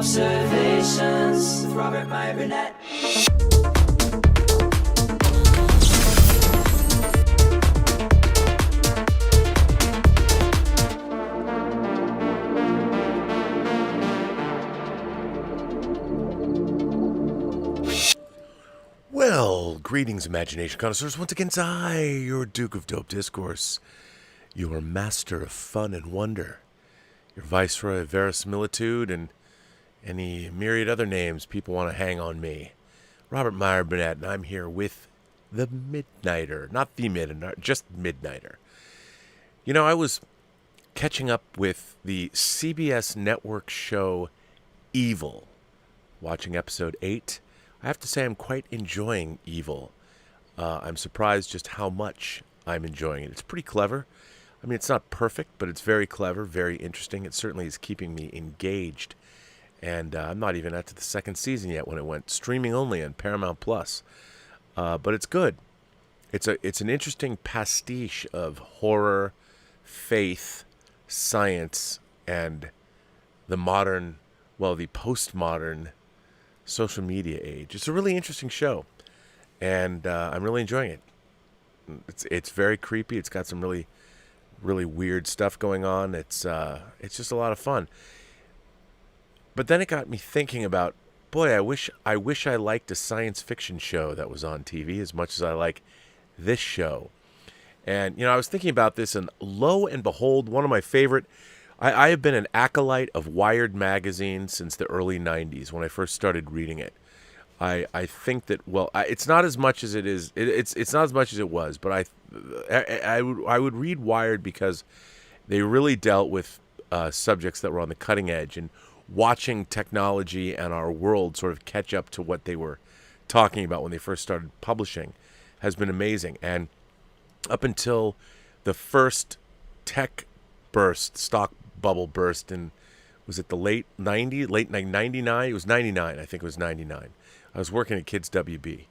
Robservations with Robert Meyer Burnett. Well, greetings, imagination connoisseurs. Once again, it's I, your Duke of Dope Discourse, your master of fun and wonder, your viceroy of verisimilitude, and any myriad other names people want to hang on me. Robert Meyer Burnett, and I'm here with the Midnighter. Not the Midnighter, just Midnighter. You know, I was catching up with the CBS network show Evil, watching episode 8. I have to say I'm quite enjoying Evil. I'm surprised just how much I'm enjoying it. It's pretty clever. I mean, it's not perfect, but it's very clever, very interesting. It certainly is keeping me engaged. And I'm not even at the second season yet when it went streaming only on Paramount Plus. But it's good. It's an interesting pastiche of horror, faith, science, and the postmodern social media age. It's a really interesting show, and I'm really enjoying it. It's very creepy. It's got some really, really weird stuff going on. It's just a lot of fun. But then it got me thinking about, boy, I wish I liked a science fiction show that was on TV as much as I like this show. And, you know, I was thinking about this, and lo and behold, one of my favorite, I have been an acolyte of Wired magazine since the early 90s when I first started reading it. I think that, well, it's not as much as it is, it's not as much as it was, but I would read Wired because they really dealt with subjects that were on the cutting edge, and watching technology and our world sort of catch up to what they were talking about when they first started publishing has been amazing. And up until the first tech burst, stock bubble burst, in, was it the late 99? It was 99. I think it was 99. I was working at Kids WB.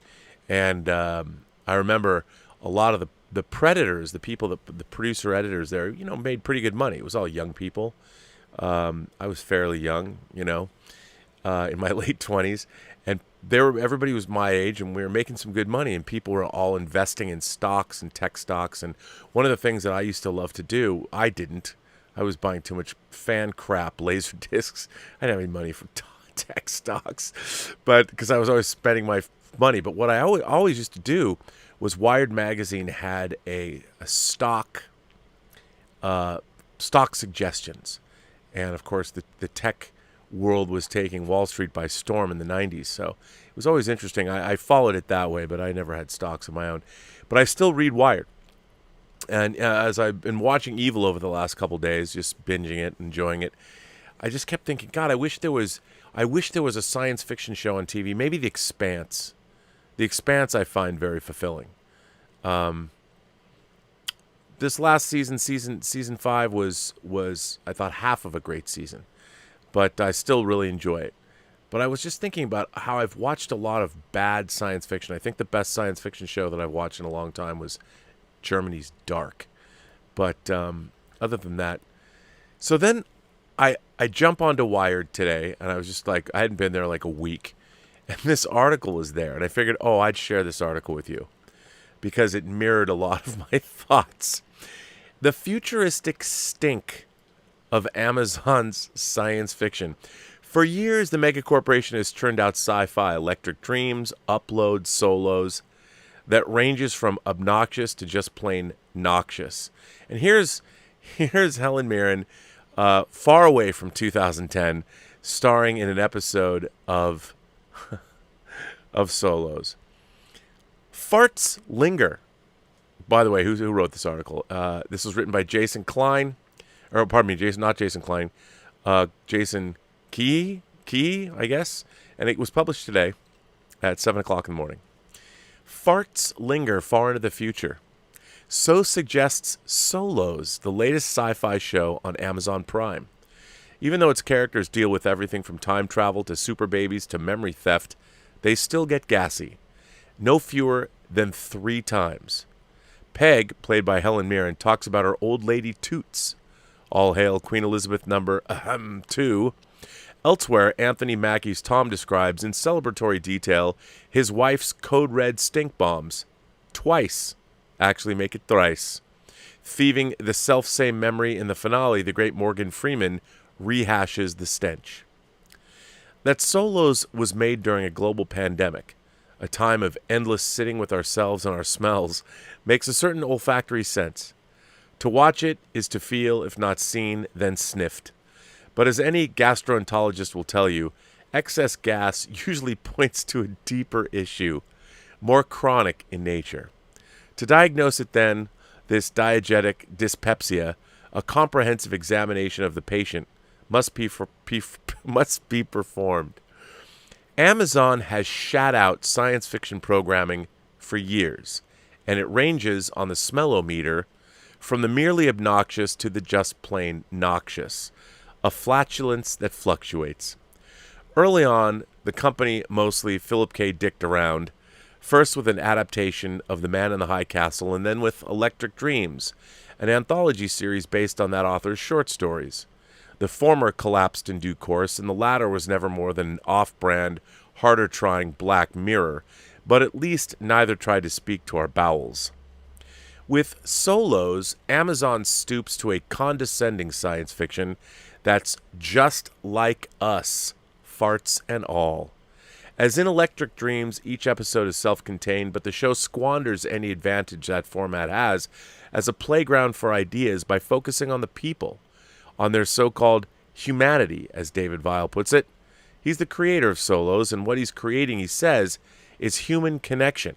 And I remember a lot of the Predators, the people, the producer editors there, you know, made pretty good money. It was all young people. I was fairly young, you know, in my late 20s, and everybody was my age, and we were making some good money, and people were all investing in stocks and tech stocks. And one of the things that I used to love to do, I didn't. I was buying too much fan crap, laser discs. I didn't have any money for tech stocks, but because I was always spending my money. But what I always used to do was Wired magazine had a stock suggestions. And, of course, the tech world was taking Wall Street by storm in the 90s. So it was always interesting. I followed it that way, but I never had stocks of my own. But I still read Wired. And as I've been watching Evil over the last couple days, just binging it, enjoying it, I just kept thinking, God, I wish there was a science fiction show on TV. Maybe The Expanse. The Expanse I find very fulfilling. This last season 5 was I thought half of a great season, but I still really enjoy it. But I was just thinking about how I've watched a lot of bad science fiction. I think the best science fiction show that I've watched in a long time was Germany's Dark. But other than that, so then I jump onto Wired today, and I was just like, I hadn't been there like a week, and this article is there, and I figured, I'd share this article with you, because it mirrored a lot of my thoughts. The futuristic stink of Amazon's science fiction. For years, the megacorporation has churned out sci-fi electric dreams, upload solos that ranges from obnoxious to just plain noxious. And here's Helen Mirren, far away from 2010, starring in an episode of Solos. Farts linger. By the way, who wrote this article? This was written by Jason Klein. Or, pardon me, not Jason Klein. Jason Key, I guess. And it was published today at 7 o'clock in the morning. Farts linger far into the future. So suggests Solos, the latest sci-fi show on Amazon Prime. Even though its characters deal with everything from time travel to super babies to memory theft, they still get gassy. No fewer than 3 times. Peg, played by Helen Mirren, talks about her old lady toots. All hail Queen Elizabeth number 2. Elsewhere, Anthony Mackie's Tom describes in celebratory detail his wife's code red stink bombs. Twice. Actually, make it thrice. Thieving the self-same memory in the finale, the great Morgan Freeman rehashes the stench. That Solos was made during a global pandemic, a time of endless sitting with ourselves and our smells, makes a certain olfactory sense. To watch it is to feel, if not seen, then sniffed. But as any gastroenterologist will tell you, excess gas usually points to a deeper issue, more chronic in nature. To diagnose it then, this diegetic dyspepsia, a comprehensive examination of the patient, must be performed. Amazon has shat out science fiction programming for years, and it ranges on the smellometer from the merely obnoxious to the just plain noxious, a flatulence that fluctuates. Early on, the company mostly Philip K. Dicked around, first with an adaptation of The Man in the High Castle, and then with Electric Dreams, an anthology series based on that author's short stories. The former collapsed in due course, and the latter was never more than an off-brand, harder-trying Black Mirror, but at least neither tried to speak to our bowels. With Solos, Amazon stoops to a condescending science fiction that's just like us, farts and all. As in Electric Dreams, each episode is self-contained, but the show squanders any advantage that format has as a playground for ideas by focusing on the people, on their so-called humanity, as David Weil puts it. He's the creator of Solos, and what he's creating, he says, is human connection.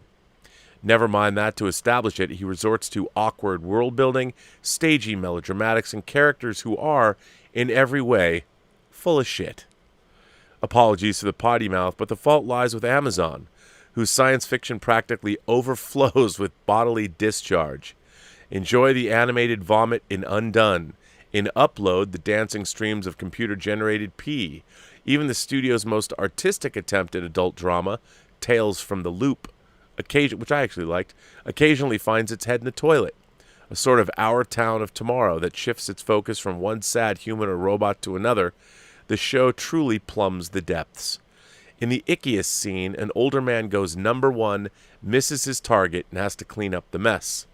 Never mind that, to establish it, he resorts to awkward world-building, stagey melodramatics, and characters who are, in every way, full of shit. Apologies for the potty mouth, but the fault lies with Amazon, whose science fiction practically overflows with bodily discharge. Enjoy the animated vomit in Undone. In Upload, the dancing streams of computer-generated pee. Even the studio's most artistic attempt at adult drama, Tales from the Loop, which I actually liked, occasionally finds its head in the toilet. A sort of Our Town of Tomorrow that shifts its focus from one sad human or robot to another. The show truly plumbs the depths. In the ickiest scene, an older man goes number one, misses his target, and has to clean up the mess.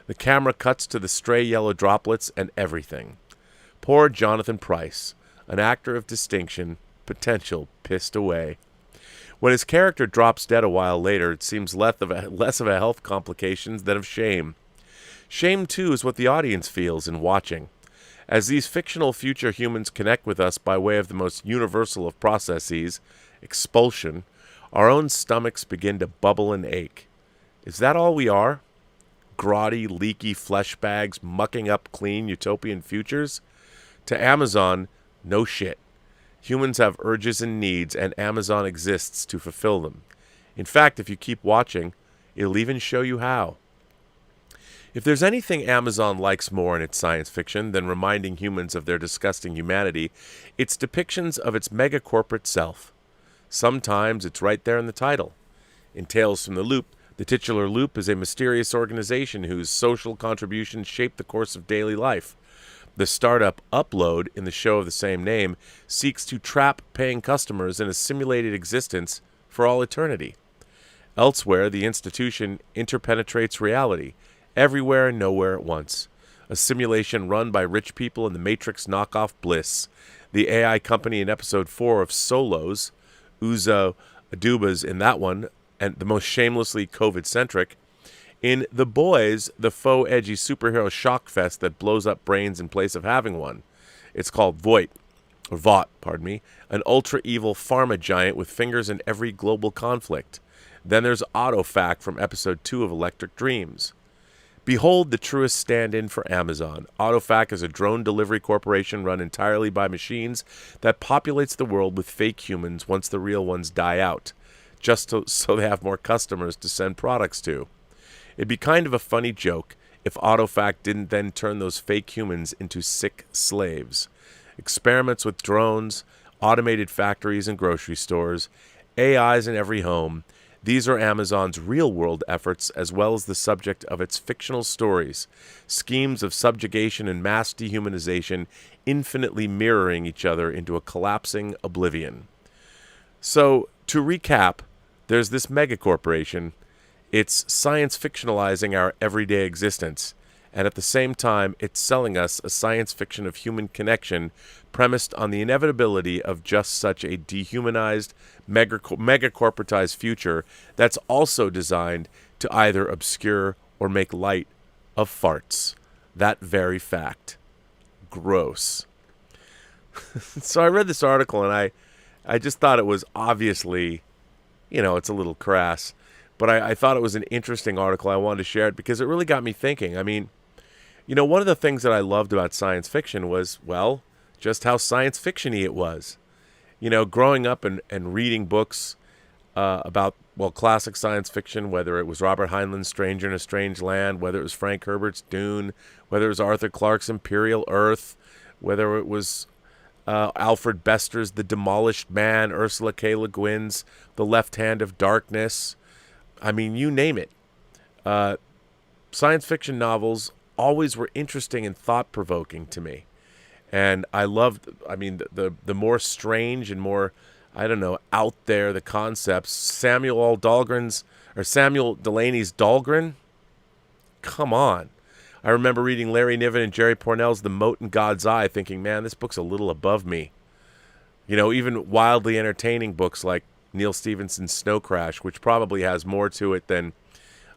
The camera cuts to the stray yellow droplets and everything. Poor Jonathan Pryce, an actor of distinction, potential pissed away. When his character drops dead a while later, it seems less of a health complications than of shame. Shame, too, is what the audience feels in watching. As these fictional future humans connect with us by way of the most universal of processes, expulsion, our own stomachs begin to bubble and ache. Is that all we are? Grotty, leaky flesh bags mucking up clean utopian futures? To Amazon, no shit. Humans have urges and needs, and Amazon exists to fulfill them. In fact, if you keep watching, it'll even show you how. If there's anything Amazon likes more in its science fiction than reminding humans of their disgusting humanity, it's depictions of its megacorporate self. Sometimes it's right there in the title. In Tales from the Loop, the titular loop is a mysterious organization whose social contributions shape the course of daily life. The startup Upload, in the show of the same name, seeks to trap paying customers in a simulated existence for all eternity. Elsewhere, the institution interpenetrates reality, everywhere and nowhere at once. A simulation run by rich people in the Matrix knockoff Bliss. The AI company in episode 4 of Solos, Uzo Aduba's in that one, and the most shamelessly COVID-centric. In The Boys, the faux edgy superhero shockfest that blows up brains in place of having one. It's called Vought, an ultra-evil pharma giant with fingers in every global conflict. Then there's Autofac from episode 2 of Electric Dreams. Behold the truest stand-in for Amazon. Autofac is a drone delivery corporation run entirely by machines that populates the world with fake humans once the real ones die out, so they have more customers to send products to. It'd be kind of a funny joke if Autofac didn't then turn those fake humans into sick slaves. Experiments with drones, automated factories and grocery stores, AIs in every home, These are Amazon's real-world efforts as well as the subject of its fictional stories, schemes of subjugation and mass dehumanization infinitely mirroring each other into a collapsing oblivion. So, to recap, there's this megacorporation. It's science fictionalizing our everyday existence, and at the same time, it's selling us a science fiction of human connection premised on the inevitability of just such a dehumanized, megacorporatized future that's also designed to either obscure or make light of farts. That very fact. Gross. So I read this article, and I just thought it was obviously, it's a little crass, but I thought it was an interesting article. I wanted to share it because it really got me thinking. I mean, one of the things that I loved about science fiction was, well, just how science fiction-y it was. Growing up and reading books about, classic science fiction, whether it was Robert Heinlein's Stranger in a Strange Land, whether it was Frank Herbert's Dune, whether it was Arthur Clarke's Imperial Earth, whether it was Alfred Bester's The Demolished Man, Ursula K. Le Guin's The Left Hand of Darkness. I mean, you name it. Science fiction novels always were interesting and thought-provoking to me. And I loved, the more strange and more, out there the concepts. Samuel Delaney's Dahlgren? Come on. I remember reading Larry Niven and Jerry Pournelle's The Mote in God's Eye, thinking, man, this book's a little above me. Even wildly entertaining books like Neil Stephenson's Snow Crash, which probably has more to it than,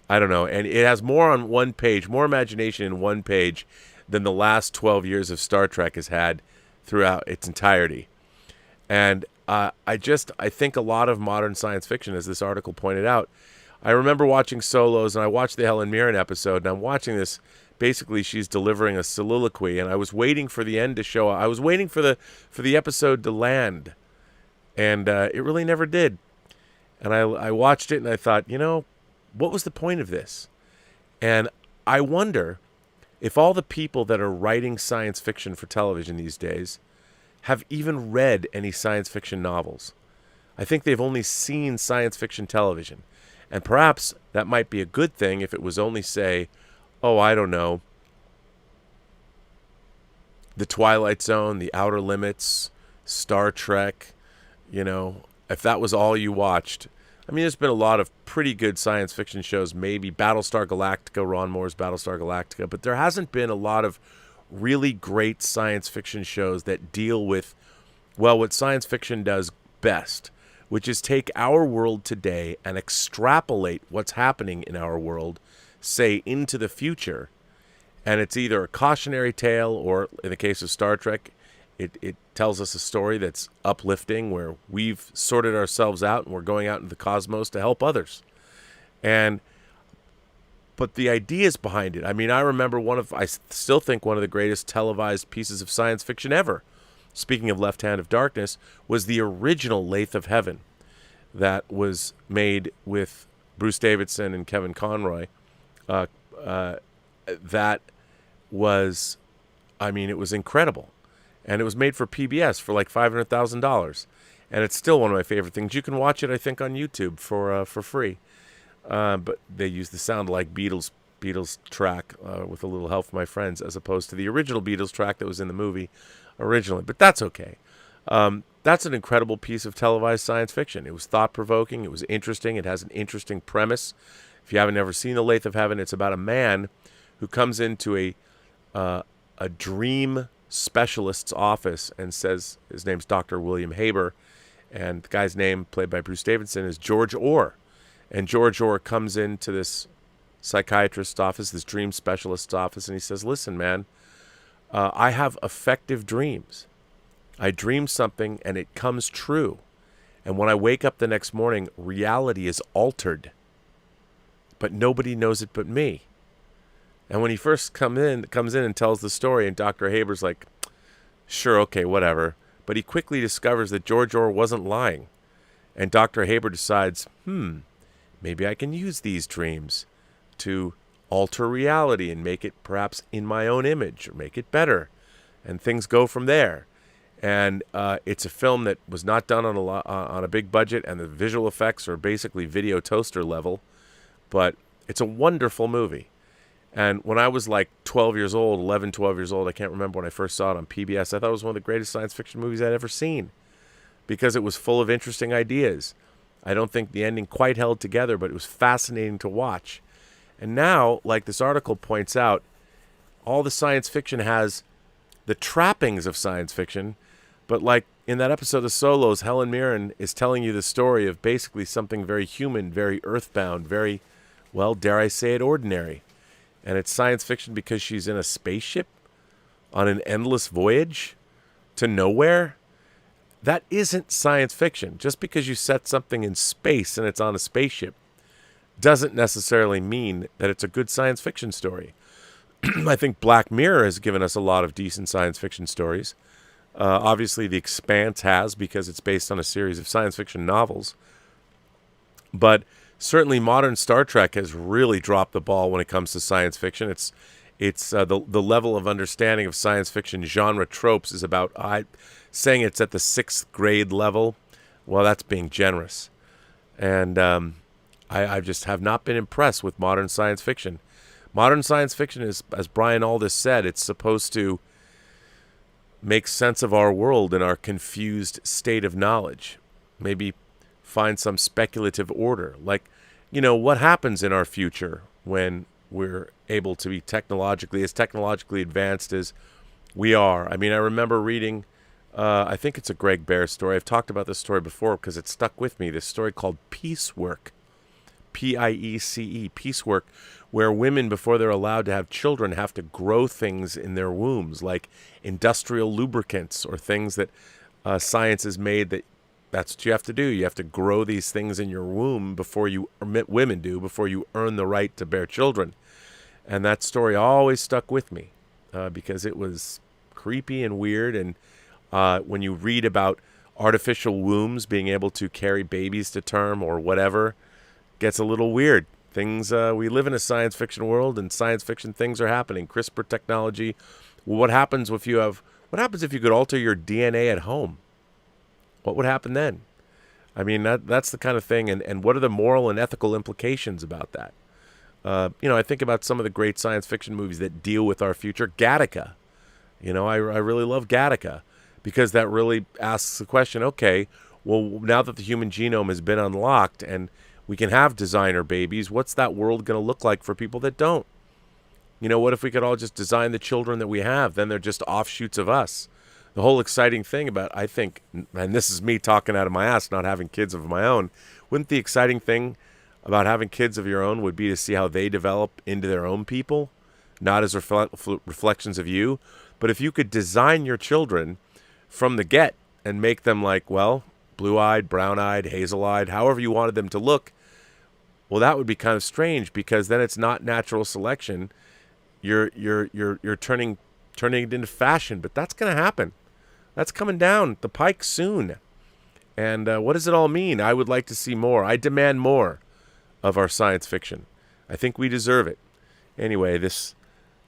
and it has more on one page, more imagination in one page than the last 12 years of Star Trek has had throughout its entirety. And I think a lot of modern science fiction, as this article pointed out, I remember watching Solos, and I watched the Helen Mirren episode, and I'm watching this. Basically, she's delivering a soliloquy, and I was waiting for the end to show up. I was waiting for the episode to land, and it really never did. And I watched it, and I thought, what was the point of this? And I wonder if all the people that are writing science fiction for television these days have even read any science fiction novels. I think they've only seen science fiction television. And perhaps that might be a good thing if it was only, say, The Twilight Zone, The Outer Limits, Star Trek, if that was all you watched. There's been a lot of pretty good science fiction shows, maybe Battlestar Galactica, Ron Moore's Battlestar Galactica, but there hasn't been a lot of really great science fiction shows that deal with, what science fiction does best, which is take our world today and extrapolate what's happening in our world, say, into the future. And it's either a cautionary tale or, in the case of Star Trek, it tells us a story that's uplifting, where we've sorted ourselves out and we're going out into the cosmos to help others. But the ideas behind it, I remember I still think one of the greatest televised pieces of science fiction ever, speaking of Left Hand of Darkness, was the original Lathe of Heaven that was made with Bruce Davidson and Kevin Conroy. That was, it was incredible. And it was made for PBS for like $500,000. And it's still one of my favorite things. You can watch it, I think, on YouTube for free. But they use the sound-alike Beatles track with a little help from my friends, as opposed to the original Beatles track that was in the movie originally. But that's okay. That's an incredible piece of televised science fiction. It was thought-provoking. It was interesting. It has an interesting premise. If you haven't ever seen The Lathe of Heaven, it's about a man who comes into a dream specialist's office and says, his name's Dr. William Haber, and the guy's name, played by Bruce Davidson, is George Orr. And George Orr comes into this psychiatrist's office, this dream specialist's office, and he says, listen, man, I have effective dreams. I dream something and it comes true. And when I wake up the next morning, reality is altered. But nobody knows it but me. And when he first comes in and tells the story, and Dr. Haber's like, sure, okay, whatever. But he quickly discovers that George Orr wasn't lying. And Dr. Haber decides, maybe I can use these dreams to alter reality and make it perhaps in my own image, or make it better. And things go from there. And it's a film that was not done on a big budget, and the visual effects are basically video toaster level. But it's a wonderful movie. And when I was like 12 years old, 11, 12 years old, I can't remember when I first saw it on PBS, I thought it was one of the greatest science fiction movies I'd ever seen because it was full of interesting ideas. I don't think the ending quite held together, but it was fascinating to watch. And now, like this article points out, all the science fiction has the trappings of science fiction, but like in that episode of Solos, Helen Mirren is telling you the story of basically something very human, very earthbound, very, well, dare I say it, ordinary. And it's science fiction because she's in a spaceship on an endless voyage to nowhere. That isn't science fiction. Just because you set something in space and it's on a spaceship doesn't necessarily mean that it's a good science fiction story. I think Black Mirror has given us a lot of decent science fiction stories. Obviously, The Expanse has because it's based on a series of science fiction novels. But certainly modern Star Trek has really dropped the ball when it comes to science fiction. It's the level of understanding of science fiction genre tropes is about, saying it's at the 6th grade level. Well, that's being generous. And I just have not been impressed with modern science fiction. Modern science fiction is, as Brian Aldiss said, it's supposed to make sense of our world and our confused state of knowledge. Maybe find some speculative order. Like, what happens in our future when we're able to be technologically advanced as we are. I mean, I remember reading, I think it's a Greg Bear story. I've talked about this story before because it stuck with me. This story called Piecework. Piece, piecework, where women, before they're allowed to have children, have to grow things in their wombs, like industrial lubricants or things that science has made that's what you have to do. You have to grow these things in your womb before you earn the right to bear children. And that story always stuck with me because it was creepy and weird. And when you read about artificial wombs being able to carry babies to term or whatever, gets a little weird. Things we live in a science fiction world, and science fiction things are happening. CRISPR technology. Well, what happens if you could alter your DNA at home? What would happen then? I mean, that's the kind of thing. And what are the moral and ethical implications about that? I think about some of the great science fiction movies that deal with our future. Gattaca. I really love Gattaca because that really asks the question, okay, well, now that the human genome has been unlocked and we can have designer babies, what's that world going to look like for people that don't? What if we could all just design the children that we have? Then they're just offshoots of us. The whole exciting thing about, I think, and this is me talking out of my ass, not having kids of my own, wouldn't the exciting thing about having kids of your own would be to see how they develop into their own people, not as reflections of you? But if you could design your children from the get and make them like, well, blue-eyed, brown-eyed, hazel-eyed, however you wanted them to look, well, that would be kind of strange because then it's not natural selection. You're turning it into fashion, but that's going to happen. That's coming down the pike soon. And what does it all mean? I would like to see more. I demand more of our science fiction. I think we deserve it. Anyway,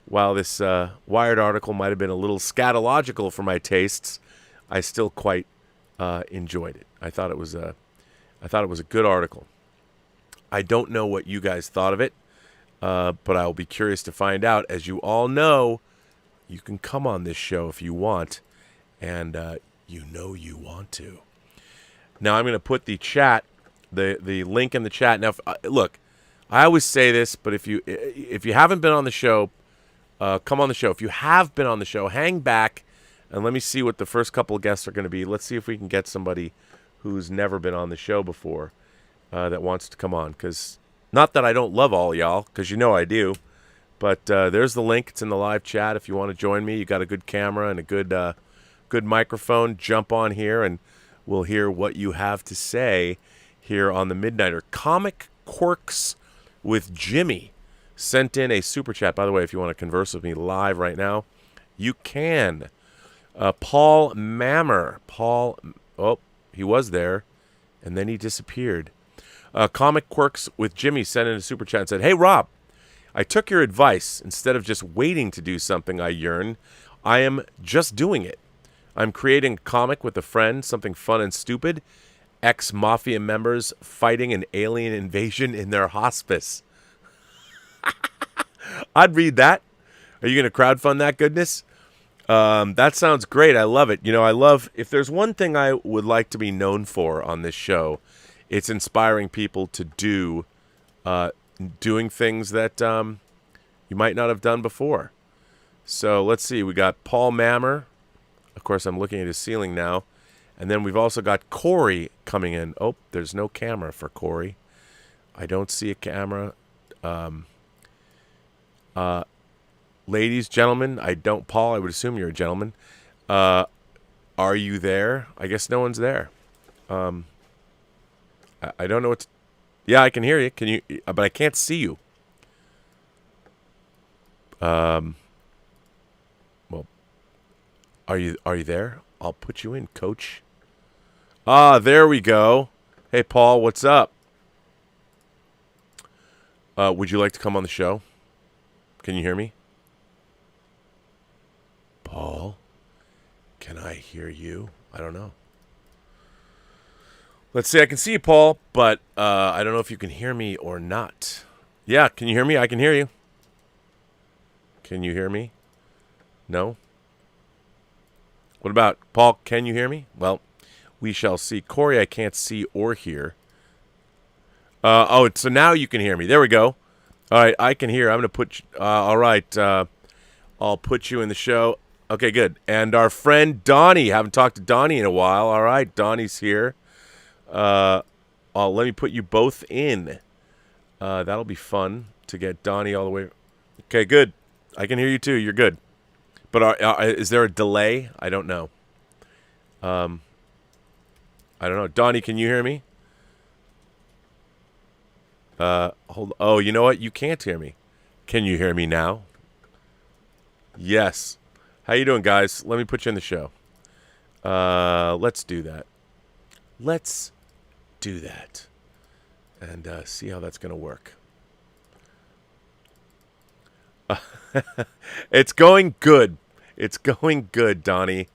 while this Wired article might have been a little scatological for my tastes, I still quite enjoyed it. I thought it was a good article. I don't know what you guys thought of it, but I'll be curious to find out. As you all know, you can come on this show if you want, and you want to. Now I'm going to put the link in the chat. Now, look, I always say this, but if you haven't been on the show, come on the show. If you have been on the show, hang back and let me see what the first couple of guests are going to be. Let's see if we can get somebody who's never been on the show before that wants to come on. Because not that I don't love all y'all, because I do. But there's the link. It's in the live chat. If you want to join me, you got a good camera and a good microphone. Jump on here and we'll hear what you have to say here on the Midnighter. Comic Quirks with Jimmy sent in a super chat. By the way, if you want to converse with me live right now, you can. Paul Mammer. He was there, and then he disappeared. Comic Quirks with Jimmy sent in a super chat and said, "Hey, Rob, I took your advice. Instead of just waiting to do something I yearn, I am just doing it. I'm creating a comic with a friend, something fun and stupid. Ex-mafia members fighting an alien invasion in their hospice. I'd read that. Are you going to crowdfund that goodness? That sounds great. I love it. If there's one thing I would like to be known for on this show, it's inspiring people to doing things that you might not have done before. So let's see. We got Paul Mammer. Of course, I'm looking at his ceiling now. And then we've also got Corey coming in. Oh, there's no camera for Corey. I don't see a camera. Ladies, gentlemen, Paul, I would assume you're a gentleman. Are you there? I guess no one's there. I don't know yeah, I can hear you. Can you? But I can't see you. Well, are you there? I'll put you in, coach. There we go. Hey, Paul, what's up? Would you like to come on the show? Can you hear me? Paul, can I hear you? I don't know. Let's see. I can see you, Paul, but I don't know if you can hear me or not. Yeah, can you hear me? I can hear you. Can you hear me? No? What about Paul? Can you hear me? Well, we shall see. Corey, I can't see or hear. So now you can hear me. There we go. All right, I can hear. I'm going to put all right, I'll put you in the show. Okay, good. And our friend Donnie. Haven't talked to Donnie in a while. All right, Donnie's here. Let me put you both in. That'll be fun to get Donnie all the way. Okay, good. I can hear you too. You're good. But is there a delay? I don't know. I don't know. Donnie, can you hear me? Hold. Oh, you know what? You can't hear me. Can you hear me now? Yes. How you doing, guys? Let me put you in the show. Let's do that. Let's do that. And see how that's going to work. It's going good. It's going good, Donnie.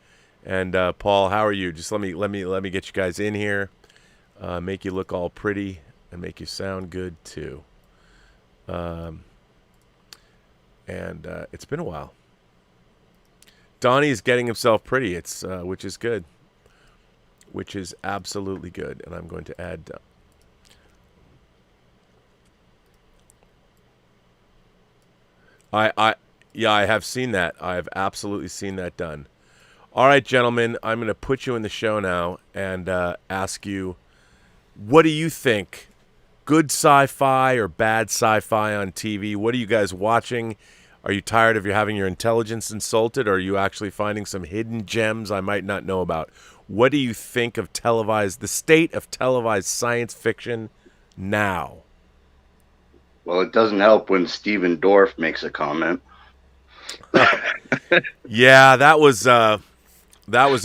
And Paul, how are you? Just let me get you guys in here. Make you look all pretty and make you sound good too. And it's been a while. Donnie's getting himself pretty. It's which is good. Which is absolutely good. And I'm going to add. I have seen that. I've absolutely seen that done. All right, gentlemen, I'm going to put you in the show now and ask you, what do you think? Good sci-fi or bad sci-fi on TV? What are you guys watching? Are you tired of having your intelligence insulted, or are you actually finding some hidden gems I might not know about? What do you think of the state of televised science fiction now? Well, it doesn't help when Steven Dorff makes a comment. Yeah, that was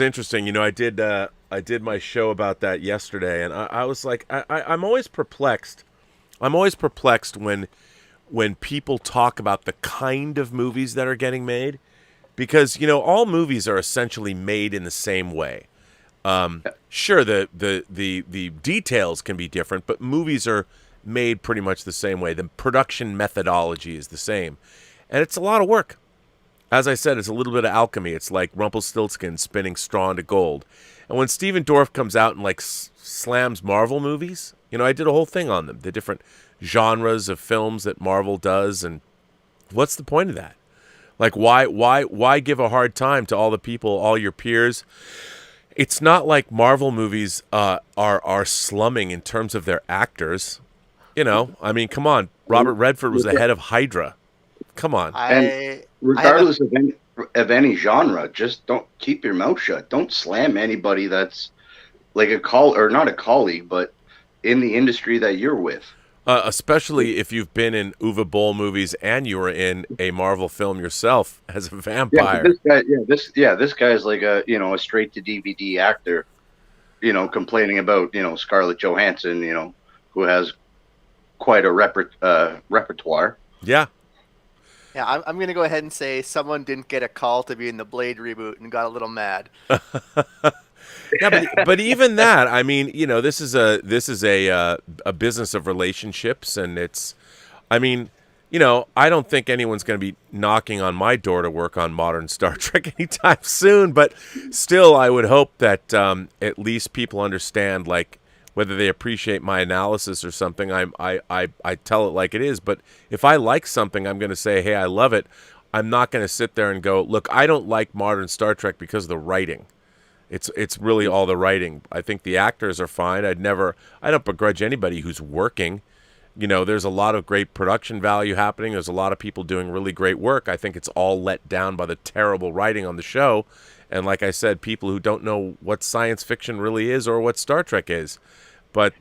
interesting. I did my show about that yesterday, and I was like, I'm always perplexed. I'm always perplexed when people talk about the kind of movies that are getting made, because all movies are essentially made in the same way. Sure, the details can be different, but movies are made pretty much the same way. The production methodology is the same, and it's a lot of work. As I said, it's a little bit of alchemy. It's like Rumpelstiltskin spinning straw into gold. And when Steven Dorff comes out and slams Marvel movies, I did a whole thing on them, the different genres of films that Marvel does, and what's the point of that? Why give a hard time to all the people, all your peers? It's not like Marvel movies are slumming in terms of their actors. I mean, come on. Robert Redford was the head of Hydra. Come on. And regardless of any genre, just don't keep your mouth shut. Don't slam anybody that's like not a colleague, but in the industry that you're with. Especially if you've been in Uwe Boll movies and you were in a Marvel film yourself as a vampire. This guy's like a straight to DVD actor, complaining about Scarlett Johansson, who has quite a repertoire. Yeah. Yeah, I'm going to go ahead and say someone didn't get a call to be in the Blade reboot and got a little mad. Yeah, but even that, I mean, this is a business of relationships, and it's, I mean, I don't think anyone's going to be knocking on my door to work on modern Star Trek anytime soon. But still, I would hope that at least people understand, like, whether they appreciate my analysis or something. I tell it like it is. But if I like something, I'm going to say, hey, I love it. I'm not going to sit there and go, look, I don't like modern Star Trek because of the writing. It's really all the writing. I think the actors are fine. I don't begrudge anybody who's working. There's a lot of great production value happening. There's a lot of people doing really great work. I think it's all let down by the terrible writing on the show. And like I said, people who don't know what science fiction really is or what Star Trek is. But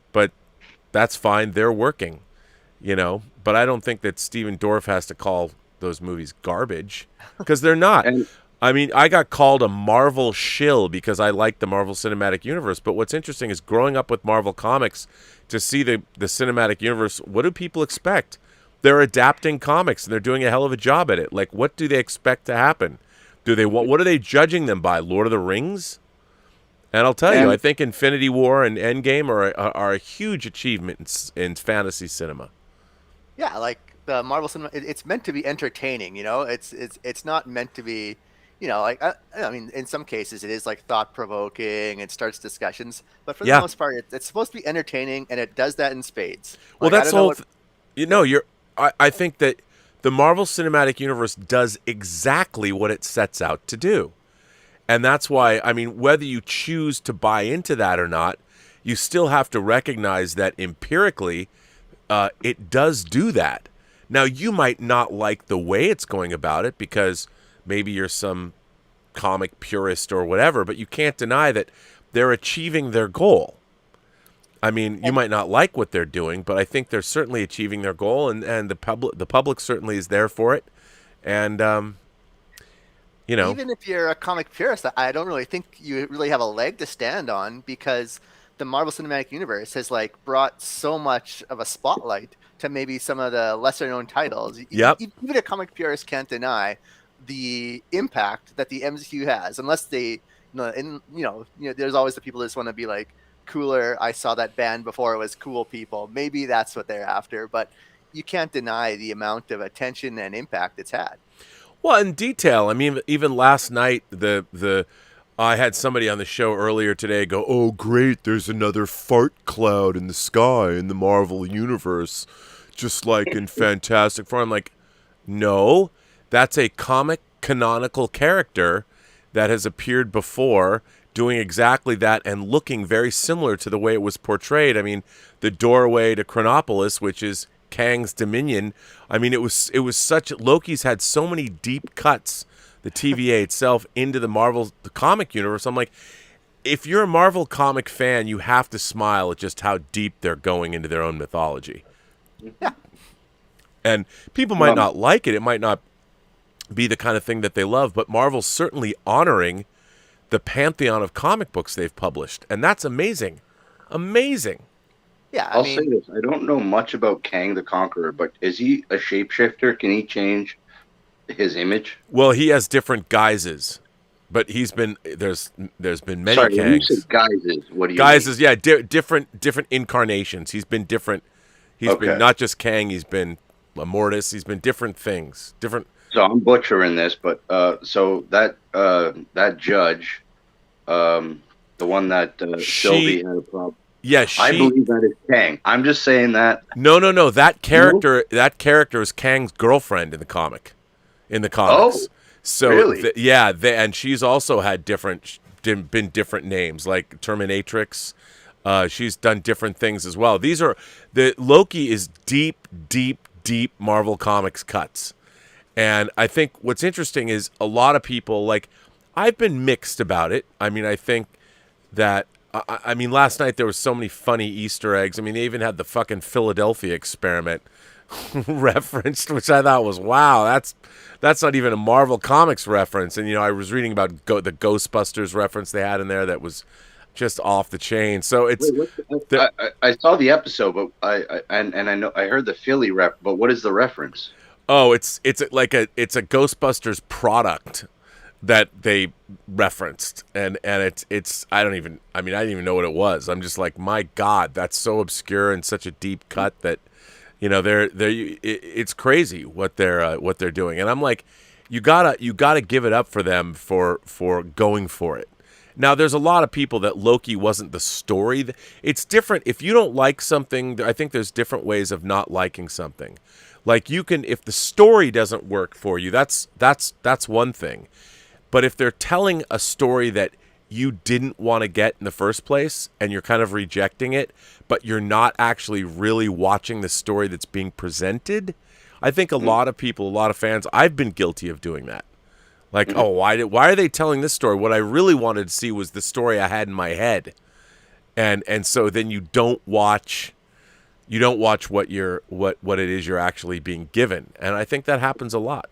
that's fine. They're working, But I don't think that Steven Dorff has to call those movies garbage, because they're not. I mean, I got called a Marvel shill because I like the Marvel Cinematic Universe. But what's interesting is growing up with Marvel Comics, to see the cinematic universe, what do people expect? They're adapting comics, and they're doing a hell of a job at it. Like, what do they expect to happen? What are they judging them by? Lord of the Rings? And I'll tell you, I think Infinity War and Endgame are a huge achievement in fantasy cinema. Yeah, like the Marvel cinema, it's meant to be entertaining. It's not meant to be. Like I mean, in some cases it is like thought provoking and starts discussions, but for the most part, it's supposed to be entertaining, and it does that in spades. Well, that's all. I think that the Marvel Cinematic Universe does exactly what it sets out to do, and that's why, I mean, whether you choose to buy into that or not, you still have to recognize that empirically, it does do that. Now, you might not like the way it's going about it because maybe you're some comic purist or whatever, but you can't deny that they're achieving their goal. I mean, you might not like what they're doing, but I think they're certainly achieving their goal, and the public certainly is there for it. And even if you're a comic purist, I don't really think you really have a leg to stand on, because the Marvel Cinematic Universe has like brought so much of a spotlight to maybe some of the lesser known titles. Yep. Even a comic purist can't deny the impact that the MCU has, unless they, there's always the people that just want to be like cooler. I saw that band before it was cool people. Maybe that's what they're after, but you can't deny the amount of attention and impact it's had. Well, in detail, I mean, even last night, I had somebody on the show earlier today go, "Oh, great! There's another fart cloud in the sky in the Marvel universe, just like in Fantastic Four." I'm like, no. That's a comic canonical character that has appeared before, doing exactly that and looking very similar to the way it was portrayed. I mean, the doorway to Chronopolis, which is Kang's dominion. I mean, it was such, Loki's had so many deep cuts, the TVA itself, into the comic universe. I'm like, if you're a Marvel comic fan, you have to smile at just how deep they're going into their own mythology. Yeah. And people might not like it. It might not be the kind of thing that they love, but Marvel's certainly honoring the pantheon of comic books they've published, and that's amazing. Amazing. Yeah, I'll say this. I don't know much about Kang the Conqueror, but is he a shapeshifter? Can he change his image? Well, he has different guises, but there's been many Sorry, Kangs. when you said guises, what do you guises, mean? yeah, different incarnations. He's been different. He's been not just Kang, he's been Mortis, he's been different things. So I'm butchering this, but so that judge, the one that Sylvie had a problem. Yeah, I believe that is Kang. I'm just saying that. No. That character is Kang's girlfriend in the comics. Oh, So really? And she's also had been different names, like Terminatrix. She's done different things as well. Loki is deep Marvel Comics cuts. And I think what's interesting is a lot of people, like, I've been mixed about it. I mean, I think that, last night there was so many funny Easter eggs. I mean, they even had the fucking Philadelphia experiment referenced, which I thought was, wow, that's not even a Marvel Comics reference. And, I was reading about the Ghostbusters reference they had in there that was just off the chain. So it's... I saw the episode, but I know I heard the Philly rep, but what is the reference? Oh, it's it's a Ghostbusters product that they referenced, and it's I didn't even know what it was. I'm just like, my God, that's so obscure and such a deep cut that, it's crazy what they're doing, and I'm like, you gotta give it up for them for going for it. Now, there's a lot of people that Loki wasn't the story. It's different. If you don't like something, I think there's different ways of not liking something. Like, you can, if the story doesn't work for you, that's one thing. But if they're telling a story that you didn't want to get in the first place and you're kind of rejecting it, but you're not actually really watching the story that's being presented, I think a lot of people, a lot of fans, I've been guilty of doing that. Like, oh, why are they telling this story? What I really wanted to see was the story I had in my head. And so then you don't watch what it is you're actually being given. And I think that happens a lot.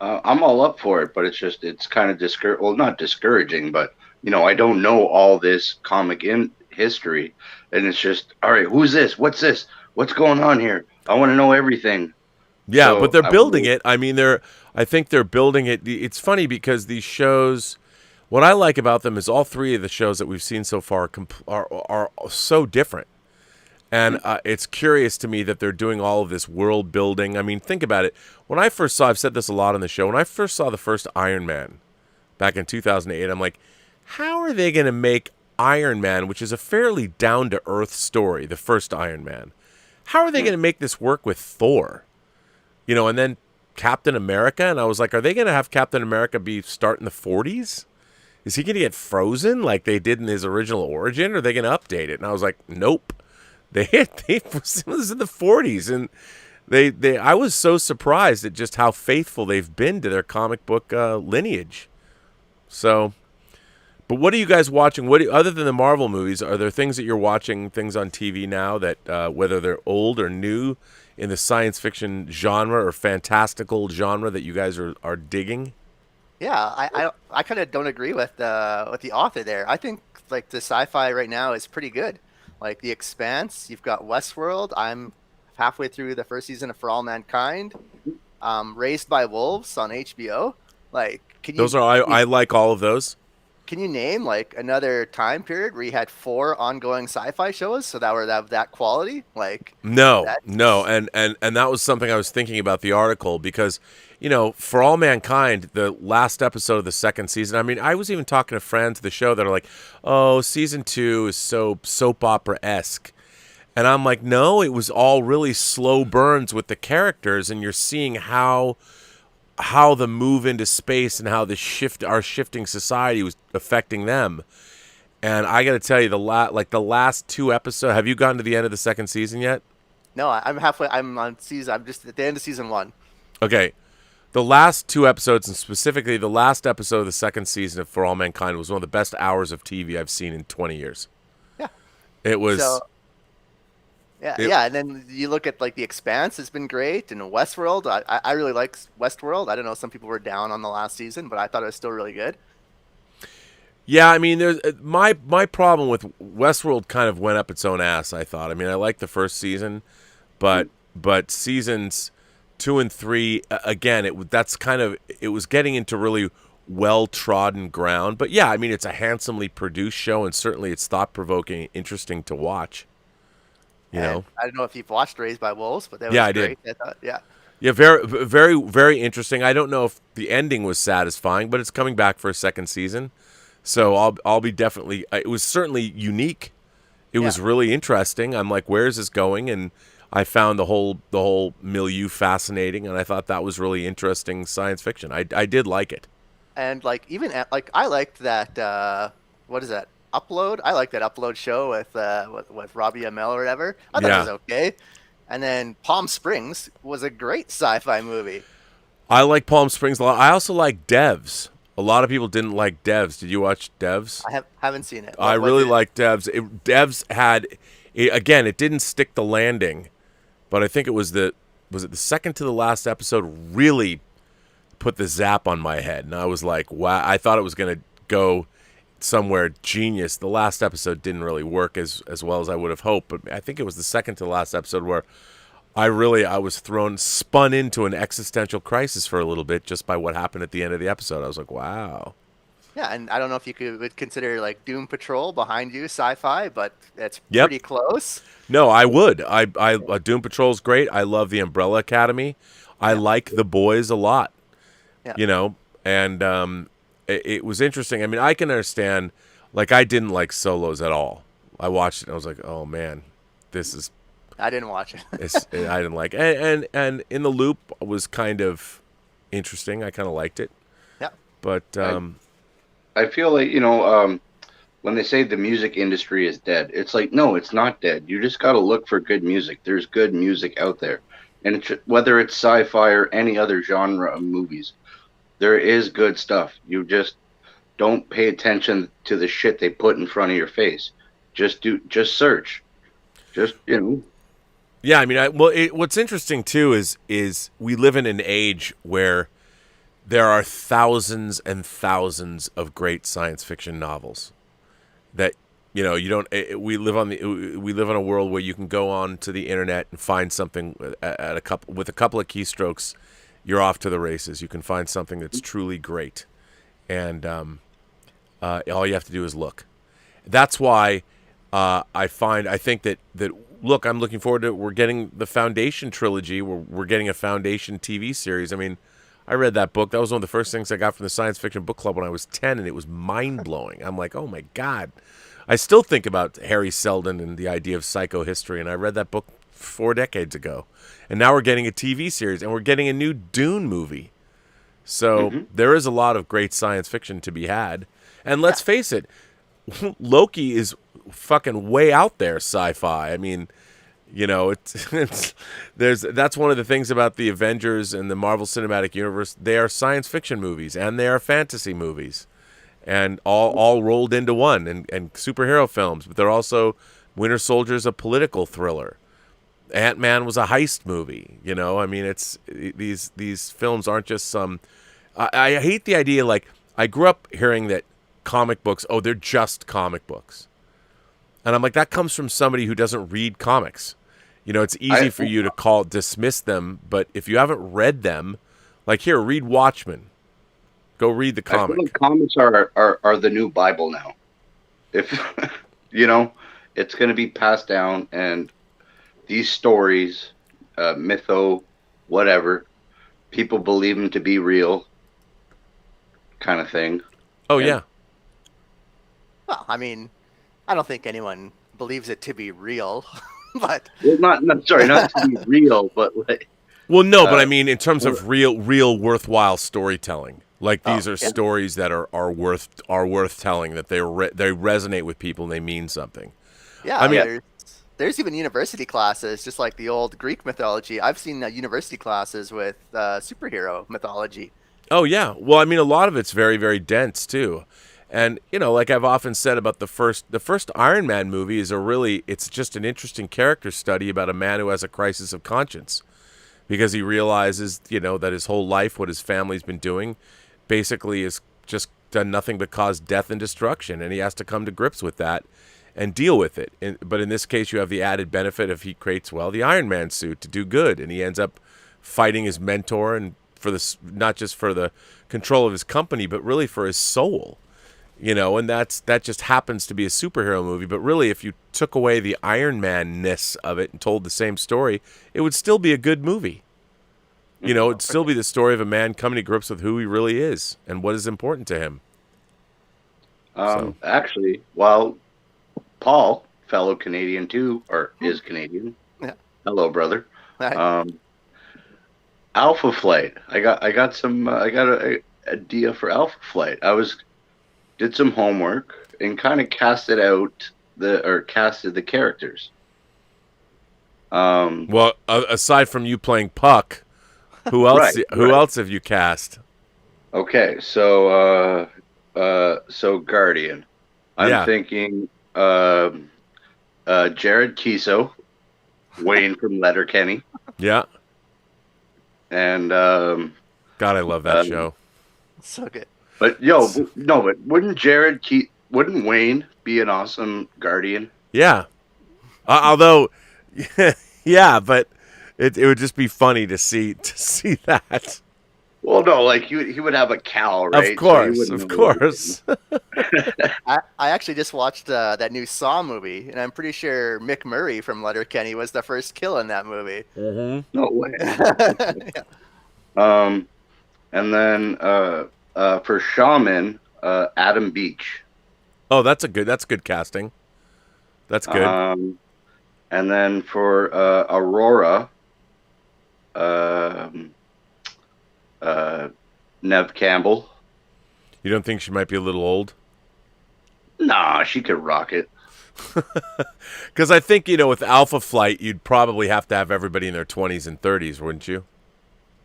I'm all up for it, but it's kind of not discouraging, but I don't know all this comic in history, and it's just, all right, who's this? What's this? What's going on here? I want to know everything. Yeah, So but they're building it. I mean, I think they're building it. It's funny because these shows, what I like about them is all three of the shows that we've seen so far are so different. And it's curious to me that they're doing all of this world building. I mean, think about it. When I first saw, I've said this a lot on the show, when I first saw the first Iron Man back in 2008, I'm like, how are they going to make Iron Man, which is a fairly down-to-earth story, the first Iron Man, how are they going to make this work with Thor? And then Captain America, and I was like, are they going to have Captain America be start in the 40s? Is he going to get frozen like they did in his original origin, or are they going to update it? And I was like, nope. They was in the 40s, and I was so surprised at just how faithful they've been to their comic book lineage. So, but what are you guys watching? Other than the Marvel movies, are there things that you're watching, things on TV now that whether they're old or new in the science fiction genre or fantastical genre that you guys are digging? Yeah, I kind of don't agree with the author there. I think like the sci-fi right now is pretty good. Like The Expanse, you've got Westworld. I'm halfway through the first season of For All Mankind. Raised by Wolves on HBO. Like, I like all of those. Can you name like another time period where you had 4 ongoing sci-fi shows so that were of that quality? Like, no, and that was something I was thinking about the article because, For All Mankind, the last episode of the second season. I mean, I was even talking to friends of the show that are like, "Oh, season 2 is so soap opera-esque," and I'm like, "No, it was all really slow burns with the characters, and you're seeing how the move into space and how our shifting society was affecting them." And I got to tell you, the last 2 episodes. Have you gotten to the end of the second season yet? No, I'm halfway. I'm just at the end of season 1. Okay, the last 2 episodes, and specifically the last episode of the second season of For All Mankind, was one of the best hours of TV I've seen in 20 years. Yeah, it was. So, yeah, and then you look at like The Expanse has been great, and Westworld. I really like Westworld. I don't know, some people were down on the last season, but I thought it was still really good. Yeah, I mean, there's my problem with Westworld kind of went up its own ass. I thought. I mean, I liked the first season, but seasons 2 and 3 again, it was getting into really well trodden ground. But yeah, I mean, it's a handsomely produced show, and certainly it's thought provoking, interesting to watch. I don't know if you've watched Raised by Wolves, but that was great. I did. I thought, yeah. Yeah, very, very, very interesting. I don't know if the ending was satisfying, but it's coming back for a second season, so I'll be definitely. It was certainly unique. It was really interesting. I'm like, where is this going? And I found the whole milieu fascinating, and I thought that was really interesting science fiction. I did like it. And like even like I liked that. What is that? Upload. I like that Upload show with Robbie Amell or whatever. I thought it was okay. And then Palm Springs was a great sci-fi movie. I like Palm Springs a lot. I also like Devs. A lot of people didn't like Devs. Did you watch Devs? I haven't seen it. I really like Devs. Devs had again, it didn't stick the landing, but I think it was the second to the last episode really put the zap on my head, and I was like, wow. I thought it was going to go somewhere genius. The last episode didn't really work as well as I would have hoped, but I think it was the second to the last episode where I was spun into an existential crisis for a little bit just by what happened at the end of the episode. I was like, wow. Yeah, and I don't know if you would consider like Doom Patrol behind you sci-fi, but it's Yep. pretty close. No, I would. Doom Patrol's great. I love the Umbrella Academy. I like The Boys a lot. Yeah. And it was interesting. I mean, I can understand. Like, I didn't like Solos at all. I watched it and I was like, oh man, this is. I didn't watch it. I didn't like it. And In the Loop was kind of interesting. I kind of liked it. Yeah. But I feel like, when they say the music industry is dead, it's like, no, it's not dead. You just got to look for good music. There's good music out there. And whether it's sci-fi or any other genre of movies, there is good stuff. You just don't pay attention to the shit they put in front of your face. Just search. Yeah, I mean, what's interesting too is we live in an age where there are thousands and thousands of great science fiction novels that you don't. We live in a world where you can go on to the internet and find something with a couple of keystrokes, you're off to the races. You can find something that's truly great, and all you have to do is look. That's why I think that look, I'm looking forward to. We're getting the Foundation trilogy. We're getting a Foundation TV series. I mean, I read that book. That was one of the first things I got from the Science Fiction Book Club when I was 10, and it was mind-blowing. I'm like, oh, my God. I still think about Harry Seldon and the idea of psychohistory, and I read that book 4 decades ago. And now we're getting a TV series, and we're getting a new Dune movie. So there is a lot of great science fiction to be had. And let's face it, Loki is fucking way out there sci-fi. I mean, that's one of the things about the Avengers and the Marvel Cinematic Universe. They are science fiction movies and they are fantasy movies, and all rolled into one, and superhero films. But they're also Winter Soldier's a political thriller. Ant-Man was a heist movie. I mean, it's these films aren't just some. I hate the idea. Like, I grew up hearing that comic books, they're just comic books. And I'm like, that comes from somebody who doesn't read comics. It's easy for you to dismiss them, but if you haven't read them, like, here, read Watchmen. Go read the comic. I feel like comics are the new Bible now. If it's going to be passed down, and these stories, mytho, whatever, people believe them to be real, kind of thing. Oh, yeah. Well, I mean, I don't think anyone believes it to be real, but not to be real, but like. Well, no, but I mean, in terms of real worthwhile storytelling, like these are stories that are worth telling, that they resonate with people and they mean something. Yeah, I mean, there's even university classes, just like the old Greek mythology. I've seen university classes with superhero mythology. Oh yeah, well, I mean, a lot of it's very, very dense too. And, like I've often said about the first Iron Man movie it's just an interesting character study about a man who has a crisis of conscience, because he realizes, that his whole life, what his family's been doing, basically is just done nothing but cause death and destruction. And he has to come to grips with that and deal with it. But in this case, you have the added benefit of he creates, the Iron Man suit to do good. And he ends up fighting his mentor, and not just for the control of his company, but really for his soul. And that just happens to be a superhero movie. But really, if you took away the Iron Man-ness of it and told the same story, it would still be a good movie. It'd still be the story of a man coming to grips with who he really is and what is important to him. Actually, Paul, fellow Canadian too, or is Canadian. Yeah. Hello, brother. Hi. Alpha Flight. I got a idea for Alpha Flight. Did some homework and kind of casted the characters. Well, aside from you playing Puck, who else? Who else have you cast? Okay, so Guardian. I'm thinking Jared Kiso, Wayne from Letterkenny. Yeah. And God, I love that show. So good. But but wouldn't Wayne be an awesome Guardian? Yeah. Although, yeah, but it would just be funny to see that. Well, no, like he would have a cowl, right? Of course, So of course. I actually just watched that new Saw movie, and I'm pretty sure Mick Murray from Letterkenny was the first kill in that movie. No way. Yeah. And then for Shaman, Adam Beach. Oh, that's good casting. That's good. And then for Aurora, Nev Campbell. You don't think she might be a little old? Nah, she could rock it. Because I think, with Alpha Flight, you'd probably have to have everybody in their 20s and 30s, wouldn't you?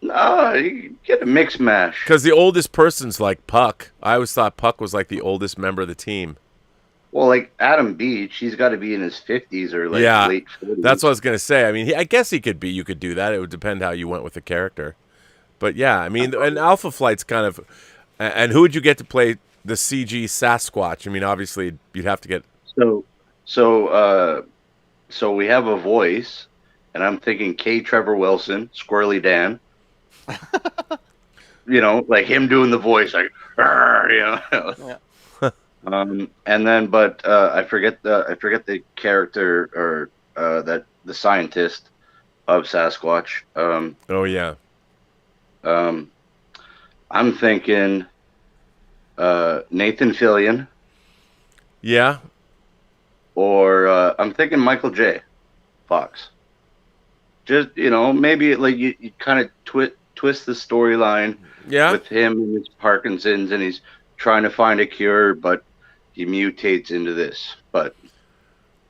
Nah, you get a mix mash. Because the oldest person's like Puck. I always thought Puck was like the oldest member of the team. Well, like Adam Beach, he's got to be in his 50s or like late 40s. That's what I was going to say. I mean, I guess he could be. You could do that. It would depend how you went with the character. But yeah, I mean, and Alpha Flight's kind of... And who would you get to play the CG Sasquatch? I mean, obviously, you'd have to get... So we have a voice, and I'm thinking K. Trevor Wilson, Squirrely Dan. Like him doing the voice, like, Yeah. And then, but I forget the character or that the scientist of Sasquatch. Oh yeah. I'm thinking Nathan Fillion. Yeah. Or I'm thinking Michael J. Fox. Just maybe like you kind of twist the storyline. Yeah. With him and his Parkinson's, and he's trying to find a cure, but he mutates into this. But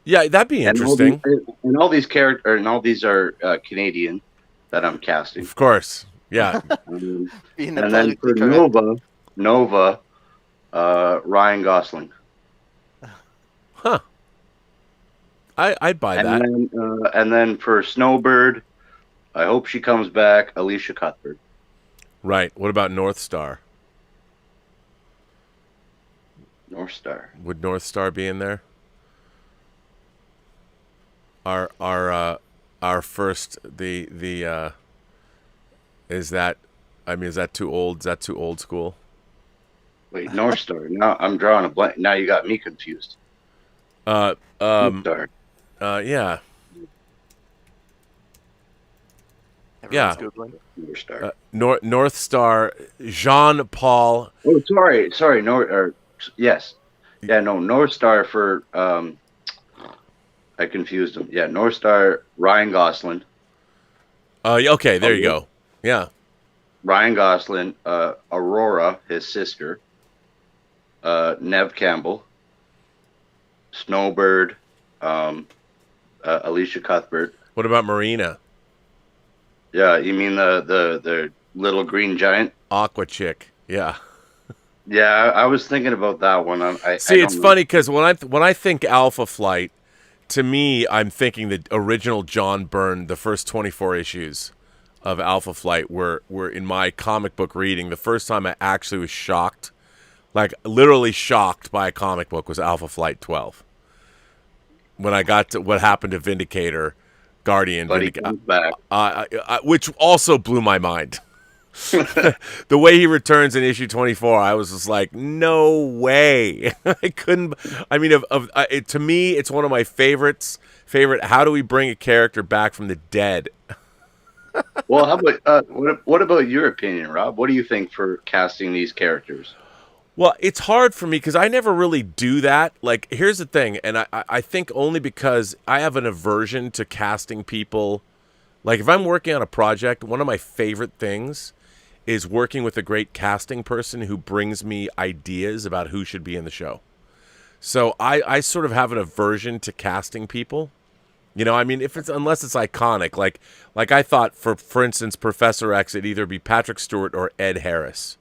yeah, that'd be interesting. And all these characters, and all these are Canadian that I'm casting. Of course. Yeah. And then for Nova, Ryan Gosling. Huh. I'd buy that. And then for Snowbird, I hope she comes back, Alicia Cuthbert. Right. What about North Star? North Star. Would North Star be in there? Our first is that too old? Is that too old school? Wait, North Star. Now I'm drawing a blank. Now you got me confused. North Star. Yeah. Everyone's Googling. North Star. North Star. Jean Paul. Oh, sorry. Yes. Yeah, no. North Star for. I confused him. Yeah, North Star. Ryan Gosling. Okay. There you go. Yeah. Ryan Gosling. Aurora, his sister. Nev Campbell. Snowbird. Alicia Cuthbert. What about Marina? Yeah, you mean the little green giant? Aqua chick. Yeah. Yeah, I was thinking about that one. It's funny because when I think Alpha Flight, to me, I'm thinking the original John Byrne, the first 24 issues of Alpha Flight were in my comic book reading. The first time I actually was shocked, like literally shocked by a comic book, was Alpha Flight 12. When I got to what happened to Vindicator, Guardian, back. Which also blew my mind. The way he returns in issue 24, I was just like, no way. I couldn't. I mean, to me, it's one of my favorites. How do we bring a character back from the dead? Well, how about what about your opinion, Rob? What do you think for casting these characters? Well, it's hard for me because I never really do that. Like, here's the thing, and I think only because I have an aversion to casting people. Like, if I'm working on a project, one of my favorite things is working with a great casting person who brings me ideas about who should be in the show. So I sort of have an aversion to casting people. I mean, unless it's iconic. Like I thought, for instance, Professor X, it'd either be Patrick Stewart or Ed Harris.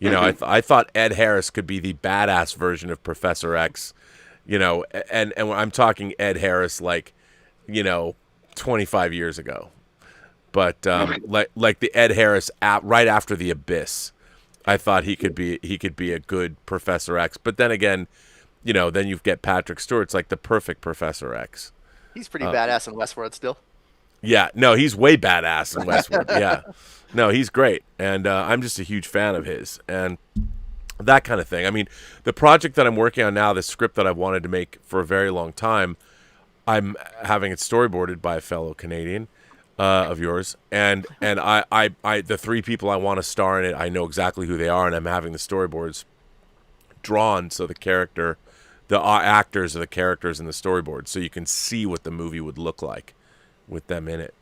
I thought Ed Harris could be the badass version of Professor X, and I'm talking Ed Harris 25 years ago. But like the Ed Harris right after the Abyss, I thought he could be a good Professor X. But then again, then you get Patrick Stewart. It's like the perfect Professor X. He's pretty badass in Westworld still. Yeah, no, he's way badass in Westworld. Yeah, no, he's great, and I'm just a huge fan of his and that kind of thing. I mean, the project that I'm working on now, the script that I've wanted to make for a very long time, I'm having it storyboarded by a fellow Canadian of yours, and I the three people I want to star in it, I know exactly who they are, and I'm having the storyboards drawn so the actors are the characters in the storyboard, so you can see what the movie would look like with them in it,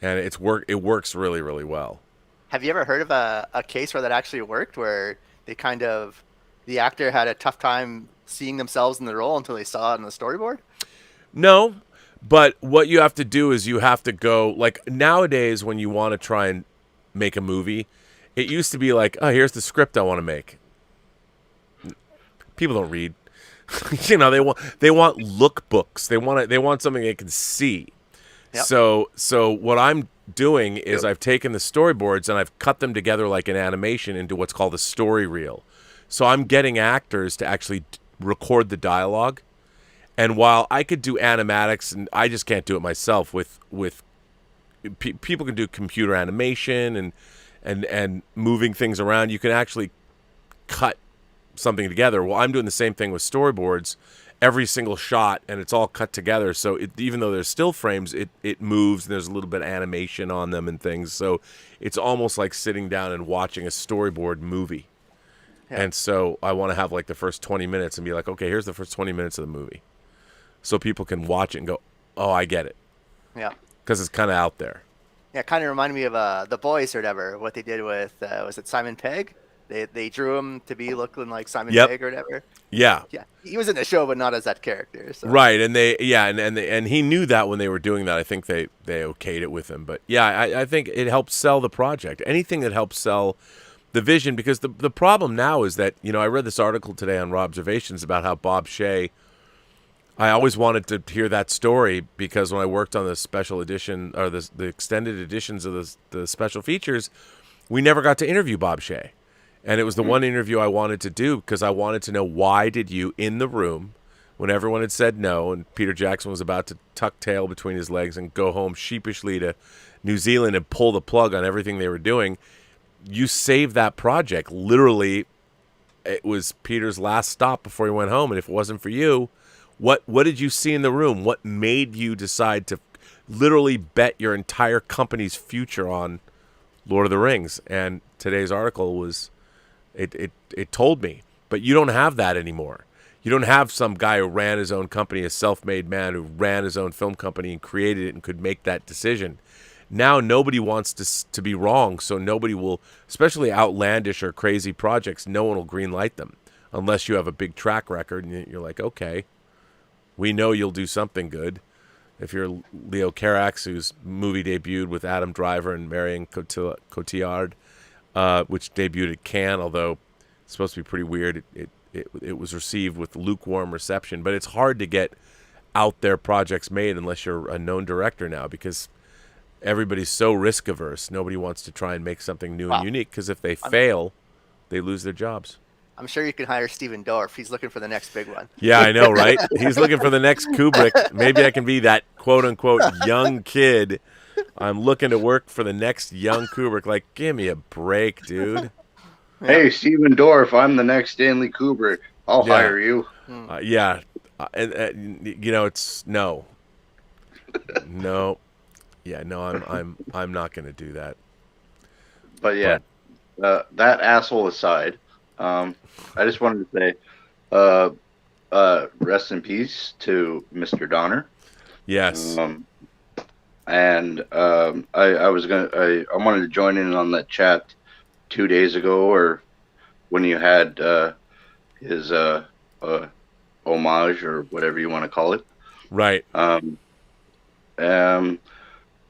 and it works really, really well. Have you ever heard of a case where that actually worked, where the actor had a tough time seeing themselves in the role until they saw it in the storyboard? No, but what you have to do is you have to go, like nowadays when you want to try and make a movie, it used to be like, oh, here's the script I want to make. People don't read. They want lookbooks. They want something they can see. Yep. So what I'm doing is I've taken the storyboards and I've cut them together like an animation into what's called a story reel. So I'm getting actors to actually record the dialogue. And while I could do animatics, and I just can't do it myself, with people can do computer animation and moving things around, you can actually cut something together. Well, I'm doing the same thing with storyboards, every single shot, and it's all cut together. So even though there's still frames, it moves, and there's a little bit of animation on them and things. So it's almost like sitting down and watching a storyboard movie. Yeah. And so I want to have like the first 20 minutes and be like, okay, here's the first 20 minutes of the movie. So people can watch it and go, oh, I get it. Yeah. Because it's kind of out there. Yeah, it kind of reminded me of The Boys or whatever, what they did with, was it Simon Pegg? They drew him to be looking like Simon Pegg or whatever. Yeah. Yeah. He was in the show, but not as that character. So. Right. And and he knew that when they were doing that. I think they okayed it with him. But yeah, I think it helps sell the project. Anything that helps sell the vision, because the problem now is that, I read this article today on Robservations about how Bob Shea, I always wanted to hear that story because when I worked on the special edition or the extended editions of the special features, we never got to interview Bob Shea. And it was the one interview I wanted to do because I wanted to know, why did you, in the room, when everyone had said no and Peter Jackson was about to tuck tail between his legs and go home sheepishly to New Zealand and pull the plug on everything they were doing, you saved that project. Literally, it was Peter's last stop before he went home. And if it wasn't for you, what did you see in the room? What made you decide to literally bet your entire company's future on Lord of the Rings? And today's article was... It told me, but you don't have that anymore. You don't have some guy who ran his own company, a self-made man who ran his own film company and created it and could make that decision. Now nobody wants to be wrong, so nobody will, especially outlandish or crazy projects, no one will greenlight them unless you have a big track record and you're like, okay, we know you'll do something good. If you're Leo Carax, whose movie debuted with Adam Driver and Marion Cotillard, which debuted at Cannes, although it's supposed to be pretty weird. It was received with lukewarm reception, but it's hard to get out there projects made unless you're a known director now, because everybody's so risk averse. Nobody wants to try and make something new and unique, because if they fail, they lose their jobs. I'm sure you can hire Steven Dorff. He's looking for the next big one. Yeah, I know, right? He's looking for the next Kubrick. Maybe I can be that quote-unquote young kid. I'm looking to work for the next young Kubrick. Like, give me a break, dude. Hey, Steven Dorff, I'm the next Stanley Kubrick. I'll hire you. Yeah. It's no. No. Yeah, no, I'm not going to do that. But yeah, that asshole aside, I just wanted to say, rest in peace to Mr. Donner. Yes. And I wanted to join in on that chat 2 days ago, or when you had his homage, or whatever you want to call it. Right.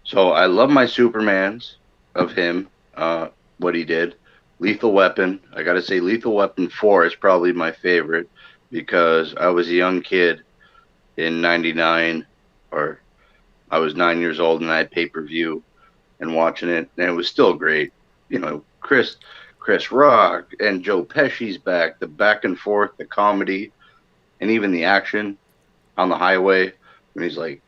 So I love my Supermans of him, what he did. Lethal Weapon. I got to say, Lethal Weapon 4 is probably my favorite, because I was a young kid in '99, or I was 9 years old, and I had pay-per-view and watching it, and it was still great. Chris Rock and Joe Pesci's back, the back and forth, the comedy, and even the action on the highway when he's like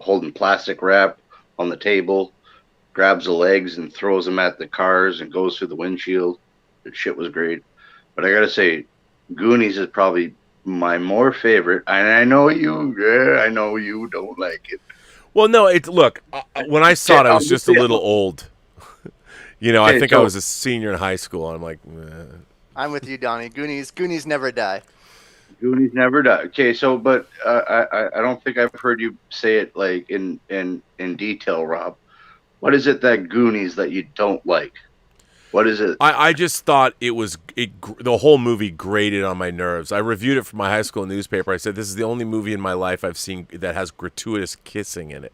holding plastic wrap on the table, grabs the legs and throws them at the cars and goes through the windshield. That shit was great. But I gotta say, Goonies is probably my more favorite. And I know you don't like it. Well, no, look, when I saw it, I was just a little old. I think I was a senior in high school. I'm like, I'm with you, Donnie. Goonies never die. Goonies never die. Okay, so but I don't think I've heard you say it like in detail, Rob. What is it that Goonies that you don't like? What is it? I just thought the whole movie grated on my nerves. I reviewed it for my high school newspaper. I said this is the only movie in my life I've seen that has gratuitous kissing in it.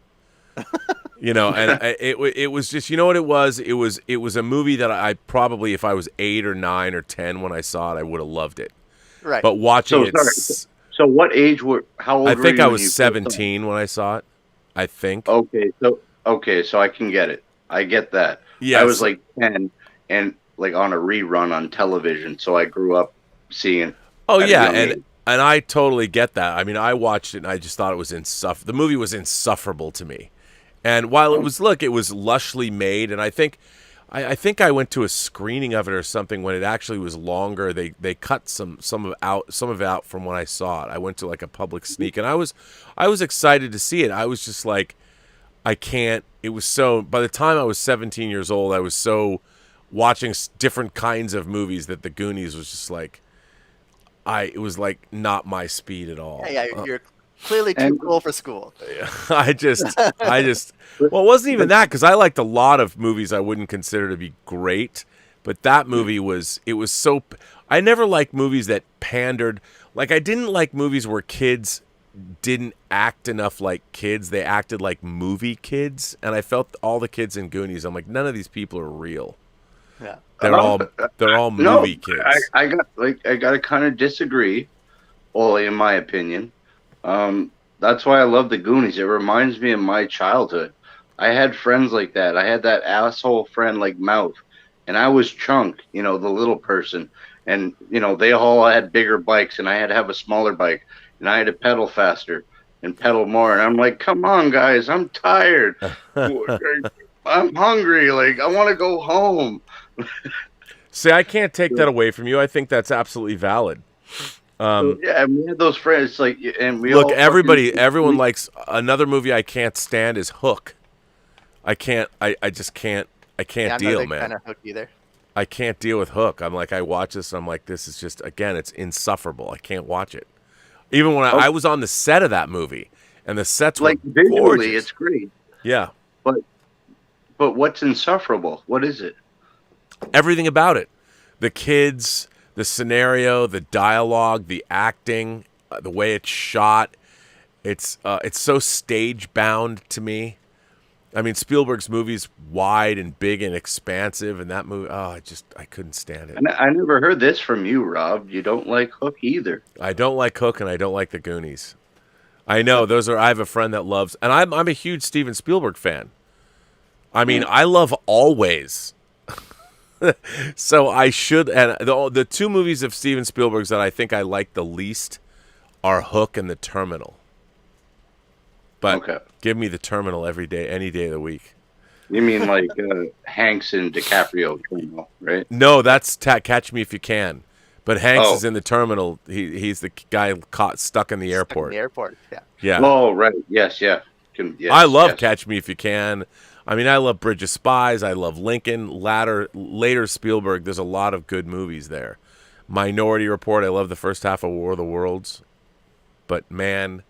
And it was just, you know what it was? It was a movie that I probably, if I was 8 or 9 or 10 when I saw it, I would have loved it. Right. But watching it, so what age how old were you? I think I was 17 when I saw it. I think. Okay, so I can get it. I get that. Yeah, I was like 10 and like on a rerun on television, so I grew up seeing. Oh yeah, and I totally get that. I mean, I watched it and I just thought it was insufferable. The movie was insufferable to me. And while it was lushly made, and I think I went to a screening of it or something when it actually was longer. They cut some of it out from when I saw it. I went to like a public sneak, and I was excited to see it. I was just like, I can't. It was so. By the time I was 17 years old, I was so watching different kinds of movies that the Goonies was just like, it was like not my speed at all. Yeah, you're clearly too cool for school. I just, well, it wasn't even that, because I liked a lot of movies I wouldn't consider to be great, but that movie I never liked movies that pandered. Like, I didn't like movies where kids didn't act enough like kids. They acted like movie kids, and I felt all the kids in Goonies, I'm like, none of these people are real. Yeah. They're all movie kids. I gotta kind of disagree, only in my opinion. That's why I love the Goonies. It reminds me of my childhood. I had friends like that. I had that asshole friend like Mouth, and I was Chunk, the little person. And, they all had bigger bikes, and I had to have a smaller bike, and I had to pedal faster and pedal more. And I'm like, come on, guys, I'm tired. I'm hungry. Like, I want to go home. See, I can't take that away from you. I think that's absolutely valid. Yeah, we had those friends. Like, and we look, everyone likes. Another movie I can't stand is Hook. I just can't deal, man. Kind of Hook either. I can't deal with Hook. I'm like, I watch this and I'm like, this is just, again, it's insufferable. I can't watch it. Even when I was on the set of that movie, and the sets were visually, gorgeous. it's great. Yeah. But what's insufferable? What is it? Everything about it. The kids, the scenario, the dialogue, the acting, the way it's shot. It's so stage bound to me. I mean, Spielberg's movie's wide and big and expansive, and that movie, I couldn't stand it. And I never heard this from you, Rob. You don't like Hook either. I don't like Hook, and I don't like the Goonies. I know I have a friend that loves, and I'm a huge Steven Spielberg fan. I mean, I love Always. So I should, and the two movies of Steven Spielberg's that I think I like the least are Hook and The Terminal. But give me The Terminal every day, any day of the week. You mean like Hanks and DiCaprio, right? No, that's Catch Me If You Can. But Hanks is in The Terminal. He's the guy stuck in the airport. In the airport, yeah. Yeah. Oh, right. Yes, yeah. I love Catch Me If You Can. I mean, I love Bridge of Spies. I love Lincoln. Later Spielberg, there's a lot of good movies there. Minority Report, I love the first half of War of the Worlds. But, man,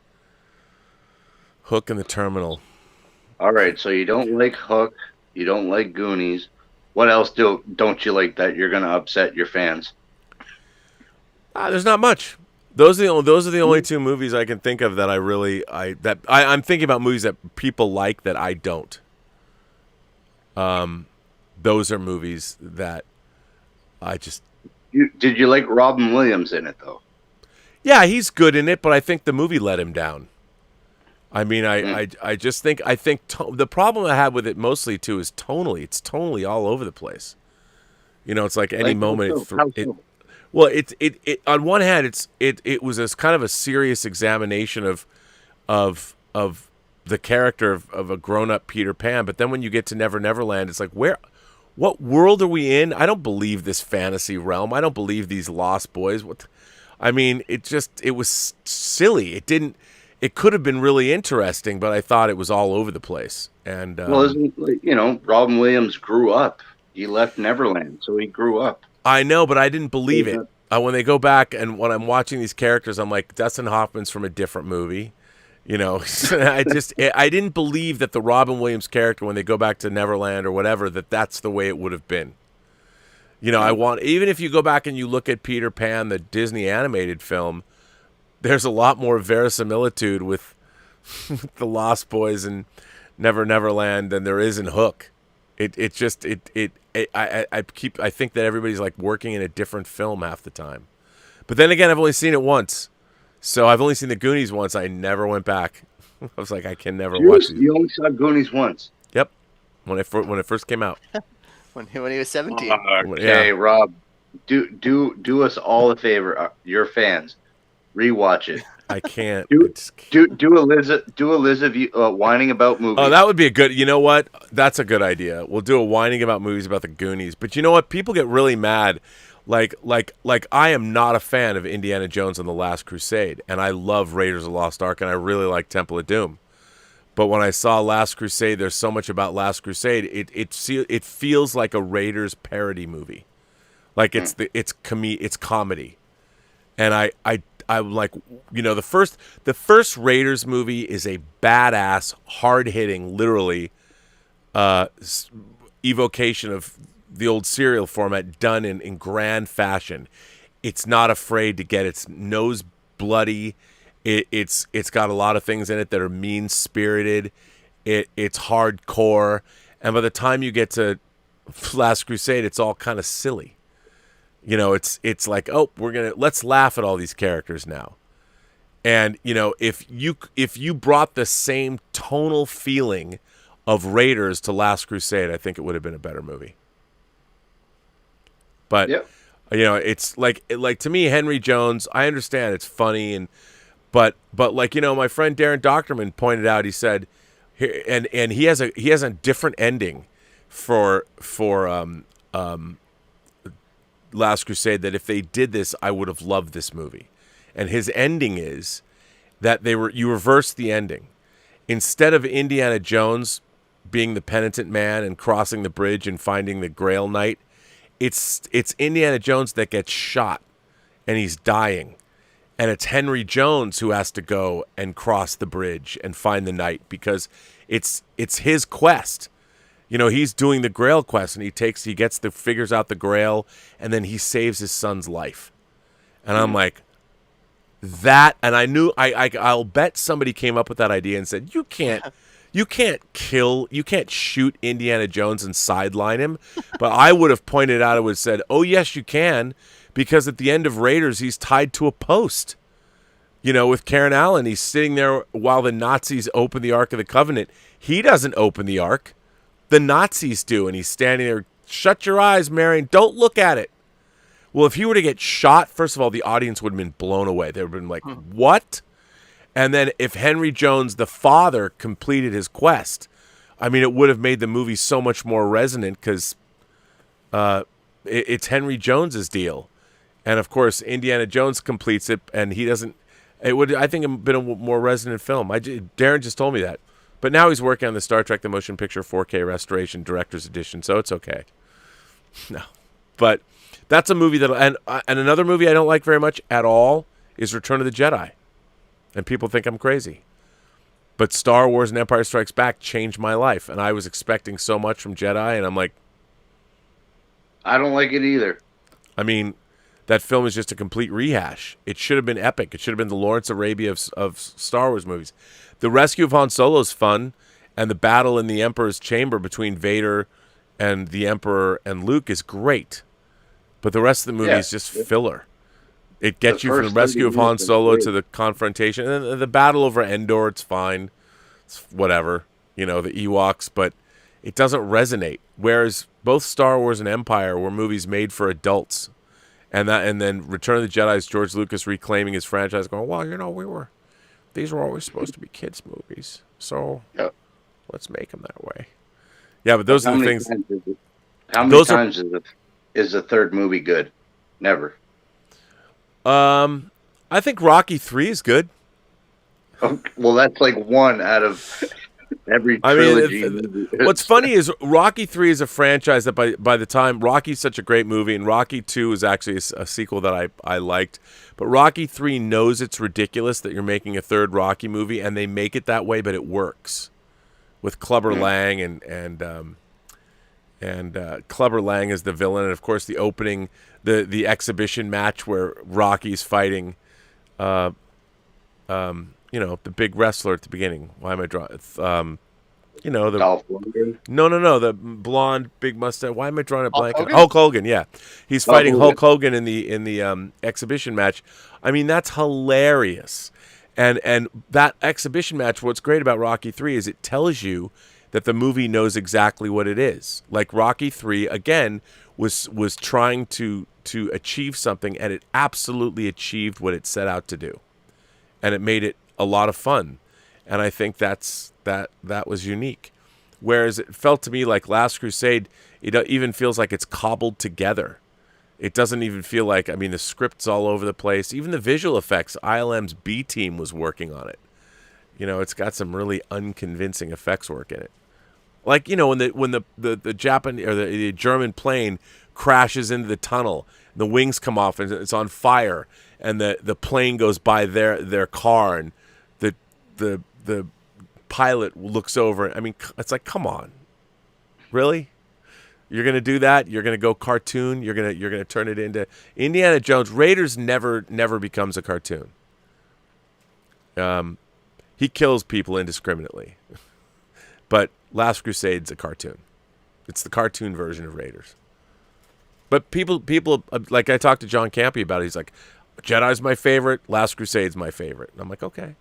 Hook and The Terminal. All right, so you don't like Hook. You don't like Goonies. What else don't you like that you're going to upset your fans? There's not much. Those are the only two movies I can think of that I'm thinking about movies that people like that I don't. Those are movies that I just. Did you like Robin Williams in it though? Yeah, he's good in it, but I think the movie let him down. I mean, I think the problem I have with it mostly too is tonally. It's tonally all over the place. It's like any moment. Well, it on one hand, it was as kind of a serious examination of the character of a grown-up Peter Pan. But then when you get to Never Never Land, it's like, what world are we in? I don't believe this fantasy realm. I don't believe these Lost Boys. I mean, it was silly. It could have been really interesting, but I thought it was all over the place. And well, Robin Williams grew up. He left Neverland, so he grew up. I know, but I didn't believe it. When they go back and when I'm watching these characters, I'm like, Dustin Hoffman's from a different movie. I didn't believe that the Robin Williams character, when they go back to Neverland or whatever, that's the way it would have been. Even if you go back and you look at Peter Pan, the Disney animated film, there's a lot more verisimilitude with the Lost Boys and Never Never Land than there is in Hook. I think that everybody's like working in a different film half the time. But then again, I've only seen it once. So I've only seen the Goonies once. I never went back. I was like, I can never watch these. You only saw Goonies once? Yep. When it first came out. when he was 17. Okay, yeah. Rob, do us all a favor. Your fans, rewatch it. I can't. Do a Liz whining about movies. Oh, that would be a good. You know what? That's a good idea. We'll do a whining about movies about the Goonies. But you know what? People get really mad. Like I am not a fan of Indiana Jones and the Last Crusade, and I love Raiders of the Lost Ark, and I really like Temple of Doom. But when I saw Last Crusade, there's so much about Last Crusade. It feels like a Raiders parody movie, like it's comedy, and I'm like, the first Raiders movie is a badass, hard hitting, literally, evocation of the old serial format done in grand fashion. It's not afraid to get its nose bloody. It's got a lot of things in it that are mean spirited. It's hardcore, and by the time you get to Last Crusade, it's all kind of silly. It's like, oh, let's laugh at all these characters now. And if you brought the same tonal feeling of Raiders to Last Crusade, I think it would have been a better movie. But yep. It's like to me, Henry Jones, I understand it's funny but my friend Darren Doctorman pointed out, he said, and he has a different ending for Last Crusade, that if they did this, I would have loved this movie. And his ending is that you reverse the ending. Instead of Indiana Jones being the penitent man and crossing the bridge and finding the Grail Knight, it's Indiana Jones that gets shot and he's dying. And it's Henry Jones who has to go and cross the bridge and find the knight, because it's his quest. He's doing the Grail quest, and figures out the Grail, and then he saves his son's life. And I'm like, that, and I knew, I'll bet somebody came up with that idea and said, you can't shoot Indiana Jones and sideline him. But I would have pointed out, I would have said, oh yes, you can, because at the end of Raiders, he's tied to a post. With Karen Allen, he's sitting there while the Nazis open the Ark of the Covenant. He doesn't open the Ark. The Nazis do, and he's standing there, shut your eyes, Marion, don't look at it. Well, if he were to get shot, first of all, the audience would have been blown away. They would have been like, what? And then if Henry Jones, the father, completed his quest, it would have made the movie so much more resonant, because it's Henry Jones's deal. And, of course, Indiana Jones completes it, and he doesn't. It would, I think, have been a more resonant film. Darren just told me that. But now he's working on the Star Trek The Motion Picture 4K Restoration Director's Edition, so it's okay. No. But that's a movie that... And another movie I don't like very much at all is Return of the Jedi. And people think I'm crazy. But Star Wars and Empire Strikes Back changed my life. And I was expecting so much from Jedi, and I'm like... I don't like it either. That film is just a complete rehash. It should have been epic. It should have been the Lawrence Arabia of Star Wars movies. The rescue of Han Solo is fun, and the battle in the Emperor's chamber between Vader and the Emperor and Luke is great. But the rest of the movie is just filler. It gets you from the rescue of Han Solo to the confrontation. And then the battle over Endor, it's fine. It's whatever. The Ewoks, but it doesn't resonate. Whereas both Star Wars and Empire were movies made for adults. And then Return of the Jedi is George Lucas reclaiming his franchise, going, well, these were always supposed to be kids' movies. So Yep. let's make them that way. Yeah, but those How are the many things. times how many Those are. times is the third movie good? Never. I think Rocky 3 is good. Okay, well, that's like one out of every I mean, trilogy movie. what's funny is Rocky 3 is a franchise that by the time Rocky's such a great movie, and Rocky 2 is actually a sequel that I liked, but Rocky 3 knows it's ridiculous that you're making a third Rocky movie, and they make it that way, but it works with Clubber Lang and Clubber Lang is the villain, and of course the opening, the exhibition match where Rocky's fighting, the big wrestler at the beginning. Why am I drawing? The Dolph Lundgren? no, the blonde, big mustache. Why am I drawing a blank? Hogan? Hulk Hogan, yeah, he's Hulk fighting Hogan. Hulk Hogan in the exhibition match. I mean, that's hilarious, and that exhibition match. What's great about Rocky 3 is it tells you that the movie knows exactly what it is. Like Rocky 3 again was trying to achieve something, and it absolutely achieved what it set out to do, and it made it a lot of fun, and I think that was unique. Whereas it felt to me like Last Crusade, it even feels like it's cobbled together. It doesn't even feel like, I mean, the script's all over the place. Even the visual effects, ILM's B team was working on it. It's got some really unconvincing effects work in it. Like, when the Japanese or the German plane crashes into the tunnel, the wings come off and it's on fire, and the plane goes by their car, and the pilot looks over. I mean, it's like, come on, really? You're gonna do that? You're gonna go cartoon? You're gonna turn it into Indiana Jones? Raiders never becomes a cartoon. He kills people indiscriminately, but Last Crusade's a cartoon. It's the cartoon version of Raiders. But people like, I talked to John Campy about it. He's like, Jedi's my favorite, Last Crusade's my favorite. And I'm like, okay.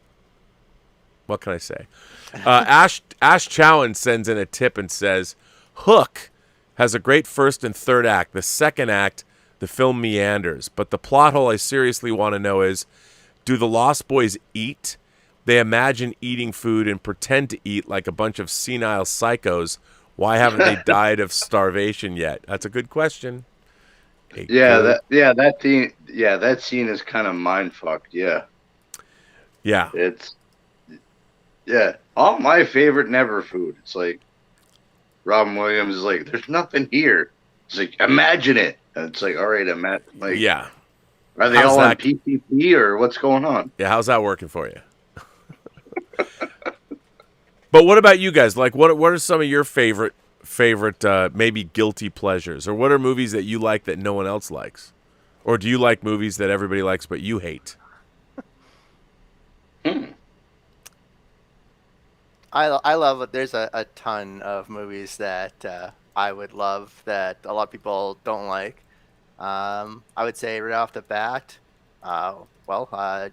What can I say? Ash Chowan sends in a tip and says, Hook has a great first and third act. The second act, the film meanders. But the plot hole I seriously want to know is, do the Lost Boys eat? They imagine eating food and pretend to eat like a bunch of senile psychos. Why haven't they died of starvation yet? That's a good question. That scene is kind of mind fucked. Yeah. All my favorite never food. It's like Robin Williams is like, there's nothing here. It's like, imagine it. And it's like, all right, yeah. Are they all on PCP or what's going on? Yeah, how's that working for you? But what about you guys? Like, what are some of your favorite maybe guilty pleasures, or what are movies that you like that no one else likes, or do you like movies that everybody likes but you hate? I love it. There's a ton of movies that I would love that a lot of people don't like. I would say right off the bat,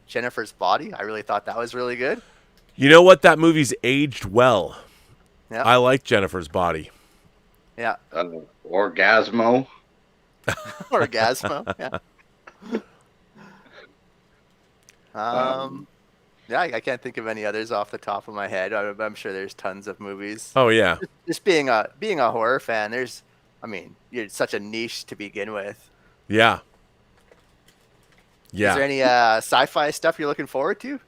Jennifer's Body. I really thought that was really good. You know what? That movie's aged well. Yeah. I like Jennifer's Body. Yeah. Orgasmo. Orgasmo. Yeah. Yeah, I can't think of any others off the top of my head. I'm sure there's tons of movies. Oh yeah. Just being a horror fan, you're such a niche to begin with. Yeah. Yeah. Is there any sci-fi stuff you're looking forward to?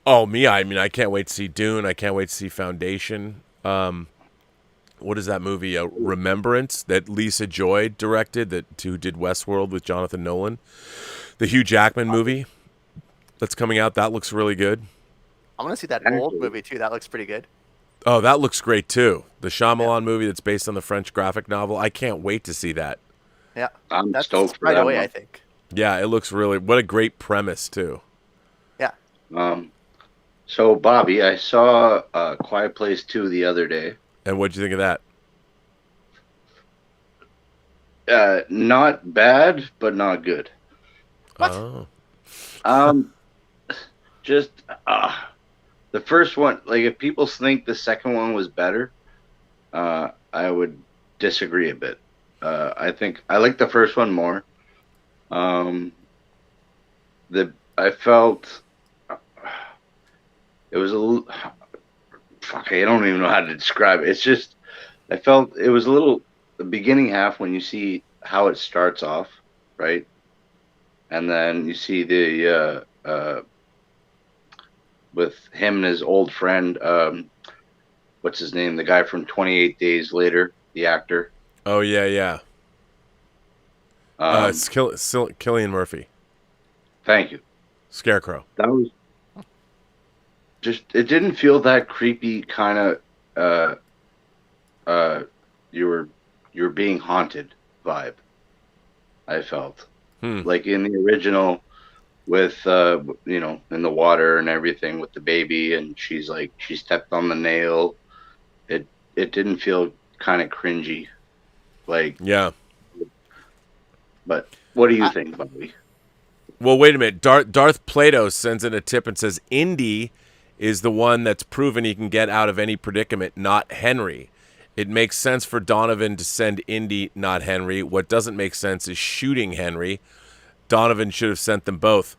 Oh, me, I mean, I can't wait to see Dune. I can't wait to see Foundation. What is that movie? Remembrance, that Lisa Joy directed, who did Westworld with Jonathan Nolan. The Hugh Jackman movie that's coming out. That looks really good. I want to see that old movie, too. That looks pretty good. Oh, that looks great, too. The Shyamalan movie that's based on the French graphic novel. I can't wait to see that. Yeah. I'm stoked for right that away, one. I think. Yeah, it looks really... What a great premise, too. Yeah. So, Bobby, I saw Quiet Place 2 the other day. And what'd you think of that? Not bad, but not good. What? Oh. Just the first one. Like, if people think the second one was better, I would disagree a bit. I think I like the first one more. I felt It was a little, fuck, I don't even know how to describe it. It's just, I felt it was a little, the beginning half when you see how it starts off, right? And then you see with him and his old friend, what's his name? The guy from 28 Days Later, the actor. Oh yeah, yeah. It's Cillian Murphy. Thank you. Scarecrow. That was just, it didn't feel that creepy kind of you're being haunted vibe. I felt like in the original with in the water and everything with the baby, and she's like she stepped on the nail. It didn't feel kind of cringy, like Yeah. But what do you think, Bobby? Well, wait a minute. Darth Plato sends in a tip and says Indy is the one that's proven he can get out of any predicament, not Henry. It makes sense for Donovan to send Indy, not Henry. What doesn't make sense is shooting Henry. Donovan should have sent them both.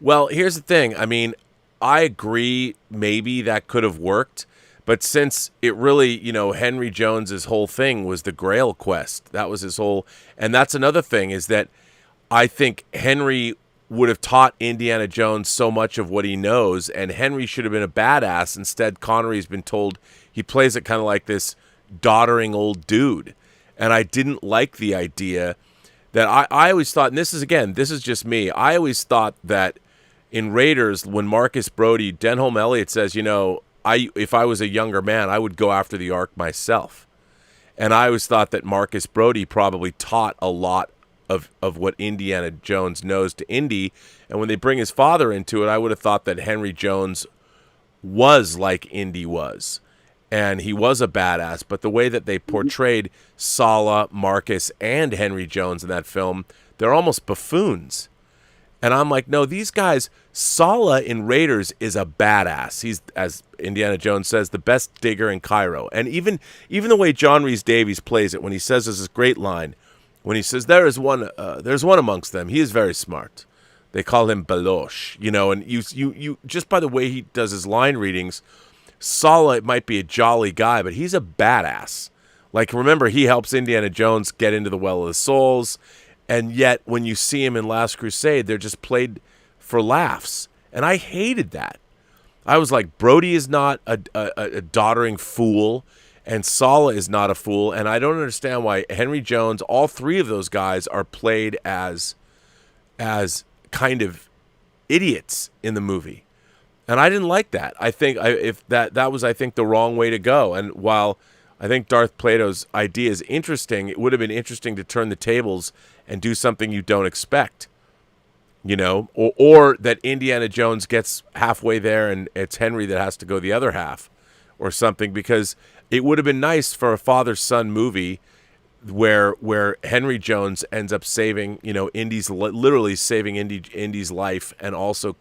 Well, here's the thing. I mean, I agree maybe that could have worked, but since it really, Henry Jones's whole thing was the Grail quest. That was his whole, and that's another thing is that I think Henry would have taught Indiana Jones so much of what he knows, and Henry should have been a badass. Instead, Connery's been told he plays it kind of like this doddering old dude. And I didn't like the idea that I always thought, and this is just me, I always thought that in Raiders, when Marcus Brody, Denholm Elliott says, if I was a younger man, I would go after the Ark myself. And I always thought that Marcus Brody probably taught a lot of what Indiana Jones knows to Indy. And when they bring his father into it, I would have thought that Henry Jones was like Indy was. And he was a badass. But the way that they portrayed Sala, Marcus, and Henry Jones in that film, they're almost buffoons. And I'm like, no, these guys, Sala in Raiders is a badass. He's, as Indiana Jones says, the best digger in Cairo. And even the way John Rhys Davies plays it, when he says this great line, when he says, there's one amongst them. He is very smart. They call him Baloche, and you just by the way he does his line readings, Sala might be a jolly guy, but he's a badass. Like, remember, he helps Indiana Jones get into the Well of the Souls, and yet when you see him in Last Crusade, they're just played for laughs. And I hated that. I was like, Brody is not a doddering fool, and Sala is not a fool, and I don't understand why Henry Jones, all three of those guys are played as kind of idiots in the movie. And I didn't like that. I think that was the wrong way to go. And while I think Darth Plato's idea is interesting, it would have been interesting to turn the tables and do something you don't expect. Or that Indiana Jones gets halfway there and it's Henry that has to go the other half or something, because it would have been nice for a father-son movie where Henry Jones ends up saving, Indy's, literally saving Indy's life, and also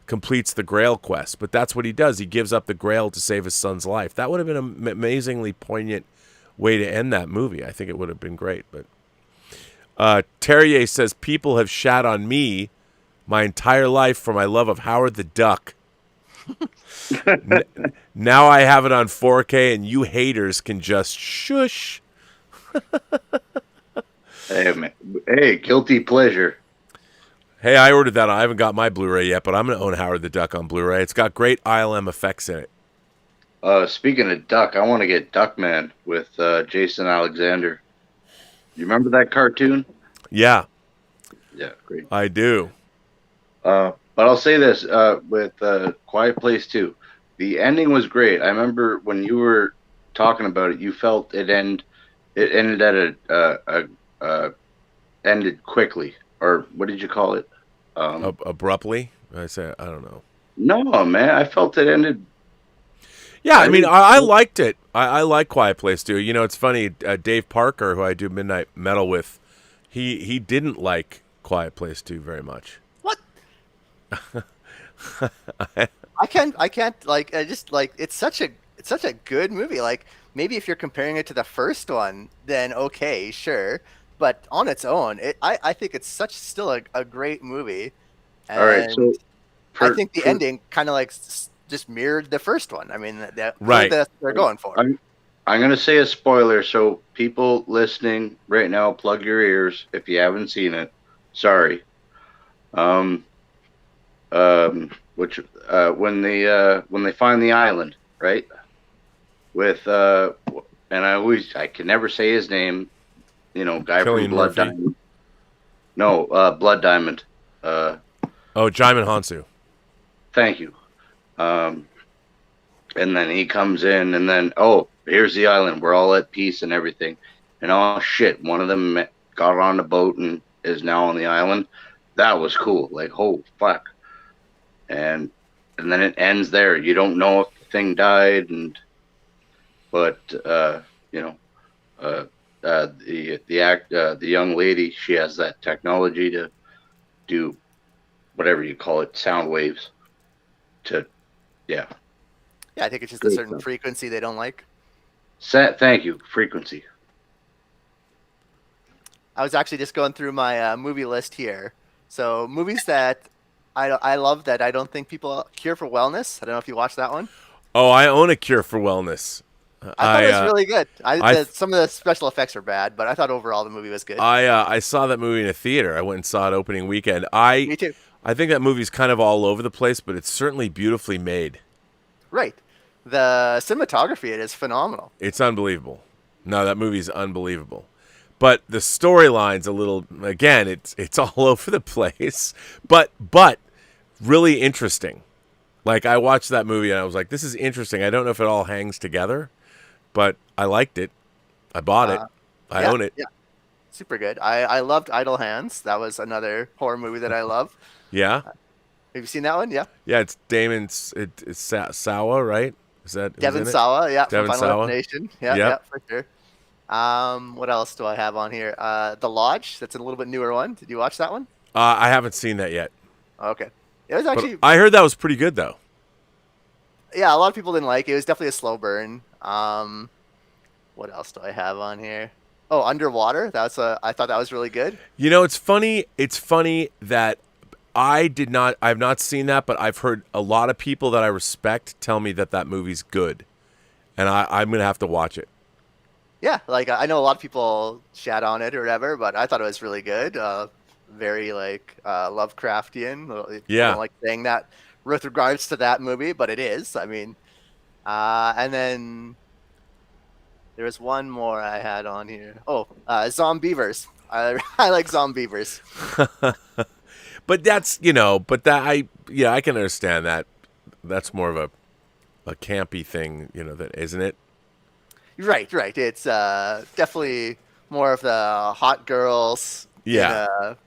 completes the Grail quest. But that's what he does. He gives up the Grail to save his son's life. That would have been an amazingly poignant way to end that movie. I think it would have been great. But Terrier says, people have shat on me my entire life for my love of Howard the Duck. Now I have it on 4K, and you haters can just shush. Hey, guilty pleasure. Hey, I ordered that. I haven't got my Blu-ray yet, but I'm going to own Howard the Duck on Blu-ray. It's got great ILM effects in it. Speaking of Duck, I want to get Duckman with Jason Alexander. You remember that cartoon? Yeah. Yeah, great. I do. But I'll say this, with Quiet Place 2, the ending was great. I remember when you were talking about it, you felt it ended at ended quickly, or what did you call it? Abruptly? I don't know. No, man, I felt it ended. Yeah, I mean, I liked it. I like Quiet Place 2. It's funny, Dave Parker, who I do Midnight Metal with, he didn't like Quiet Place 2 very much. What? I can't like, I just like, it's such a good movie. Like, maybe if you're comparing it to the first one, then okay, sure. But on its own, I think it's still a great movie. And all right, so I think the ending kind of like just mirrored the first one. I mean, that Right. that's what they're going for. I'm going to say a spoiler, so people listening right now, plug your ears if you haven't seen it. Sorry. Which when they find the island, right? With and I can never say his name. You know, guy Cillian from Blood Murphy. Diamond. No, Blood Diamond. Oh, Jaimin Hansu. Thank you. And then he comes in, and then, oh, here's the island. We're all at peace and everything. And oh, shit, one of them got on the boat and is now on the island. That was cool. Like, oh, fuck. And then it ends there. You don't know if the thing died, but you know, the young lady, she has that technology to do whatever you call it, sound waves. Yeah, I think it's just a certain frequency they don't like. Thank you, frequency. I was actually just going through my movie list here. So movies that I love that I don't think people Cure for Wellness. I don't know if you watched that one. Oh, I own a Cure for Wellness. I thought it was really good. Some of the special effects are bad, but I thought overall the movie was good. I saw that movie in a theater. I went and saw it opening weekend. Me too. I think that movie's kind of all over the place, but it's certainly beautifully made. Right. The cinematography it is phenomenal. It's unbelievable. No, that movie's unbelievable. But the storyline's a little, again, it's all over the place, but really interesting. Like, I watched that movie and I was like, this is interesting. I don't know if it all hangs together, but I liked it. I bought it. I own it. Yeah. Super good. I loved Idle Hands. That was another horror movie that I love. Yeah? Have you seen that one? Yeah. Yeah, it's it's Sawa, right? Is that Devon Sawa, yeah, Devon from Final Destination. Yeah, Yep. yeah, for sure. What else do I have on here? The Lodge. That's a little bit newer one. Did you watch that one? I haven't seen that yet. Okay. It was actually. But I heard that was pretty good, though. Yeah, a lot of people didn't like it. It was definitely a slow burn. What else do I have on here? Oh, Underwater. I thought that was really good. You know, it's funny. It's funny that I've not seen that, but I've heard a lot of people that I respect tell me that movie's good, and I'm gonna have to watch it. Yeah, like I know a lot of people shat on it or whatever, but I thought it was really good. Very Lovecraftian. Yeah. I don't like saying that with regards to that movie, but it is. I mean, and then there was one more I had on here. Oh, Zombievers. I like Zombievers. But I can understand that. That's more of a campy thing, that isn't it? Right. It's definitely more of the hot girls in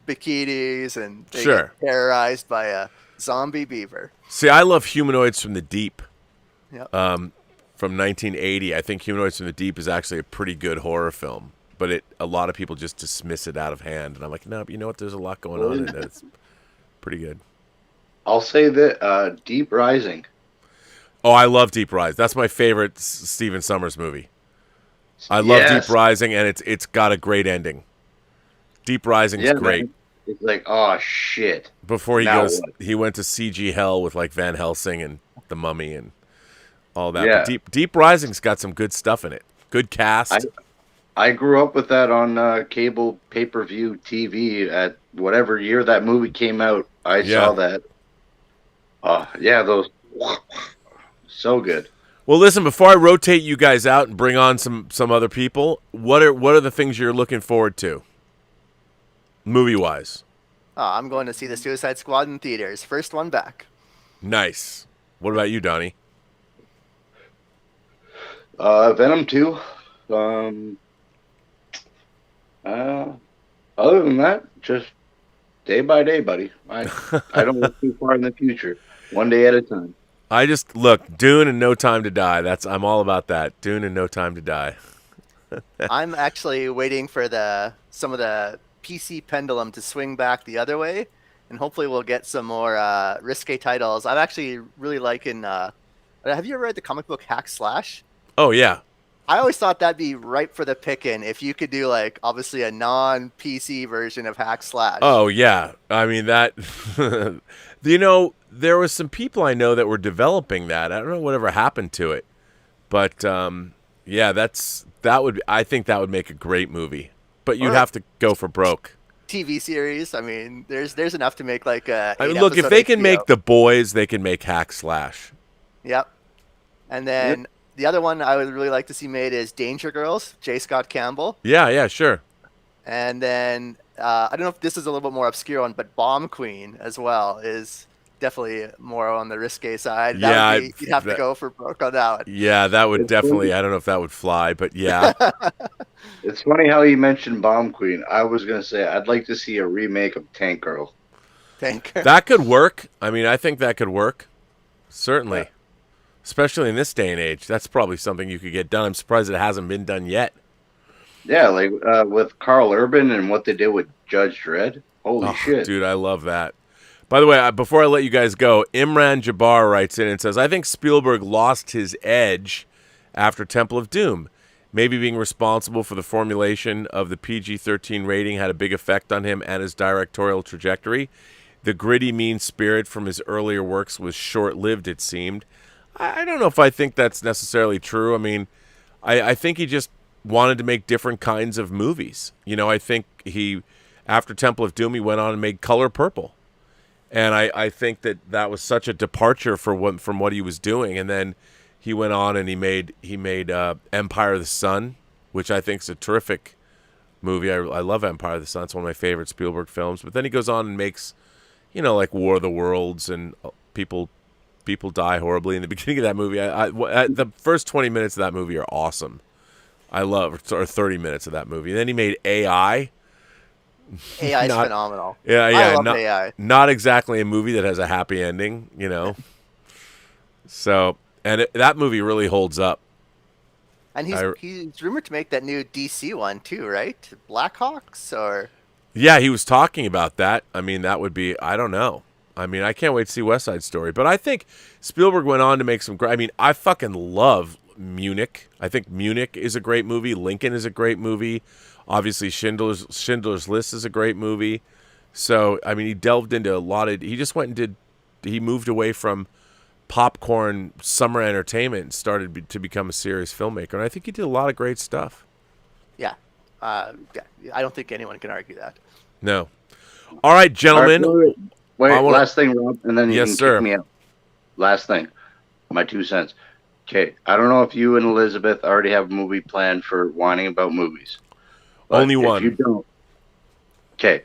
bikinis, and they get terrorized by a zombie beaver. See, I love Humanoids from the Deep. Yep. From 1980. I think Humanoids from the Deep is actually a pretty good horror film, but a lot of people just dismiss it out of hand, and I'm like, no, you know what? There's a lot going on in it. It's pretty good. I'll say that Deep Rising. Oh, I love Deep Rising. That's my favorite Stephen Sommers movie. I love Deep Rising, and it's got a great ending. Deep Rising's great. Man. It's like, oh shit. Before he he went to CG hell with like Van Helsing and The Mummy and all that. Yeah. But Deep Rising's got some good stuff in it. Good cast. I grew up with that on cable pay-per-view TV at whatever year that movie came out. I saw that. Those so good. Well, listen, before I rotate you guys out and bring on some other people, what are the things you're looking forward to, movie-wise? I'm going to see the Suicide Squad in theaters. First one back. Nice. What about you, Donnie? Venom 2. Other than that, just day by day, buddy. I don't look too far in the future. One day at a time. I just look Dune and No Time to Die. I'm all about that. Dune and No Time to Die. I'm actually waiting for some of the PC pendulum to swing back the other way, and hopefully we'll get some more risque titles. I'm actually really liking. Have you ever read the comic book Hack Slash? Oh yeah. I always thought that'd be ripe for the picking if you could do like obviously a non-PC version of Hack Slash. Oh yeah, I mean that You know, there was some people I know that were developing that. I don't know whatever happened to it, but yeah, I think that would make a great movie. But you'd Or have to go for broke. TV series. I mean, there's enough to make like a. I mean, look, if they can make The Boys, they can make Hack Slash. Yep. And then the other one I would really like to see made is Danger Girls, J. Scott Campbell. Yeah, sure. And then I don't know if this is a little bit more obscure one, but Bomb Queen as well is definitely more on the risque side. You'd have to go for broke on that one. Yeah, that would definitely. I don't know if that would fly, but yeah. It's funny how you mentioned Bomb Queen. I was gonna say I'd like to see a remake of Tank Girl. That could work. I mean, I think that could work. Certainly. Yeah. Especially in this day and age. That's probably something you could get done. I'm surprised it hasn't been done yet. Yeah, like with Carl Urban and what they did with Judge Dredd. Holy shit. Dude, I love that. By the way, before I let you guys go, Imran Jabbar writes in and says, I think Spielberg lost his edge after Temple of Doom. Maybe being responsible for the formulation of the PG-13 rating had a big effect on him and his directorial trajectory. The gritty, mean spirit from his earlier works was short-lived, it seemed. I don't know if I think that's necessarily true. I mean, I think he just wanted to make different kinds of movies. You know, I think after Temple of Doom, he went on and made Color Purple. And I think that was such a departure from what he was doing. And then he went on and he made Empire of the Sun, which I think is a terrific movie. I love Empire of the Sun. It's one of my favorite Spielberg films. But then he goes on and makes, you know, like War of the Worlds, and people die horribly in the beginning of that movie. The first 20 minutes of that movie are awesome. I love, or 30 minutes of that movie. And then he made AI. AI is phenomenal. Yeah. I love AI. Not exactly a movie that has a happy ending, you know. So, and that movie really holds up. And he's rumored to make that new DC one too, right? Blackhawks or? Yeah, he was talking about that. I mean, that would be, I don't know. I mean, I can't wait to see West Side Story. But I think Spielberg went on to make some great, I mean, I fucking love Munich. I think Munich is a great movie. Lincoln is a great movie. Obviously, Schindler's List is a great movie. So, I mean, he delved into a lot of, he just went and he moved away from popcorn summer entertainment and started to become a serious filmmaker. And I think he did a lot of great stuff. Yeah. I don't think anyone can argue that. No. All right, gentlemen. All right, wait, last thing, Rob, and then you can kick me out. Last thing, my 2 cents. Okay, I don't know if you and Elizabeth already have a movie planned for whining about movies. Only one. If you don't, okay,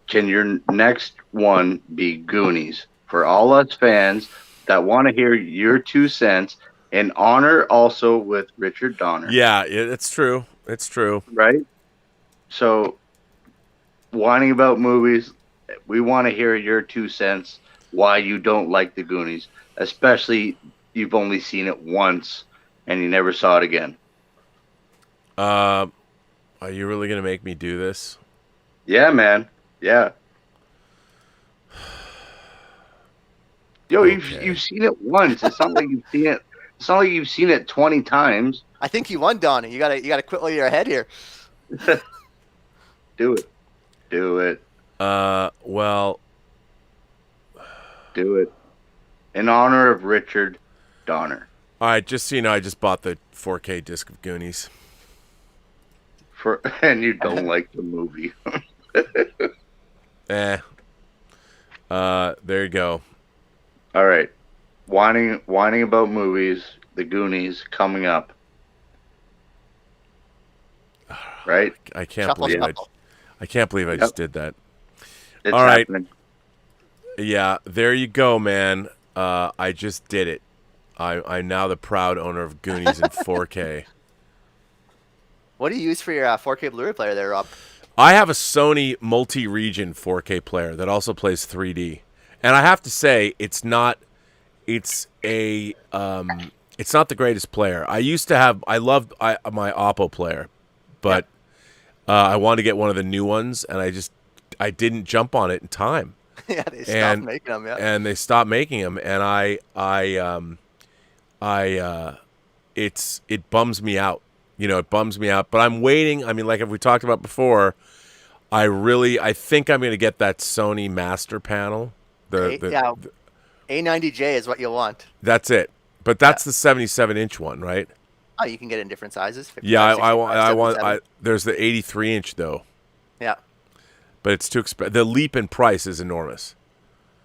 can your next one be Goonies? For all us fans that want to hear your 2 cents, and honor also with Richard Donner. Yeah, it's true. It's true. Right? So, whining about movies, we want to hear your 2 cents why you don't like the Goonies, especially you've only seen it once and you never saw it again. Are you really going to make me do this? Yeah, man. Yeah. Yo, Okay. you've seen it once. It's not like you've seen it. It's not like you've seen it 20 times. I think you won, Donnie. You gotta quit while you're ahead here. Do it. Do it. Well, do it. In honor of Richard Donner. All right, just so you know, I just bought the 4K disc of Goonies. And you don't like the movie. There you go. All right. Whining about movies, the Goonies coming up. Right? I can't believe I can't believe I just did that. It's all right. happening. Yeah, there you go, man. I just did it. I'm now the proud owner of Goonies in 4K. What do you use for your 4K Blu-ray player there, Rob? I have a Sony multi-region 4K player that also plays 3D. And I have to say, it's not the greatest player. I loved my Oppo player, but I wanted to get one of the new ones, and I didn't jump on it in time. Yeah, they stopped making them. Yeah, and they stopped making them, and it bums me out. You know, it bums me out. But I'm waiting. I mean, like we talked about before, I think I'm going to get that Sony Master Panel Yeah, A90J is what you'll want. That's it. But that's the 77-inch one, right? Oh, you can get it in different sizes. 55, Yeah, I 65, want. 77. There's the 83-inch though, Yeah, but it's too expensive. The leap in price is enormous.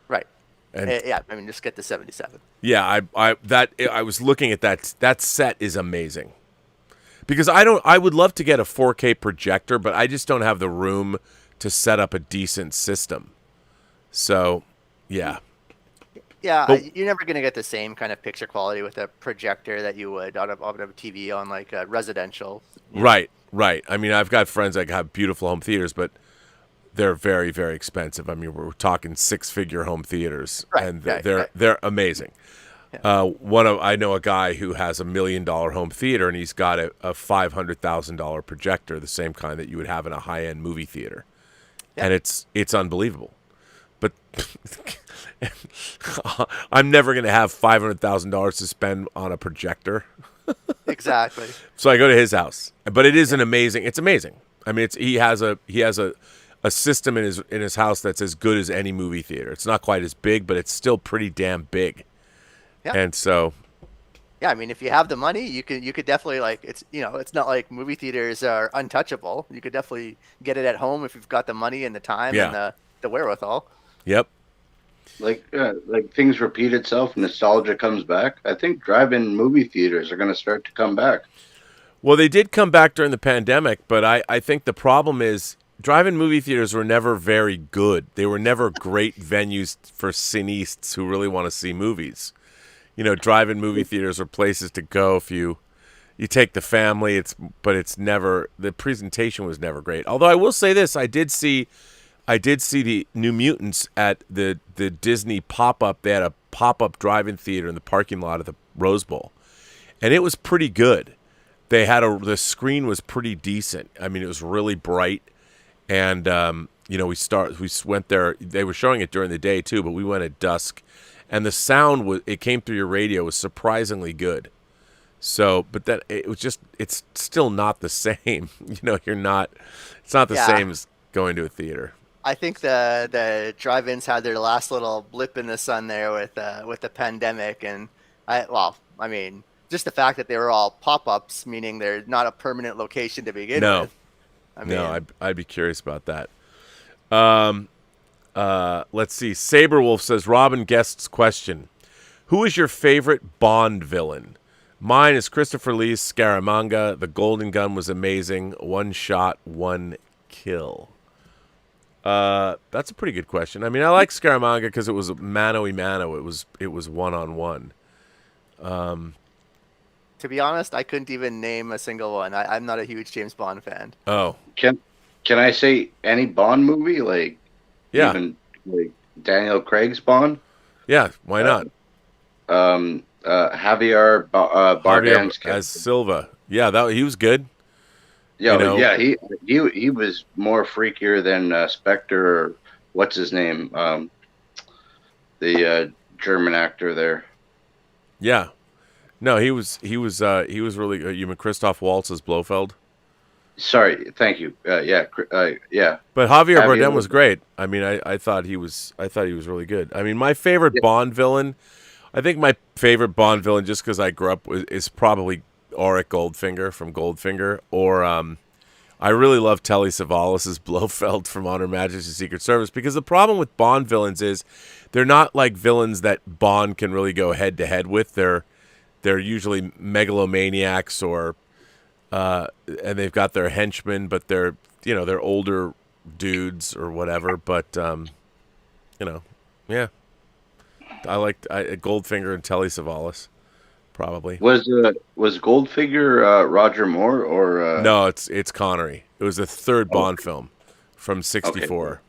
right. And Yeah, I mean, just get the 77. yeah, I was looking at that. That set is amazing. Because I would love to get a 4K projector, but I just don't have the room to set up a decent system. So, yeah. Yeah, But- you're never going to get the same kind of picture quality with a projector that you would out of a TV on like a residential. Right. I mean, I've got friends that have beautiful home theaters, but they're very, very expensive. I mean, we're talking 6-figure home theaters, Right, and right, they're amazing. Yeah. I know a guy who has $1 million home theater, and he's got a $500,000 projector, the same kind that you would have in a high-end movie theater, and it's unbelievable. But I'm never going to have $500,000 to spend on a projector. Exactly. So I go to his house, but it is it's amazing. I mean, he has a system in his house that's as good as any movie theater. It's not quite as big, but it's still pretty damn big. Yeah. And so, Yeah, I mean, if you have the money, you could definitely it's not like movie theaters are untouchable. You could definitely get it at home if you've got the money and the time and the wherewithal. yep. Like things repeat itself, nostalgia comes back. I think drive-in movie theaters are going to start to come back. Well, they did come back during the pandemic, but I think the problem is drive-in movie theaters were never very good. They were never great venues for cineasts who really want to see movies. You know, drive-in movie theaters are places to go if you take the family. But it's never, the presentation was never great. Although I will say this, I did see the New Mutants at the Disney pop-up. They had a pop-up drive-in theater in the parking lot of the Rose Bowl, and it was pretty good. They had the screen was pretty decent. I mean, it was really bright, and we went there. They were showing it during the day too, but we went at dusk, and the sound it came through your radio was surprisingly good. So, but that it's still not the same. It's not the same as going to a theater. I think the drive-ins had their last little blip in the sun there with the pandemic, and just the fact that they were all pop-ups, meaning they're not a permanent location to begin with. I'd be curious about that. Let's see. Saberwolf says, Robin Guest's question: who is your favorite Bond villain? Mine is Christopher Lee's Scaramanga. The Golden Gun was amazing. One shot, one kill. That's a pretty good question. I mean, I like Scaramanga because it was mano-y-mano. It was one-on-one. To be honest, I couldn't even name a single one. I'm not a huge James Bond fan. Oh. Can I say any Bond movie? Like, yeah. Even like Daniel Craig's Bond? Yeah, why not? Javier Bardem's Javier as Silva. Yeah, he was good. Yeah, yeah, he was more freakier than Spectre, or what's his name? The German actor there. Yeah. No, he was really good. You mean Christoph Waltz as Blofeld? Sorry, thank you. Yeah. But Javier Bardem was great. I mean, I thought he was really good. I mean, my favorite Bond villain, I think my favorite Bond villain, just because I grew up with, is probably Auric Goldfinger from Goldfinger, or I really love Telly Savalas as Blofeld from On Her Majesty's Secret Service, because the problem with Bond villains is they're not like villains that Bond can really go head to head with. They're usually megalomaniacs, or and they've got their henchmen, but they're older dudes or whatever. But yeah, I liked Goldfinger and Telly Savalas. Probably was Goldfinger Roger Moore or no? It's Connery. It was the third Bond film from '64. Okay.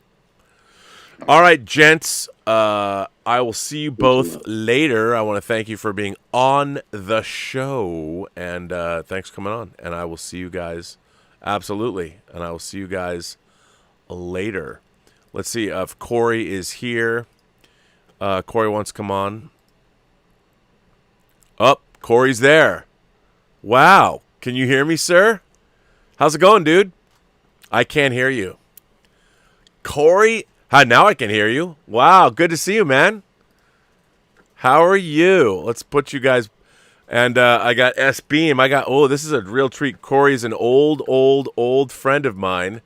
All right, gents. I will see you both later. I want to thank you for being on the show, and thanks for coming on. And I will see you guys, absolutely. And I will see you guys later. Let's see if Corey is here. Corey wants to come on. Corey's there. Wow. Can you hear me, sir? How's it going, dude? I can't hear you. Corey Hi, now I can hear you. Wow, good to see you, man. How are you? Let's put you guys. And I got S Beam. This is a real treat. Corey's an old friend of mine.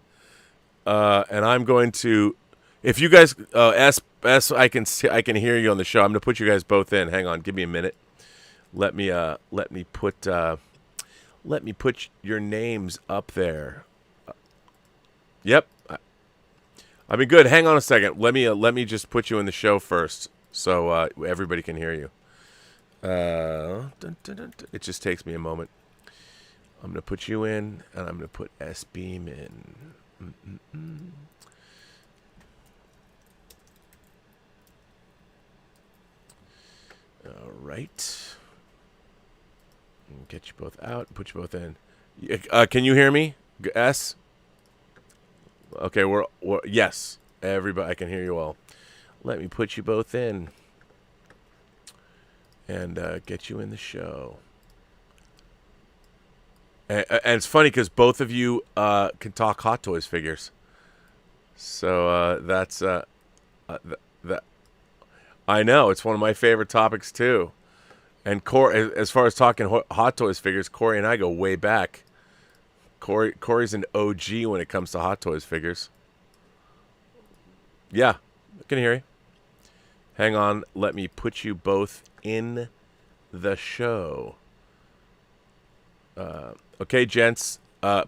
And I'm going to, if you guys, I can hear you on the show. I'm going to put you guys both in. Hang on, give me a minute. Let me put your names up there. Yep. I mean, good. Hang on a second. Let me just put you in the show first, so everybody can hear you. It just takes me a moment. I'm gonna put you in, and I'm gonna put S Beam in. All right. Get you both out. Put you both in. Can you hear me? S. Okay, we're yes. Everybody, I can hear you all. Let me put you both in and get you in the show. And it's funny because both of you can talk Hot Toys figures. So that's that. I know it's one of my favorite topics too. And as far as talking Hot Toys figures, Corey and I go way back. Corey's an OG when it comes to Hot Toys figures. Yeah, I can hear you. Hang on, let me put you both in the show. Okay, gents,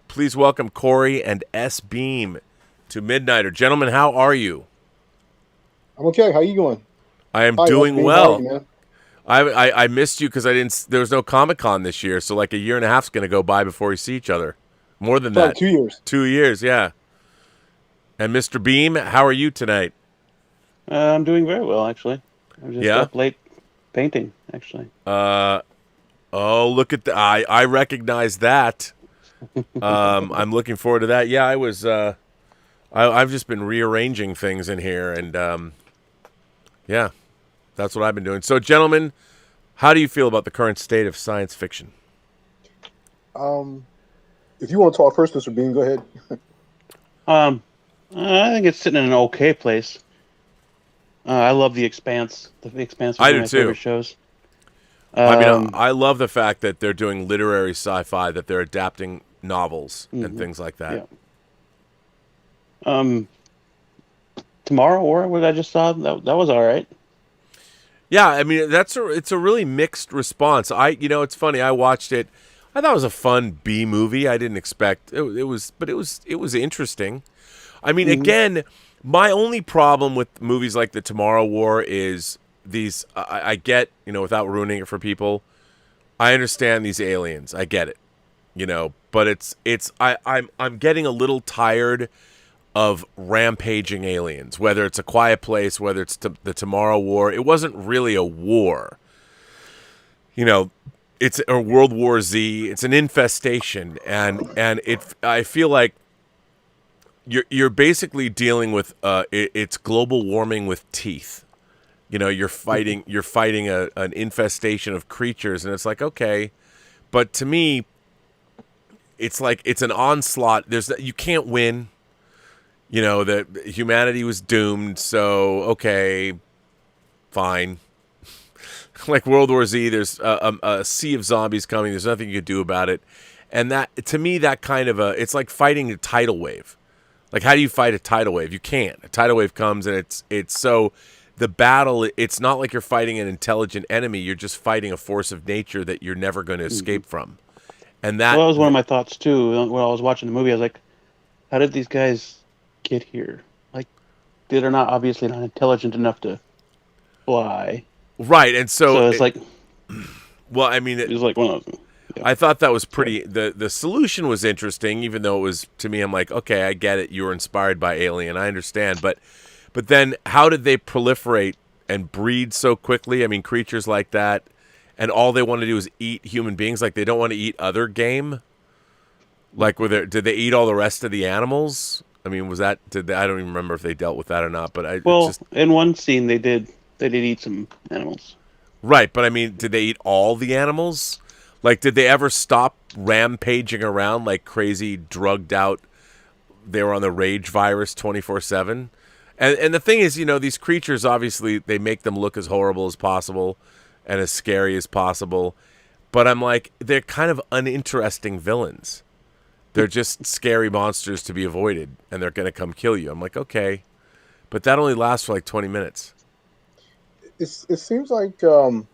please welcome Corey and S Beam to Midnighter. Gentlemen, how are you? I'm okay. How you going? I am doing well. You, I missed you because there was no Comic-Con this year, so like a year and a half is going to go by before we see each other. More than that. 2 years. 2 years, yeah. And Mr. Beam, how are you tonight? I'm doing very well, actually. I'm just up late painting, actually. Oh, look at I recognize that. I'm looking forward to that. Yeah, I was. I've just been rearranging things in here, and yeah, that's what I've been doing. So, gentlemen, how do you feel about the current state of science fiction? If you want to talk first, Mr. Bean, go ahead. I think it's sitting in an okay place. I love The Expanse. The Expanse is one of my favorite shows. I mean, I love the fact that they're doing literary sci-fi, that they're adapting novels and things like that. Yeah. Tomorrow War, what I just saw, that was all right. Yeah, I mean, it's a really mixed response. It's funny. I watched it. I thought it was a fun B movie. I didn't expect it was interesting. I mean, again, my only problem with movies like The Tomorrow War is these. I get, without ruining it for people, I understand these aliens. I get it, but I'm getting a little tired of rampaging aliens. Whether it's A Quiet Place, whether it's The Tomorrow War, it wasn't really a war. It's a World War Z. It's an infestation, and I feel like you're basically dealing with it's global warming with teeth. You're fighting an infestation of creatures, and it's like, okay, but to me, it's like it's an onslaught. You can't win. That humanity was doomed. So okay, fine. Like World War Z, there's a sea of zombies coming. There's nothing you could do about it, and that to me, that kind of it's like fighting a tidal wave. Like, how do you fight a tidal wave? You can't. A tidal wave comes, and it's so the battle. It's not like you're fighting an intelligent enemy. You're just fighting a force of nature that you're never going to escape from. And that was one of my thoughts too. When I was watching the movie, I was like, how did these guys get here? Like, they're obviously not intelligent enough to fly. Right, and so it's like, well, I mean, it was like one of them. Yeah. I thought that was pretty. The solution was interesting, even though it was, to me, I'm like, okay, I get it. You were inspired by Alien, I understand, but then how did they proliferate and breed so quickly? I mean, creatures like that, and all they want to do is eat human beings. Like, they don't want to eat other game. Like, did they eat all the rest of the animals? I mean, I don't even remember if they dealt with that or not. But in one scene they did eat some animals. Right, but I mean, did they eat all the animals? Like, did they ever stop rampaging around like crazy, drugged out? They were on the rage virus 24/7, And the thing is, these creatures, obviously, they make them look as horrible as possible and as scary as possible. But I'm like, they're kind of uninteresting villains. They're just scary monsters to be avoided, and they're going to come kill you. I'm like, okay. But that only lasts for like 20 minutes. It seems like, well,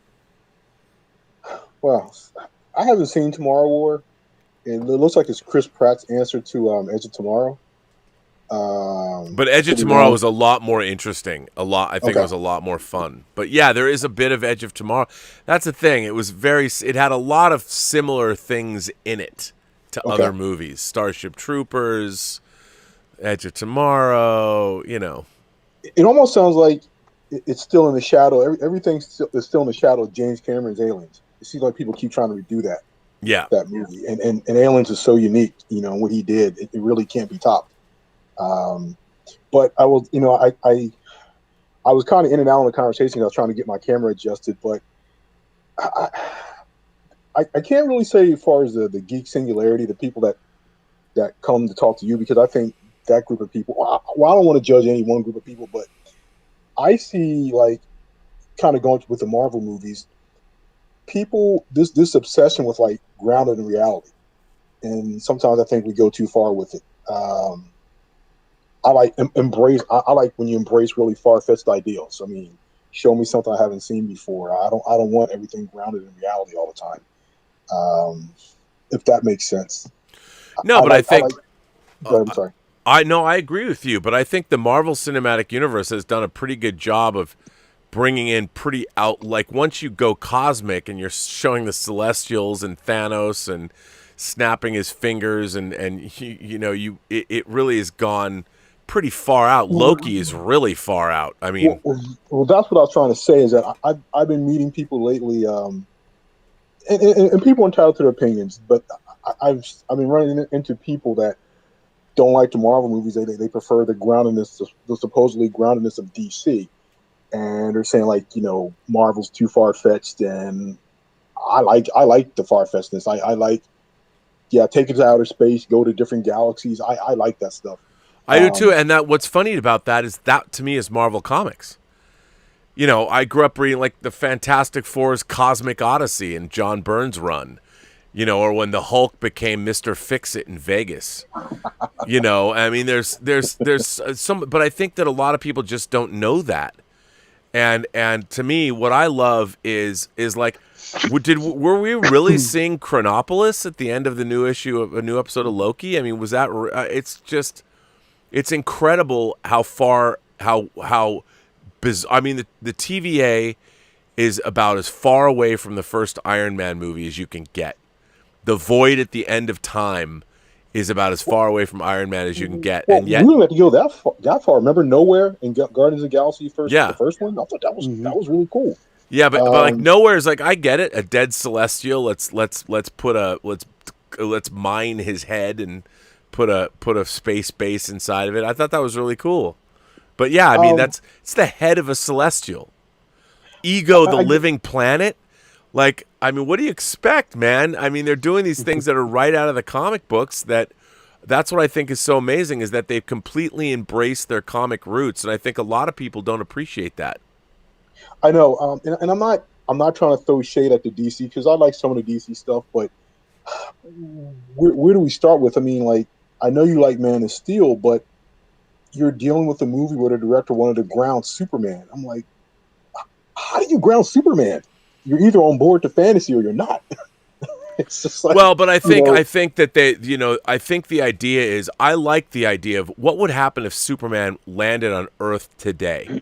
I haven't seen Tomorrow War. It looks like it's Chris Pratt's answer to Edge of Tomorrow. But Edge of Tomorrow was a lot more interesting. I think it was a lot more fun. But yeah, there is a bit of Edge of Tomorrow. That's the thing. It had a lot of similar things in it to other movies. Starship Troopers, Edge of Tomorrow, It almost sounds like it's still in the shadow. Everything is still in the shadow of James Cameron's Aliens. It seems like people keep trying to redo that. Yeah. That movie. And Aliens is so unique, what he did. It really can't be topped. But I will, I was kind of in and out of the conversation. I was trying to get my camera adjusted, but I can't really say as far as the geek singularity, the people that come to talk to you, because I think that group of people, well, I don't want to judge any one group of people, but I see, like, kind of going with the Marvel movies, people, this obsession with, like, grounded in reality. And sometimes I think we go too far with it. I like I like when you embrace really far-fetched ideals. I mean, show me something I haven't seen before. I don't want everything grounded in reality all the time. If that makes sense. No, but I think go ahead, I'm sorry. I agree with you, but I think the Marvel Cinematic Universe has done a pretty good job of bringing in pretty like once you go cosmic and you're showing the Celestials and Thanos and snapping his fingers and it really has gone pretty far out. Loki is really far out. I mean, well, that's what I was trying to say, is that I've been meeting people lately, and people are entitled to their opinions, but I've been running into people that don't like the Marvel movies. They prefer the groundedness, the supposedly groundedness of DC, and they're saying, like, Marvel's too far fetched, and I like the far fetchedness. I like, take it to outer space, go to different galaxies. I like that stuff. I do too, and what's funny about that is that to me is Marvel Comics. I grew up reading like the Fantastic Four's Cosmic Odyssey and John Byrne's run, or when the Hulk became Mr. Fix-It in Vegas. I mean, there's some, but I think that a lot of people just don't know that. And to me, what I love is like, were we really seeing Chronopolis at the end of the new issue of a new episode of Loki? I mean, was that? It's incredible how far I mean, the TVA is about as far away from the first Iron Man movie as you can get. The Void at the end of time is about as far away from Iron Man as you can get, and yet we didn't have to go that far. Remember Nowhere in Guardians of the Galaxy the first one? I thought that was really cool. Yeah, but like Nowhere is like, I get it, a dead Celestial. Let's mine his head and put a space base inside of it. I thought that was really cool. But yeah, I mean, it's the head of a Celestial. Ego, the living planet. Like, I mean, what do you expect, man? I mean, they're doing these things that are right out of the comic books. That's what I think is so amazing, is that they've completely embraced their comic roots, and I think a lot of people don't appreciate that. I know, and I'm not trying to throw shade at the DC, because I like some of the DC stuff, but where do we start with? I mean, like, I know you like Man of Steel, but you're dealing with a movie where the director wanted to ground Superman. I'm like, how do you ground Superman? You're either on board to fantasy or you're not. It's just like, well, but I think that they, I think the idea is, I like the idea of what would happen if Superman landed on Earth today.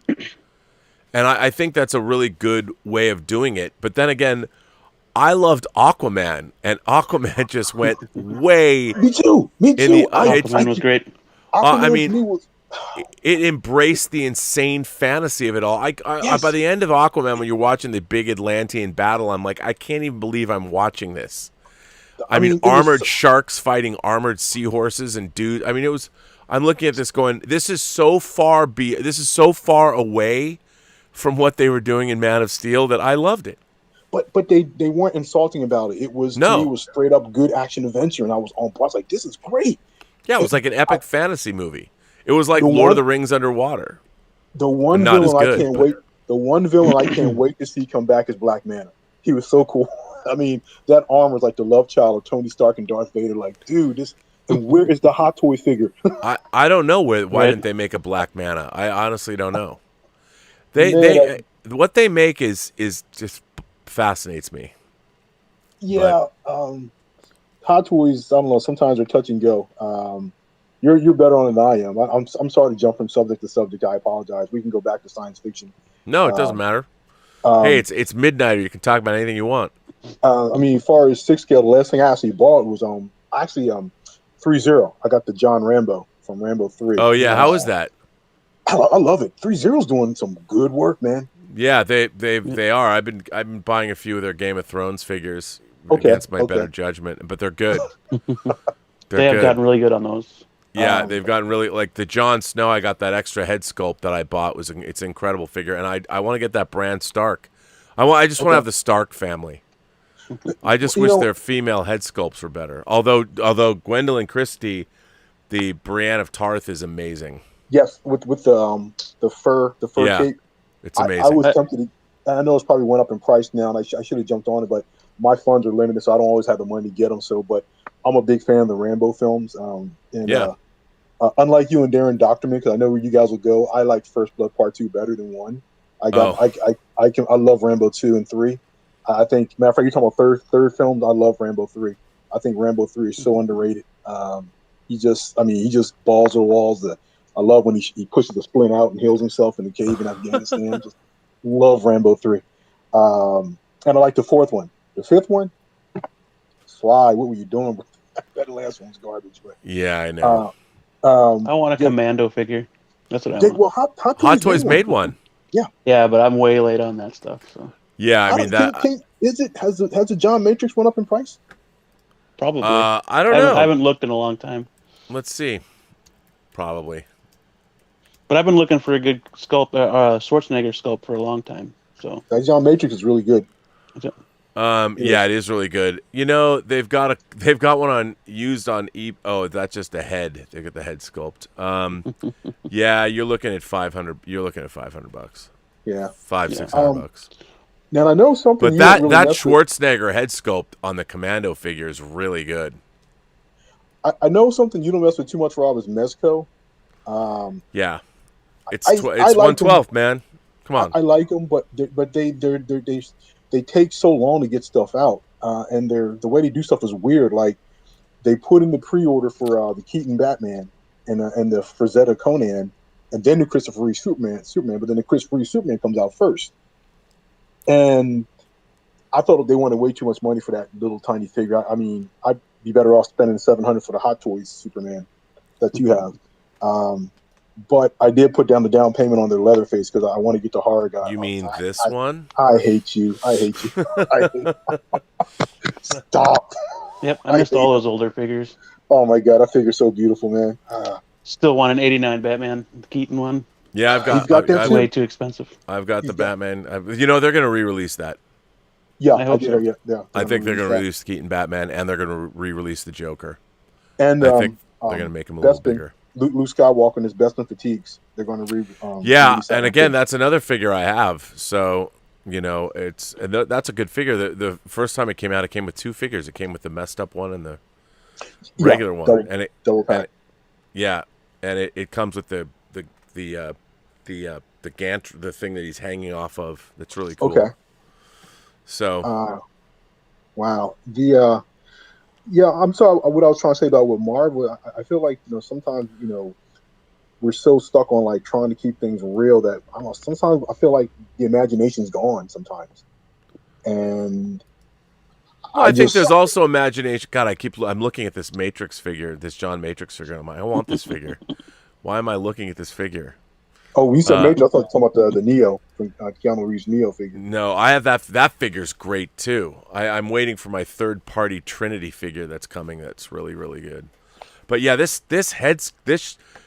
And I think that's a really good way of doing it. But then again, I loved Aquaman, and Aquaman just went way. Me too. Aquaman was great. I mean, it embraced the insane fantasy of it all. I by the end of Aquaman, when you're watching the big Atlantean battle, I'm like, I can't even believe I'm watching this. I mean armored sharks fighting armored seahorses and dude. I mean, I'm looking at this going, this is so far away from what they were doing in Man of Steel that I loved it. But they weren't insulting about it. It was, to me, it was straight up good action adventure, and I was on board. I was like, this is great. Yeah, it was like an epic fantasy movie. It was like Lord of the Rings underwater. The one Not as villain I good, can't but- wait. The one villain I can't wait to see come back is Black Manta. He was so cool. I mean, that arm was like the love child of Tony Stark and Darth Vader. Like, dude, this. And where is the Hot Toy figure? I don't know why Right. didn't they make a Black Manta? I honestly don't know. Man, What they make is just fascinates me. Yeah, Hot Toys. I don't know. Sometimes they're touch and go. You're better on it than I am. I'm sorry to jump from subject to subject. I apologize. We can go back to science fiction. No, it doesn't matter. Hey, it's midnight. You can talk about anything you want. I mean, as far as 6 scale, the last thing I actually bought was 3-0. I got the John Rambo from Rambo 3. Oh yeah, how is that? I love it. 3-0's doing some good work, man. Yeah, they are. I've been buying a few of their Game of Thrones figures against my better judgment, but they're good. They have gotten really good on those. Yeah, they've gotten really like the Jon Snow. I got that extra head sculpt that I bought it's an incredible figure, and I want to get that Bran Stark. I just want to have the Stark family. I just wish their female head sculpts were better. Although Gwendolyn Christie, the Brienne of Tarth, is amazing. Yes, with the fur cape. It's amazing. I was tempted. I know it's probably went up in price now, and I should have jumped on it, but my funds are limited, so I don't always have the money to get them. So, but I'm a big fan of the Rambo films. Unlike you and Darren Doctorman, because I know where you guys will go, I like First Blood Part 2 better than 1. I love Rambo 2 and 3. I think, matter of fact, you're talking about third films. I love Rambo 3. I think Rambo 3 is so underrated. He just balls the walls. I love when he pushes the splint out and heals himself in the cave in Afghanistan. Just love Rambo 3. And I like the fourth one. The fifth one, Sly, what were you doing? That last one's garbage. But yeah, I know. I want a commando figure. That's what I want. Well, Hot Toys made one. Yeah, but I'm way late on that stuff. So Yeah, I mean that. Has the John Matrix went up in price? probably. I don't know. I haven't looked in a long time. Let's see. Probably. But I've been looking for a good sculpt, Schwarzenegger sculpt for a long time. So That John Matrix is really good. Yeah, it is really good. You know, they've got one on used on Oh, that's just the head. They got the head sculpt. Yeah, you're looking at $500. You're looking at $500. Yeah, $600. Now I know something. But that Schwarzenegger head sculpt on the Commando figure is really good. I know something you don't mess with too much, Rob, is Mezco. Yeah, it's I like 112, man. Come on. I like them, but they take so long to get stuff out, and the way they do stuff is weird. Like they put in the pre-order for the Keaton Batman and the Frazetta Conan, and then the Christopher Reeve Superman. But then the Christopher Reeve Superman comes out first, and I thought they wanted way too much money for that little tiny figure. I mean, I'd be better off spending $700 for the Hot Toys Superman that you have. But I did put down the down payment on their Leatherface because I want to get the horror guy. You mean this one? I hate you. Stop. yep, I missed all those older figures. Oh my god, that figure's so beautiful, man. Still want an '89 Batman, the Keaton one. Yeah, He's got that too? Way too expensive. I've got the Batman. They're going to re-release that. Yeah, I hope so. Yeah, I think they're going to release Keaton Batman, and they're going to re-release the Joker. And I think they're going to make him a little bigger. Luke Skywalker in his Best in Fatigues. They're going to and again, that's another figure I have. So that's a good figure. The first time it came out, it came with two figures. It came with the messed up one and the regular one, double pack. And it comes with the gantry, the thing that he's hanging off of. That's really cool. Okay. So, wow. I'm sorry. What I was trying to say about with Marvel, I feel like sometimes we're so stuck on like trying to keep things real that I don't know. Sometimes I feel like the imagination's gone sometimes, and I think there's also imagination. God, I'm looking at this Matrix figure, this John Matrix figure. I'm like, I want this figure. Why am I looking at this figure? Oh, you said Matrix. I thought you were talking about the Neo from Keanu Reeves' Neo figure. No, I have that. That figure's great too. I'm waiting for my third-party Trinity figure that's coming. That's really, really good. But yeah, this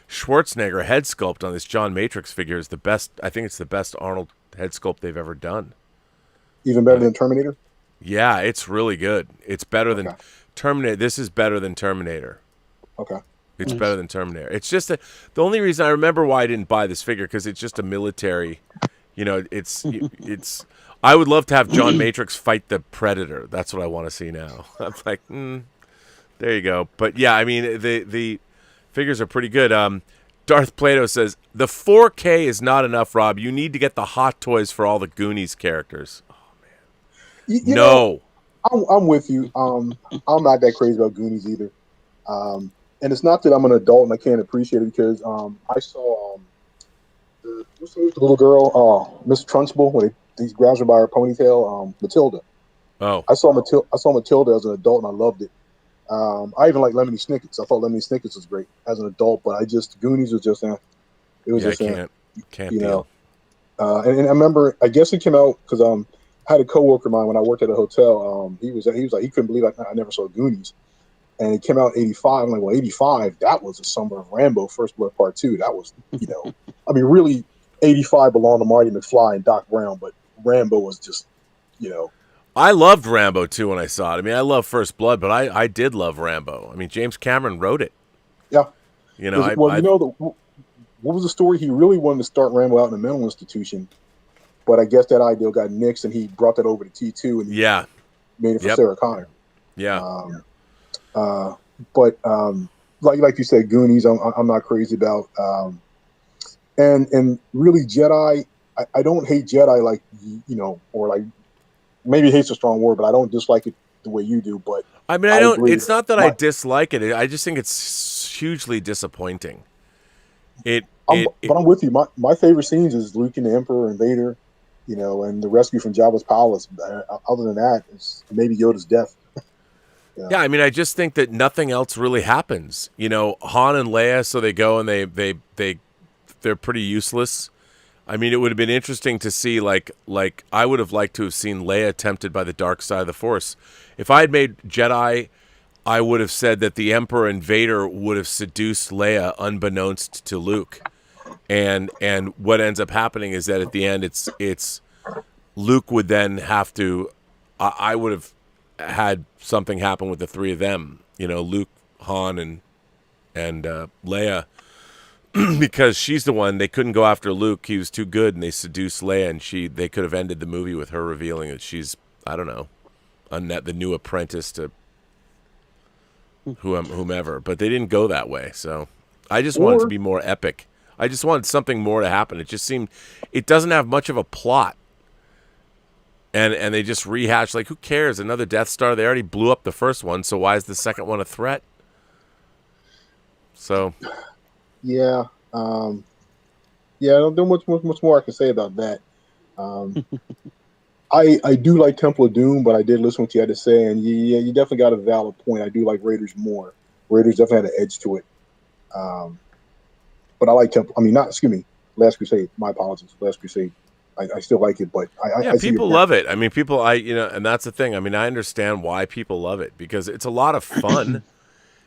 Schwarzenegger head sculpt on this John Matrix figure is the best. I think it's the best Arnold head sculpt they've ever done. Even better than Terminator? Yeah, it's really good. It's better than Terminator. This is better than Terminator. Okay. It's Nice. better than Terminator. It's just the only reason I remember why I didn't buy this figure, because it's just a military. You know, it's. I would love to have John Matrix fight the Predator. That's what I want to see now. I'm like, there you go. But yeah, I mean, the figures are pretty good. Darth Plato says the 4K is not enough, Rob. You need to get the Hot Toys for all the Goonies characters. Oh man, You no. know, I'm with you. I'm not that crazy about Goonies either. And it's not that I'm an adult and I can't appreciate it, because I saw what's the little girl, Miss Trunchbull, when he grabs her by her ponytail, Matilda. Oh, I saw Matilda as an adult and I loved it. I even like Lemony Snickets. I thought Lemony Snickets was great as an adult, but Goonies was just it was yeah, just can't you deal. know. And I remember, I guess it came out because I had a coworker of mine when I worked at a hotel. He was like, he couldn't believe I never saw Goonies. And it came out in '85. I'm like, well, '85, that was the summer of Rambo, First Blood Part 2. That was, I mean, really, '85 belonged to Marty McFly and Doc Brown, but Rambo was just, I loved Rambo too when I saw it. I mean, I love First Blood, but I did love Rambo. I mean, James Cameron wrote it. yeah. You know, What was the story? He really wanted to start Rambo out in a mental institution, but I guess that idea got nixed, and he brought that over to T2 and yeah, made it for Yep. Sarah Connor. yeah. But like you said, Goonies, I'm not crazy about. And really Jedi, I don't hate Jedi like or like, maybe hate's a strong word, but I don't dislike it the way you do. But I mean, I agree. It's not that I dislike it. I just think it's hugely disappointing. But I'm with you. My favorite scenes is Luke and the Emperor and Vader, and the rescue from Jabba's palace. Other than that, it's maybe Yoda's death. Yeah, I mean, I just think that nothing else really happens. Han and Leia, so they go and they're pretty useless. I mean, it would have been interesting to see, like I would have liked to have seen Leia tempted by the dark side of the Force. If I had made Jedi, I would have said that the Emperor and Vader would have seduced Leia unbeknownst to Luke, and what ends up happening is that at the end, it's Luke would then have to. I would have had something happen with the three of them. Luke, Han, and Leia. Because she's the one, they couldn't go after Luke. He was too good, and they seduced Leia, and they could have ended the movie with her revealing that she's, I don't know, the new apprentice to whomever. But they didn't go that way, so I just wanted it to be more epic. I just wanted something more to happen. It just seemed, it doesn't have much of a plot. And they just rehashed, like, who cares? Another Death Star. They already blew up the first one, so why is the second one a threat? So... Yeah, I don't know much more I can say about that. I do like Temple of Doom, but I did listen to what you had to say, and you definitely got a valid point. I do like Raiders more. Raiders definitely had an edge to it. But I like Temple. I mean, Last Crusade. My apologies, Last Crusade. I still like it, but I see people love it. I mean, people, and that's the thing. I mean, I understand why people love it, because it's a lot of fun.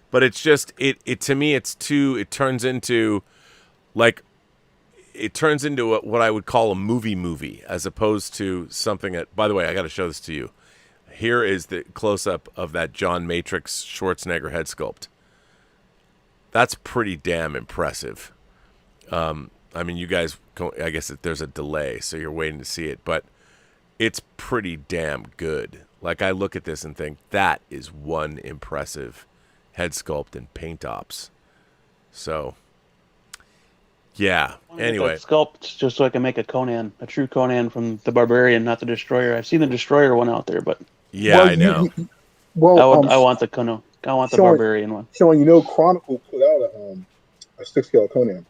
But it's just it to me it turns into what I would call a movie as opposed to something that, by the way, I got to show this to you. Here is the close up of that John Matrix Schwarzenegger head sculpt. That's pretty damn impressive. I mean, you guys, I guess there's a delay, so you're waiting to see it, but it's pretty damn good. Like, I look at this and think that is one impressive head sculpt and paint ops. So, yeah. Anyway, sculpt just so I can make a true Conan from the Barbarian, not the Destroyer. I've seen the Destroyer one out there, but yeah, I know. I want the Conan. I want the Barbarian one. Sean, Chronicle put out a 6-scale Conan.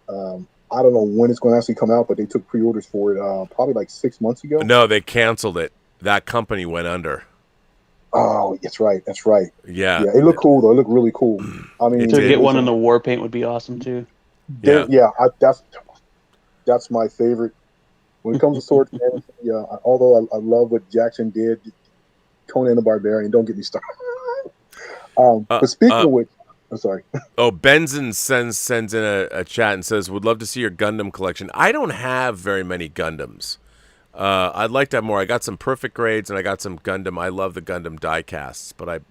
I don't know when it's going to actually come out, but they took pre-orders for it probably like 6 months ago. No, they canceled it. That company went under. Oh, that's right. Yeah. It looked cool though. It looked really cool. I mean, to get one in the war paint would be awesome too. That's my favorite. When it comes to sword fantasy, although I love what Jackson did, Conan the Barbarian. Don't get me started. But speaking of which, I'm sorry. Oh, Benson sends in a chat and says, "Would love to see your Gundam collection." I don't have very many Gundams. I'd like to have more. I got some perfect grades and I got some Gundam. I love the Gundam die casts, but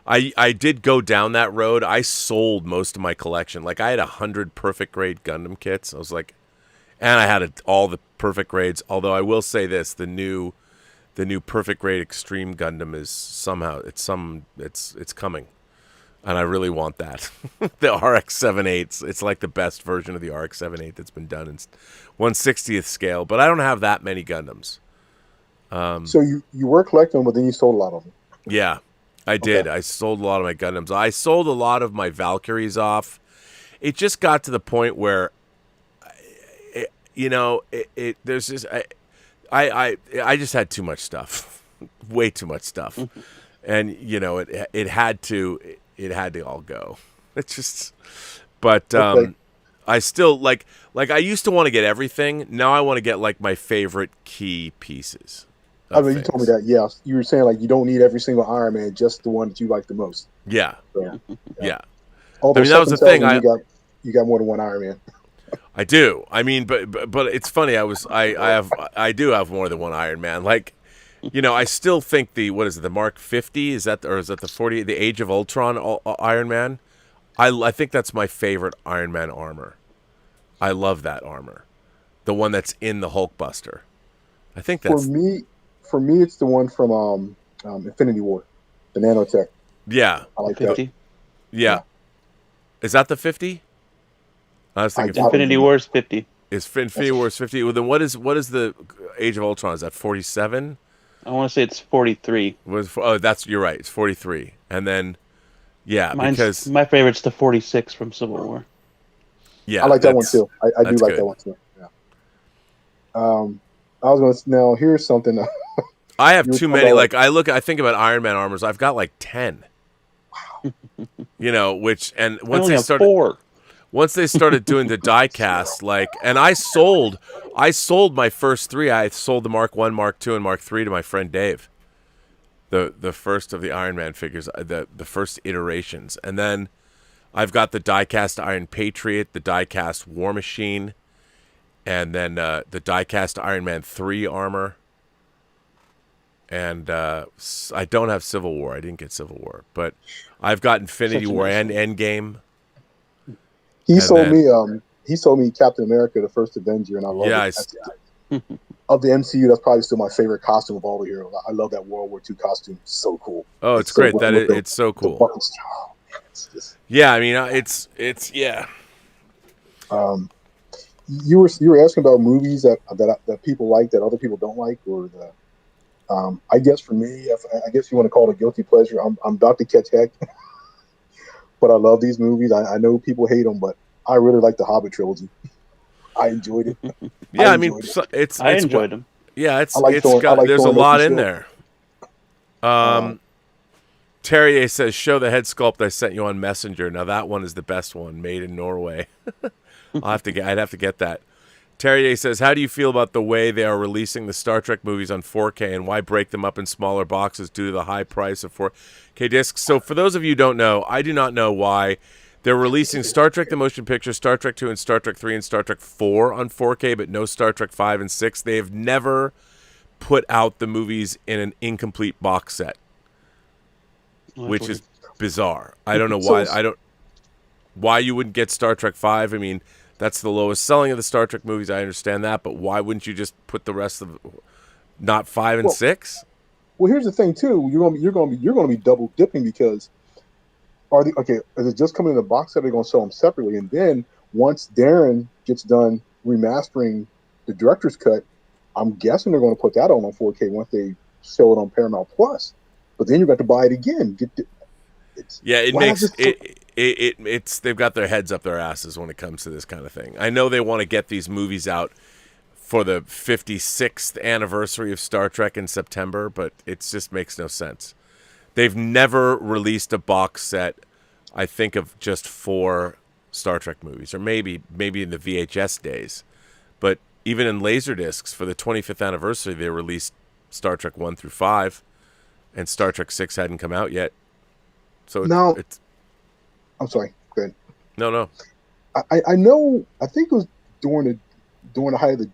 I did go down that road. I sold most of my collection. Like I had 100 perfect grade Gundam kits. I was like, and I had all the perfect grades. Although I will say this, the new perfect grade Extreme Gundam is somehow it's coming, and I really want that. The RX-78s. It's like the best version of the RX-78 that's been done in 1/60th scale. But I don't have that many Gundams. So you were collecting them, but then you sold a lot of them. Yeah, I did. Okay. I sold a lot of my Gundams. I sold a lot of my Valkyries off. It just got to the point where, there's just I just had too much stuff, way too much stuff, and it had to all go. It's just, but Okay. I still like I used to want to get everything. Now I want to get like my favorite key pieces. I mean, you told me that. Yeah, you were saying like you don't need every single Iron Man, just the one that you like the most. Yeah, So, yeah. Although I mean, that was the thing. You got more than one Iron Man. I do. I mean, but it's funny. I do have more than one Iron Man. Like, I still think the Mark 50 is that, or is that the 40, the Age of Ultron Iron Man? I think that's my favorite Iron Man armor. I love that armor, the one that's in the Hulkbuster. I think that's For me, it's the one from Infinity War, the nanotech. yeah, I like 50. that. yeah. Is that the 50? I was thinking Infinity War's 50. Is Infinity War 50? Well, then what is the Age of Ultron? Is that 47? I want to say it's 43. You're right. It's 43. And then, yeah, Because my favorite's the 46 from Civil War. Yeah, I like that one too. I do like good. that one too. Yeah. I was going to now. Here's something. I have too many. Like I think about Iron Man armors. I've got like 10. Which once they started 4. Once they started doing the die cast, and I sold my first 3. I sold the Mark 1, Mark 2, and Mark 3 to my friend Dave. The first of the Iron Man figures, the first iterations. And then I've got the die cast Iron Patriot, the die cast War Machine, and then the die cast Iron Man 3 armor. And I don't have Civil War. I didn't get Civil War, but I've got Infinity War and Endgame. He sold me Captain America, the first Avenger, and I love it. Of the MCU, that's probably still my favorite costume of all the heroes. I love that World War II costume. It's so cool. Oh, it's great. It's so cool. Yeah, I mean, it's yeah. You were asking about movies that people like that other people don't like, or I guess for me, I guess you want to call it a guilty pleasure. I'm about to catch heck, but I love these movies. I know people hate them, but I really like the Hobbit trilogy. I enjoyed it. Yeah, I enjoyed them. Yeah, there's a throwing lot in Ocean there. Terrier says, "Show the head sculpt I sent you on Messenger." Now that one is the best one, made in Norway. I'd have to get that. Terrier says, "How do you feel about the way they are releasing the Star Trek movies on 4K, and why break them up in smaller boxes due to the high price of 4K discs?" So for those of you who don't know, I do not know why they're releasing Star Trek the Motion Picture, Star Trek 2, and Star Trek 3 and Star Trek 4 on 4K, but no Star Trek 5 and 6. They have never put out the movies in an incomplete box set, which is bizarre. I don't know why. Why you wouldn't get Star Trek 5. I mean, that's the lowest selling of the Star Trek movies. I understand that, but why wouldn't you just put the rest of not 5 and 6? Well, here's the thing too. You're going to be double dipping because is it just coming in a box set? They're going to sell them separately, and then once Darren gets done remastering the director's cut, I'm guessing they're going to put that on 4K once they sell it on Paramount Plus. But then you got to buy it again. They've got their heads up their asses when it comes to this kind of thing. I know they want to get these movies out for the 56th anniversary of Star Trek in September, but it just makes no sense. They've never released a box set, I think, of just 4 Star Trek movies, or maybe in the VHS days. But even in Laserdiscs, for the 25th anniversary, they released Star Trek 1 through 5, and Star Trek 6 hadn't come out yet. So I'm sorry. Go ahead. No. I know. I think it was during the height of the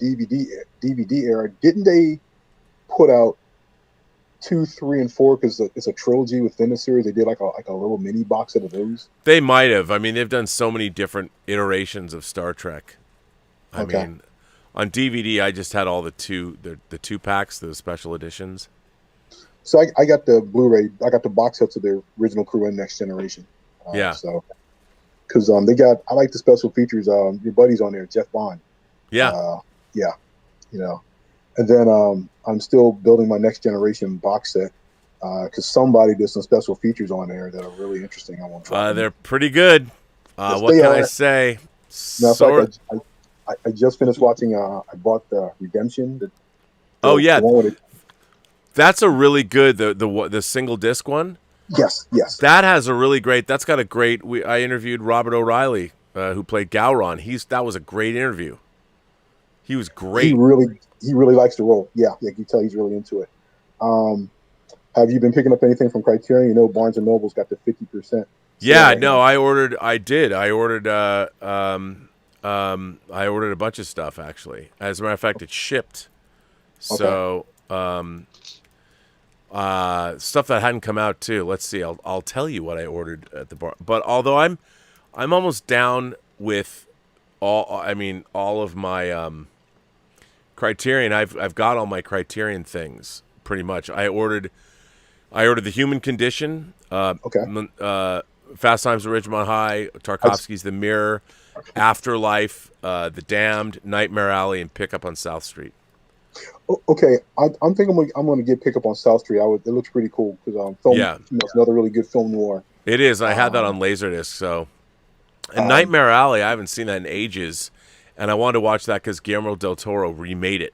DVD era. Didn't they put out 2, 3, and 4 because it's a trilogy within the series. They did like a little mini box set of those. They might have. I mean, they've done so many different iterations of Star Trek. I mean, on DVD, I just had all the two packs, the special editions. So I got the Blu-ray. I got the box sets of the original crew and Next Generation. Yeah. So because they got, I like the special features. Your buddy's on there, Jeff Bond. Yeah. Yeah. You know, and then I'm still building my Next Generation box set because somebody did some special features on there that are really interesting. I want to try. They're pretty good. Yes, What can I say? I just finished watching. I bought the Redemption. Oh yeah, the one with that's a really good the single disc one. Yes. That has a really great. That's got a great. I interviewed Robert O'Reilly, who played Gowron. That was a great interview. He was great. He really likes the role. Yeah, you can tell he's really into it. Have you been picking up anything from Criterion? You know, Barnes and Noble's got the 50%. Yeah, no, I ordered a bunch of stuff actually. As a matter of fact, it shipped. So, stuff that hadn't come out too. Let's see. I'll tell you what I ordered at the bar. But although I'm almost down with all of my Criterion. I've got all my Criterion things pretty much. I ordered The Human Condition. Fast Times at Ridgemont High, Tarkovsky's The Mirror, Afterlife, The Damned, Nightmare Alley, and Pickup on South Street. Okay, I'm thinking I'm going to get Pickup on South Street. It looks pretty cool because it's another really good film noir. It is. I had that on Laserdisc. So, and Nightmare Alley, I haven't seen that in ages, and I wanted to watch that because Guillermo del Toro remade it.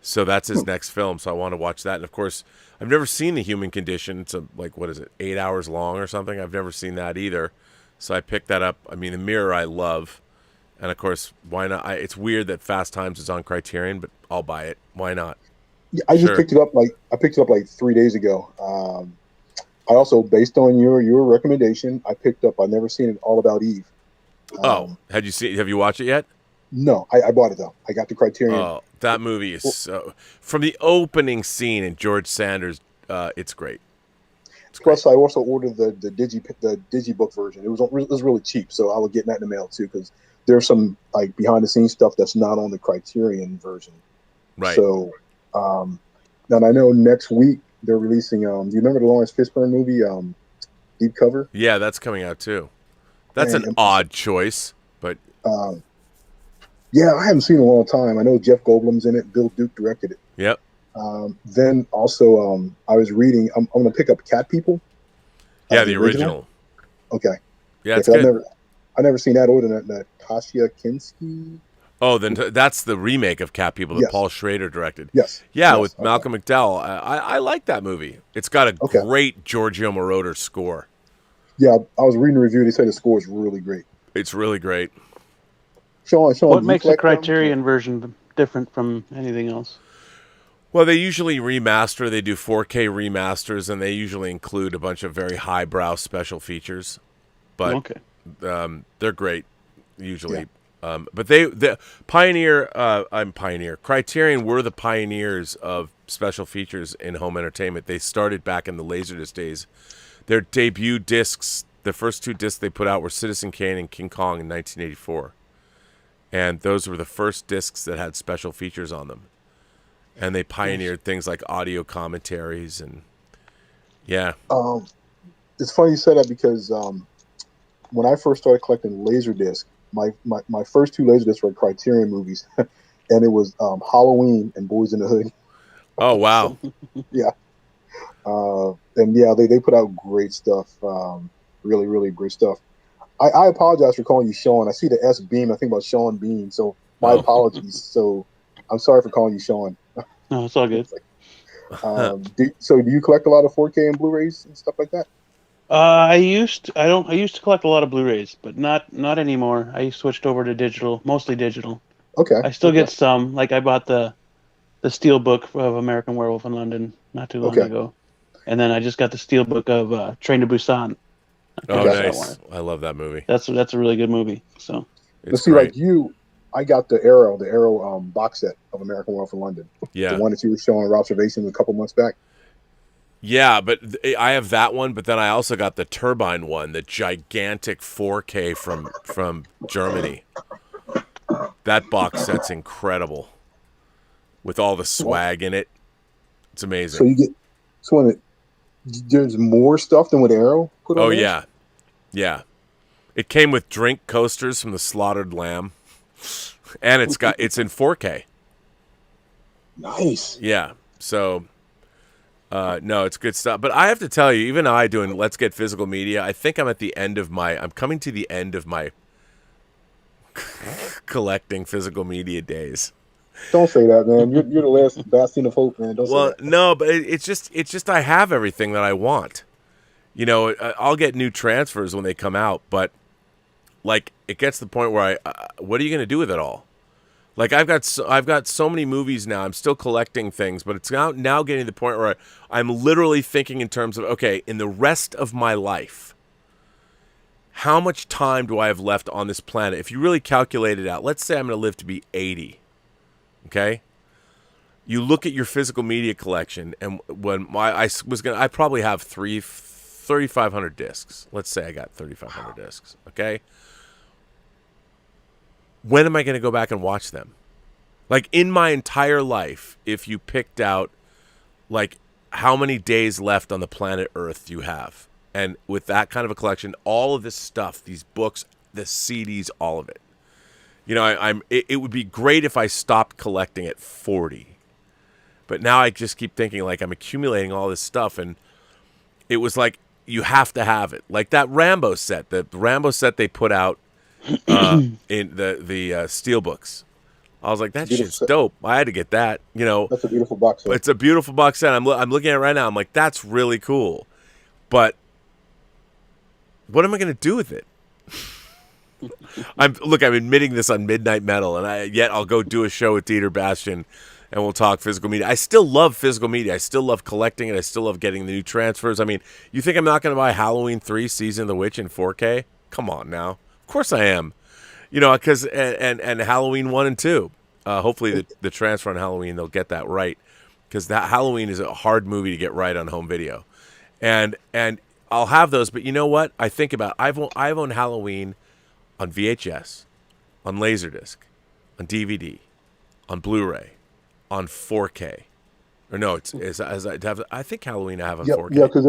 So that's his next film. So I want to watch that. And of course, I've never seen The Human Condition. It's 8 hours long or something. I've never seen that either. So I picked that up. I mean, The Mirror I love. And of course, why not? It's weird that Fast Times is on Criterion, but I'll buy it. Why not? Yeah, I just picked it up like 3 days ago. I also, based on your recommendation, I picked up. I've never seen it, All About Eve. Have you watched it yet? No, I bought it though. I got the Criterion. Oh, that movie is so. From the opening scene in George Sanders, it's great. Plus, I also ordered the digibook version. It was really cheap, so I would get that in the mail too because there's some like behind the scenes stuff that's not on the Criterion version. Right. So, and I know next week they're releasing. Do you remember the Lawrence Fishburne movie, Deep Cover? Yeah, that's coming out too. That's an odd choice, but. Yeah, I haven't seen it in a long time. I know Jeff Goldblum's in it. Bill Duke directed it. Yep. Then also, I was reading. I'm going to pick up Cat People. Yeah, the original. Okay. Yeah, it's good. I've never seen that older than Natasha Kinski. Oh, then that's the remake of Cat People that Paul Schrader directed. Yes. Yeah, with Malcolm McDowell. I like that movie. It's got a great Giorgio Moroder score. Yeah, I was reading the review. They say the score is really great. It's really great. Sean, what makes the Criterion version different from anything else? Well, they usually remaster. They do 4K remasters, and they usually include a bunch of very highbrow special features. But they're great, usually. Yeah. But Criterion were the pioneers of special features in home entertainment. They started back in the Laserdisc days. Their debut discs, the first 2 discs they put out were Citizen Kane and King Kong in 1984. And those were the first discs that had special features on them. And they pioneered things like audio commentaries and it's funny you said that because when I first started collecting Laserdisc, my first 2 Laserdiscs were Criterion movies, and it was Halloween and Boys in the Hood. Oh wow! Yeah, and they put out great stuff, really really great stuff. I apologize for calling you Sean. I see the S Beam. I think about Sean Bean. So my apologies. So I'm sorry for calling you Sean. No, it's all good. Do you collect a lot of 4K and Blu-rays and stuff like that? I used to collect a lot of Blu-rays, but not anymore. I switched over to digital, mostly digital. Okay. I still get some. Like I bought the Steelbook of American Werewolf in London not too long ago, and then I just got the Steelbook of Train to Busan. Oh, nice! I love that movie. That's a really good movie. So let's see, like you, I got the Arrow box set of American Werewolf in London. Yeah, the one that you were showing Robservations a couple months back. Yeah, but I have that one, but then I also got the Turbine one, the gigantic 4K from Germany. That box set's incredible with all the swag in it. It's So amazing. you get so when there's more stuff than what Arrow put on. Oh theirs? yeah. Yeah. It came with drink coasters from the Slaughtered Lamb. And it's in 4K. Nice. Yeah. So no, it's good stuff. But I have to tell you, even I doing Let's Get Physical Media, I think I'm coming to the end of my collecting physical media days. Don't say that, man. You're the last bastion of hope, man. Don't say Well, that. no, but it's just I have everything that I want. You know, I'll get new transfers when they come out, but like it gets to the point where what are you going to do with it all? Like I've got so many movies now. I'm still collecting things, but it's now getting to the point where I'm literally thinking in terms of, okay, in the rest of my life, how much time do I have left on this planet? If you really calculate it out, let's say I'm going to live to be 80. Okay? You look at your physical media collection, and when I probably have 3,500 discs. Let's say I got 3,500 discs. Okay? When am I going to go back and watch them? Like in my entire life, if you picked out like how many days left on the planet Earth you have, and with that kind of a collection, all of this stuff, these books, the CDs, all of it. You know, it would be great if I stopped collecting at 40. But now I just keep thinking like I'm accumulating all this stuff, and it was like you have to have it. Like that Rambo set, the Rambo set they put out in the steel books. I was like, that Beautiful shit's set. dope. I had to get that. You know, That's a beautiful box set. it's a beautiful box set. I'm looking at it right now. I'm like, that's really cool. But what am I going to do with it? I'm admitting this on Midnight Metal, and yet I'll go do a show with Dieter Bastian, and we'll talk physical media. I still love physical media. I still love collecting it. I still love getting the new transfers. I mean, you think I'm not going to buy Halloween 3 Season of the Witch in 4K? Come on now. Of course I am. You know, because and Halloween 1 and 2. Hopefully the transfer on Halloween, they'll get that right, because that Halloween is a hard movie to get right on home video, and I'll have those. But you know what? I think about I've owned Halloween on VHS, on Laserdisc, on DVD, on Blu-ray, on 4K. Or no, I think Halloween I have on 4K. Yeah, because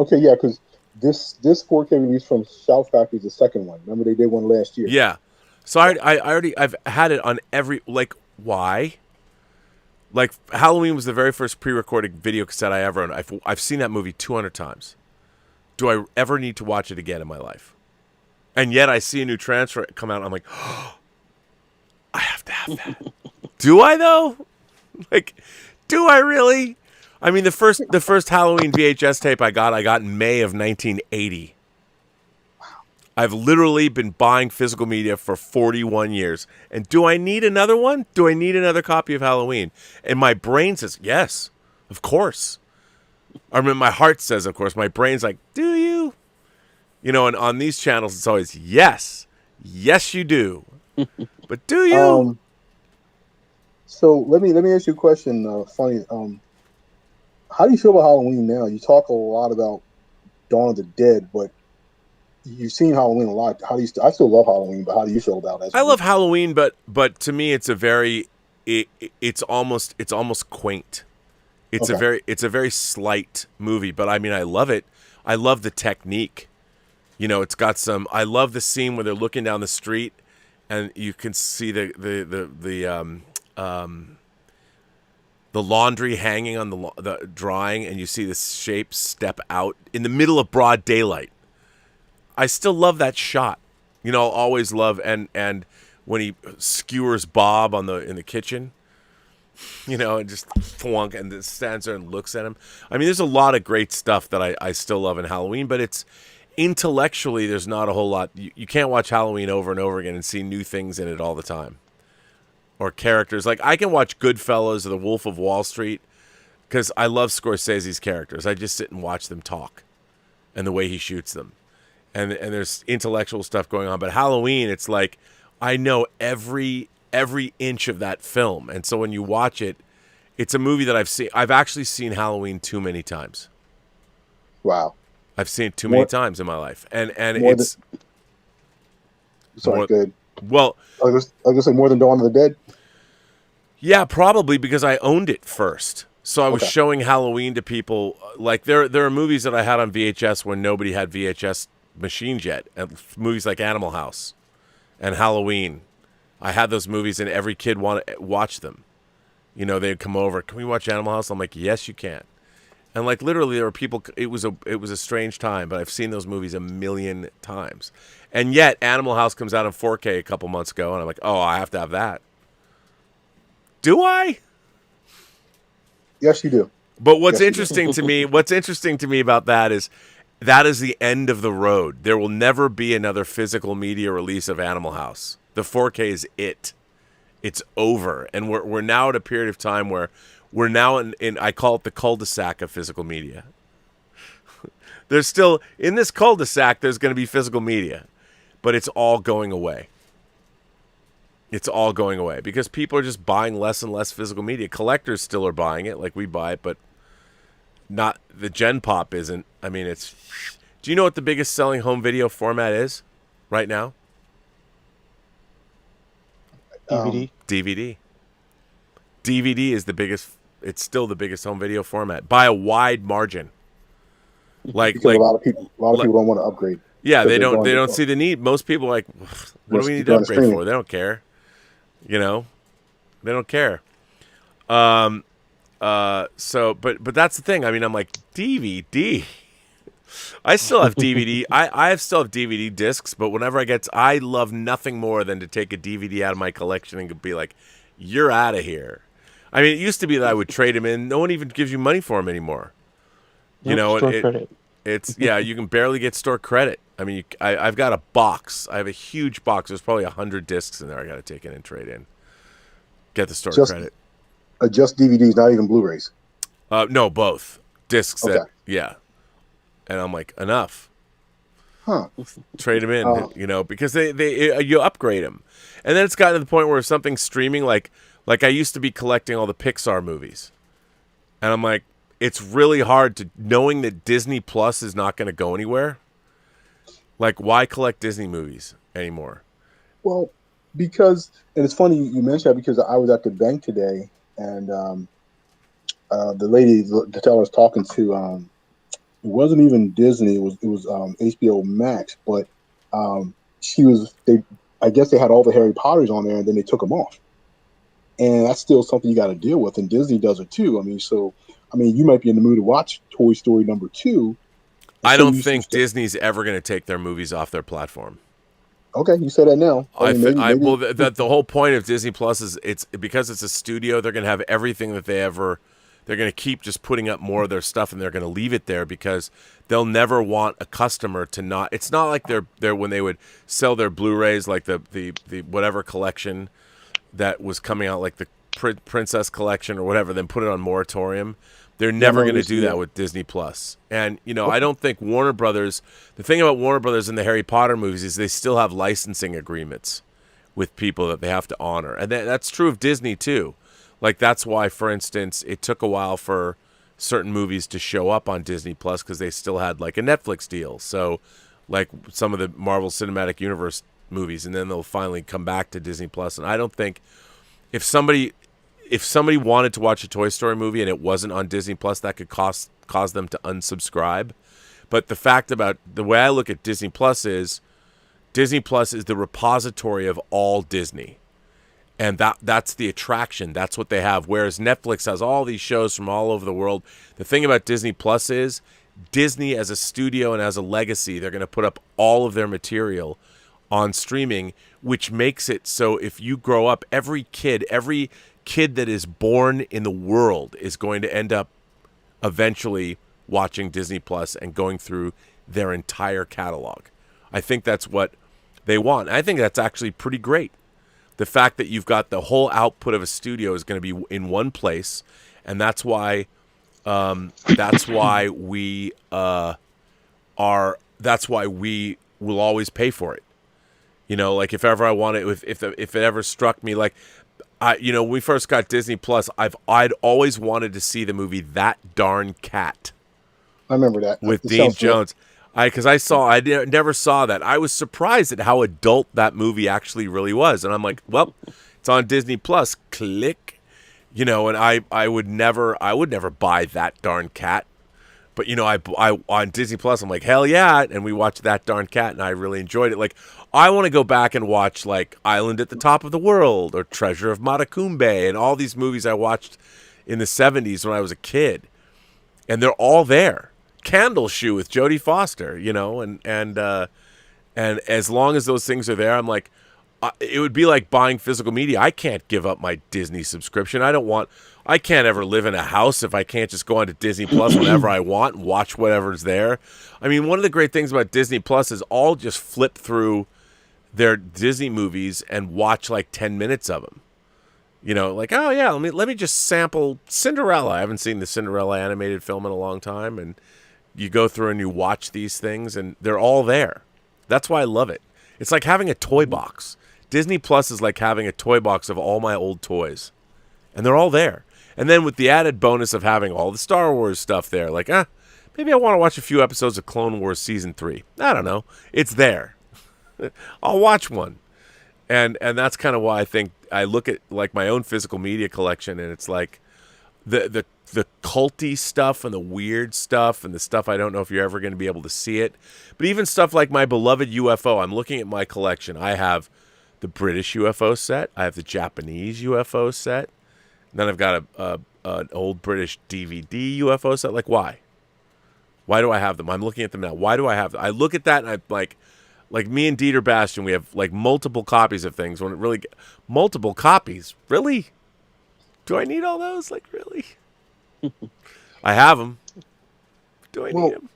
okay, yeah, because this 4K release from Shout Factory is the second one. Remember they did one last year. Yeah. So I've had it on every, like, why? Like, Halloween was the very first pre-recorded video cassette I ever owned. I've seen that movie 200 times. Do I ever need to watch it again in my life? And yet I see a new transfer come out, and I'm like, oh, I have to have that. Do I, though? Like, do I really? I mean, the first Halloween VHS tape I got in May of 1980. I've literally been buying physical media for 41 years. And do I need another one? Do I need another copy of Halloween? And my brain says, yes, of course. I mean, my heart says, of course. My brain's like, do you? You know, and on these channels, it's always, yes. Yes, you do. But do you? So let me ask you a question. Funny. How do you feel about Halloween now? You talk a lot about Dawn of the Dead, but you've seen Halloween a lot. How do you? I still love Halloween, but how do you feel about it? I love Halloween, but to me, it's a very, it's almost quaint. It's a very slight movie, but I mean, I love it. I love the technique. You know, it's got some. I love the scene where they're looking down the street, and you can see the laundry hanging on the drying, and you see the shapes step out in the middle of broad daylight. I still love that shot. You know, I'll always love and when he skewers Bob in the kitchen, you know, and just thwunk and stands there and looks at him. I mean, there's a lot of great stuff that I still love in Halloween, but it's intellectually there's not a whole lot. You can't watch Halloween over and over again and see new things in it all the time. Or characters. Like, I can watch Goodfellas or The Wolf of Wall Street because I love Scorsese's characters. I just sit and watch them talk and the way he shoots them. And there's intellectual stuff going on. But Halloween, it's like I know every inch of that film. And so when you watch it, it's a movie that I've seen. I've actually seen Halloween too many times. Wow. I've seen it too many More- times in my life, and more it's Sorry, more- good. well, I was gonna say more than Dawn of the Dead. yeah, probably because I owned it first. So I was Okay. showing Halloween to people. Like there are movies that I had on VHS when nobody had VHS machines yet. And movies like Animal House and Halloween. I had those movies, and every kid wanted to watch them. You know, they'd come over. Can we watch Animal House? I'm like, yes, you can. And like literally, there were people. It was a strange time, but I've seen those movies a million times. And yet, Animal House comes out in 4K a couple months ago, and I'm like, oh, I have to have that. Do I? Yes, you do. But what's Yes, you interesting to me, about that is the end of the road. There will never be another physical media release of Animal House. The 4K is it. It's over, and we're now at a period of time where we're now in I call it the cul-de-sac of physical media. There's still in this cul-de-sac there's going to be physical media, but it's all going away. It's all going away because people are just buying less and less physical media. Collectors still are buying it, like we buy it, but not the Gen Pop isn't. I mean, it's. Do you know what the biggest selling home video format is right now? DVD. DVD. DVD is the biggest. It's still the biggest home video format by a wide margin. Because a lot of people don't want to upgrade. Yeah, because they they're don't. They going don't see the need. Most people are like, what do we need to going to upgrade streaming. for? They don't care. You know, they don't care. So, but that's the thing. I mean, I'm like DVD. I still have DVD. I still have DVD discs, but whenever I love nothing more than to take a DVD out of my collection and be like, "You're out of here." I mean, it used to be that I would trade them in. No one even gives you money for them anymore. You know, Store credit. it's yeah. You can barely get store credit. I mean, I've got a box. I have a huge box. There's probably 100 discs in there. I got to take in and trade in. Get the store credit. Just DVDs, not even Blu-rays. No, both discs. Okay. Yeah. And I'm like, enough. Huh. Trade them in, you know, because they you upgrade them, and then it's gotten to the point where if something's streaming, like I used to be collecting all the Pixar movies, and I'm like, it's really hard to knowing that Disney Plus is not going to go anywhere. Like, why collect Disney movies anymore? Well, because, and it's funny you mentioned that because I was at the bank today, and the lady, the teller, was talking to. It wasn't even Disney. It was HBO Max, but I guess they had all the Harry Potters on there, and then they took them off. And that's still something you got to deal with, and Disney does it too. I mean, you might be in the mood to watch Toy Story number 2. I don't think Disney's ever going to take their movies off their platform. Okay, you say that now. Maybe. Well, the whole point of Disney Plus is it's because it's a studio. They're going to have everything that they ever. They're going to keep just putting up more of their stuff, and they're going to leave it there because they'll never want a customer to not. It's not like they're when they would sell their Blu-rays, like the whatever collection that was coming out, like the Princess Collection or whatever, then put it on moratorium. They're never going to do that with Disney Plus. And you know, I don't think Warner Brothers. The thing about Warner Brothers and the Harry Potter movies is they still have licensing agreements with people that they have to honor, and that's true of Disney too. Like, that's why, for instance, it took a while for certain movies to show up on Disney Plus because they still had, like, a Netflix deal. So, like, some of the Marvel Cinematic Universe movies, and then they'll finally come back to Disney Plus. And I don't think if somebody wanted to watch a Toy Story movie and it wasn't on Disney Plus, that could cause them to unsubscribe. But the fact about the way I look at Disney Plus is the repository of all Disney. And that's the attraction. That's what they have. Whereas Netflix has all these shows from all over the world. The thing about Disney Plus is Disney as a studio and as a legacy, they're going to put up all of their material on streaming, which makes it so if you grow up, every kid that is born in the world is going to end up eventually watching Disney Plus and going through their entire catalog. I think that's what they want. I think that's actually pretty great. The fact that you've got the whole output of a studio is going to be in one place, and that's why we will always pay for it. You know, like if ever I want it, if it ever struck me, like when we first got Disney Plus, I'd always wanted to see the movie That Darn Cat. I remember that. with It Dean sounds familiar. Jones. Never saw that. I was surprised at how adult that movie actually really was, and I'm like, well, it's on Disney Plus. Click, and I would never buy that darn cat, but I on Disney Plus, I'm like, hell yeah, and we watched That Darn Cat, and I really enjoyed it. Like, I want to go back and watch like Island at the Top of the World or Treasure of Matacumbe and all these movies I watched in the 70s when I was a kid, and they're all there. Candle Shoe with Jodie Foster, and as long as those things are there, I'm like, it would be like buying physical media. I can't give up my Disney subscription. I can't ever live in a house if I can't just go onto Disney Plus whenever I want and watch whatever's there. I mean, one of the great things about Disney Plus is I'll just flip through their Disney movies and watch like 10 minutes of them. Like, oh yeah, let me just sample Cinderella. I haven't seen the Cinderella animated film in a long time, and you go through and you watch these things, and they're all there. That's why I love it. It's like having a toy box. Disney Plus is like having a toy box of all my old toys, and they're all there. And then with the added bonus of having all the Star Wars stuff there, like, maybe I want to watch a few episodes of Clone Wars Season 3. I don't know. It's there. I'll watch one. And that's kind of why I think I look at like my own physical media collection, and it's like the culty stuff and the weird stuff and the stuff I don't know if you're ever going to be able to see it. But even stuff like my beloved UFO, I'm looking at my collection. I have the British UFO set. I have the Japanese UFO set. And then I've got an old British DVD UFO set. Like, why? Why do I have them? I'm looking at them now. Why do I have them? I look at that and I'm like me and Dieter Bastian, we have like multiple copies of things. When it really, multiple copies? Really? Do I need all those? Like, really? I have them. Do I need them?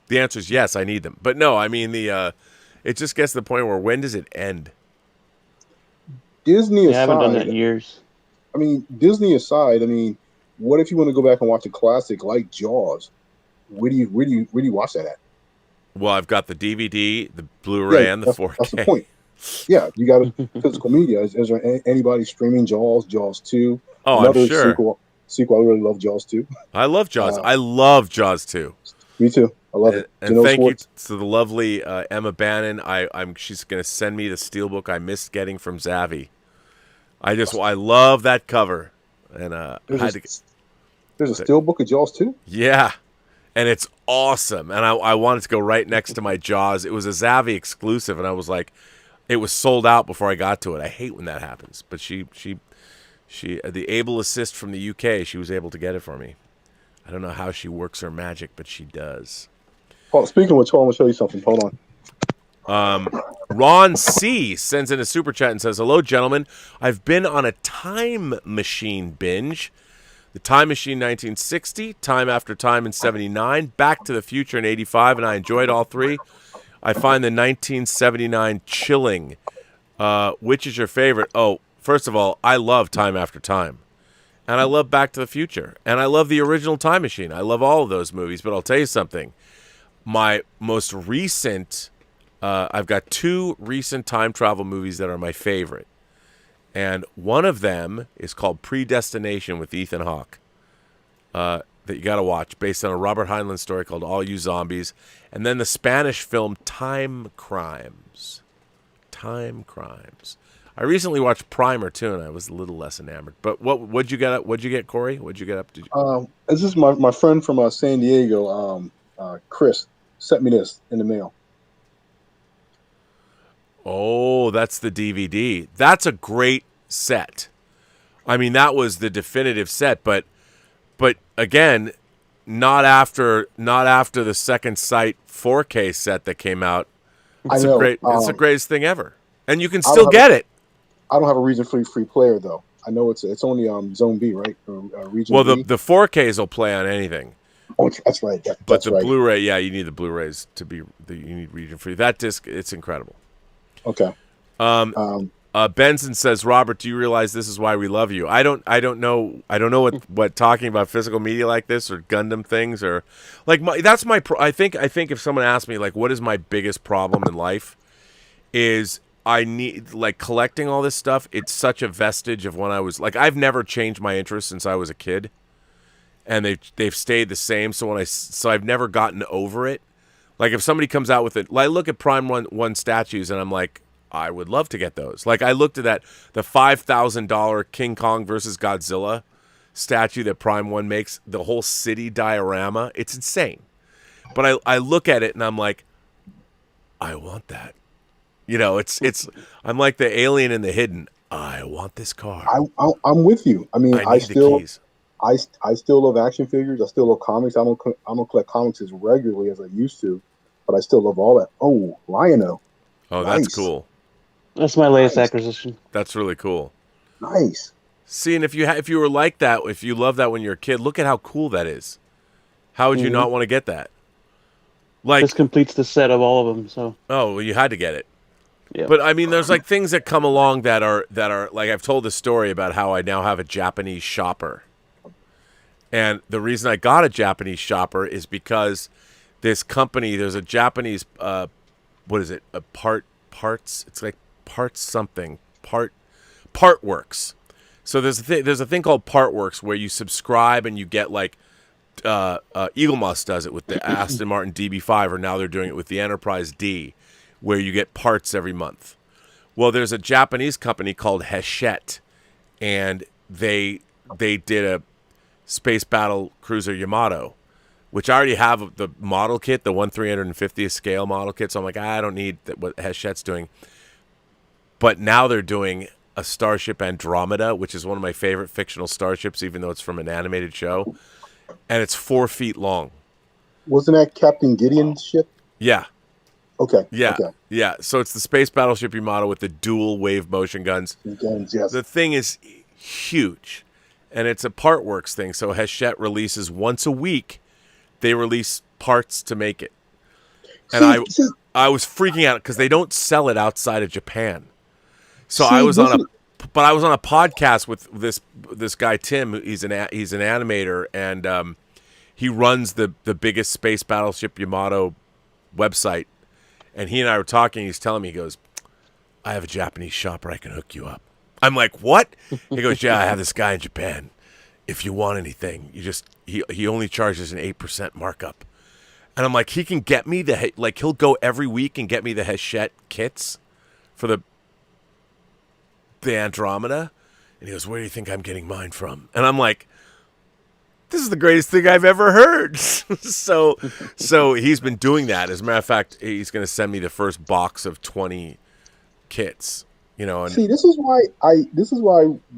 The answer is yes, I need them. But no, I mean, it just gets to the point where when does it end? Disney aside, I haven't done that in years. I mean, Disney aside, I mean, what if you want to go back and watch a classic like Jaws? Where do you watch that at? Well, I've got the DVD, the Blu-ray, and the 4K. That's the point. Yeah, you got a physical media. Is there anybody streaming Jaws 2? Oh, another I'm sure. Sequel. I really love Jaws 2. I love Jaws. I love Jaws 2. Me too. I love it. And thank you to the lovely Emma Bannon. She's going to send me the steelbook I missed getting from Zavvi. I love that cover. And there's a steelbook of Jaws 2? Yeah. And it's awesome. And I wanted to go right next to my Jaws. It was a Zavvi exclusive, and I was like, it was sold out before I got to it. I hate when that happens. But she the able assist from the UK, she was able to get it for me. I don't know how she works her magic, but she does. Well, speaking of which, I'm going to show you something. Hold on. Ron C. sends in a super chat and says, hello, gentlemen. I've been on a time machine binge. The Time Machine 1960, Time After Time in 79, Back to the Future in 85, and I enjoyed all three. I find the 1979 chilling. Which is your favorite? Oh, first of all, I love Time After Time. And I love Back to the Future. And I love the original Time Machine. I love all of those movies. But I'll tell you something. My most recent, I've got two recent time travel movies that are my favorite. And one of them is called Predestination with Ethan Hawke. That you got to watch, based on a Robert Heinlein story called All You Zombies. And then the Spanish film Time Crimes. Time Crimes. I recently watched Primer too, and I was a little less enamored. But what'd you get up? What'd you get, Corey? What'd you get up to? This is my friend from San Diego, Chris, sent me this in the mail. Oh, that's the DVD. That's a great set. I mean, that was the definitive set, but again, not after the Second Sight 4K set that came out. It's it's the greatest thing ever, and you can still get it. I don't have a region free player though. I know it's only Zone B, right? Or, region well, B. the 4Ks will play on anything. Oh, that's right. But the Blu-ray, yeah, you need the Blu-rays to be. You need region free. That disc, it's incredible. Okay. Benson says, Robert, do you realize this is why we love you? I don't know what talking about physical media like this or Gundam things or like I think if someone asked me like what is my biggest problem in life is I need like collecting all this stuff. It's such a vestige of when I was like I've never changed my interest since I was a kid. and they've stayed the same. So I've never gotten over it. Like if somebody comes out with it, like I look at Prime One statues, and I'm like, I would love to get those. Like I looked at the $5,000 King Kong versus Godzilla statue that Prime One makes, the whole city diorama. It's insane. But I look at it and I'm like, I want that. It's I'm like the alien in the hidden. I want this car. I'm with you. I mean, I need the keys. I still love action figures. I still love comics. I don't collect comics as regularly as I used to, but I still love all that. Oh, Lion-O. Oh, Nice. that's cool. That's my latest acquisition. That's really cool. Nice. See, and if you were like that, if you loved that when you were a kid, look at how cool that is. How would you not want to get that? Like This completes the set of all of them. So. Oh, well, you had to get it. Yeah. But I mean, there's like things that come along that are like I've told this story about how I now have a Japanese shopper, and the reason I got a Japanese shopper is because this company, there's a Japanese what is it? Parts. It's like parts something Partworks. So there's a thing called Partworks where you subscribe and you get like Eagle Moss does it with the Aston Martin DB5, or now they're doing it with the Enterprise D, where you get parts every month. Well, there's a Japanese company called Hachette, and they did a Space Battle Cruiser Yamato, which I already have the model kit, the 1/350th scale model kit. So I'm like, I don't need what Hachette's doing. But now they're doing a Starship Andromeda, which is one of my favorite fictional starships, even though it's from an animated show. And it's 4 feet long. Wasn't that Captain Gideon's ship? Yeah. Okay. Yeah. Okay. Yeah. So it's the Space Battleship Yamato with the dual wave motion guns. Guns, yes. The thing is huge. And it's a Partworks thing. So Hachette releases once a week. They release parts to make it. And I was freaking out because they don't sell it outside of Japan. So I was on a podcast with this guy Tim. He's an animator, and he runs the biggest Space Battleship Yamato website. And he and I were talking. He's telling me, he goes, I have a Japanese shopper. I can hook you up. I'm like, what? He goes, yeah, I have this guy in Japan. If you want anything, you just he only charges an 8% markup. And I'm like, he can get me he'll go every week and get me the Hachette kits for the Andromeda. And he goes, where do you think I'm getting mine from? And I'm like, this is the greatest thing I've ever heard. So he's been doing that. As a matter of fact, he's going to send me the first box of 20 kits. And see, this is why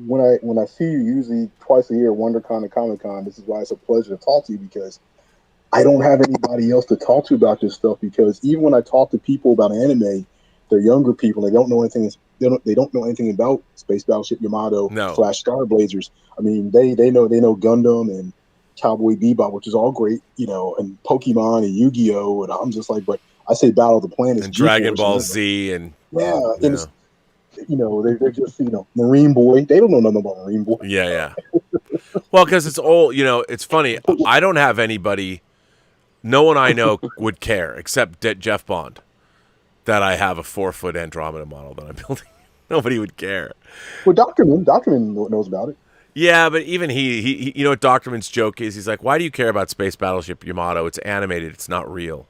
when I see you usually twice a year at WonderCon and Comic-Con, this is why it's a pleasure to talk to you, because I don't have anybody else to talk to about this stuff. Because even when I talk to people about anime, they're younger people. They don't know anything. They don't know anything about Space Battleship Yamato / Star Blazers. I mean, they know Gundam and Cowboy Bebop, which is all great, and Pokemon and Yu-Gi-Oh. And I'm just like, but I say Battle of the Planets and Dragon Ball Z and and they're just Marine Boy. They don't know nothing about Marine Boy. Yeah. Well, because it's all it's funny. I don't have anybody. No one I know would care except Jeff Bond that I have a 4-foot Andromeda model that I'm building. Nobody would care. Well, Dr. Moon knows about it. Yeah, but even he you know what Dr. Moon's joke is? He's like, why do you care about Space Battleship Yamato? It's animated. It's not real.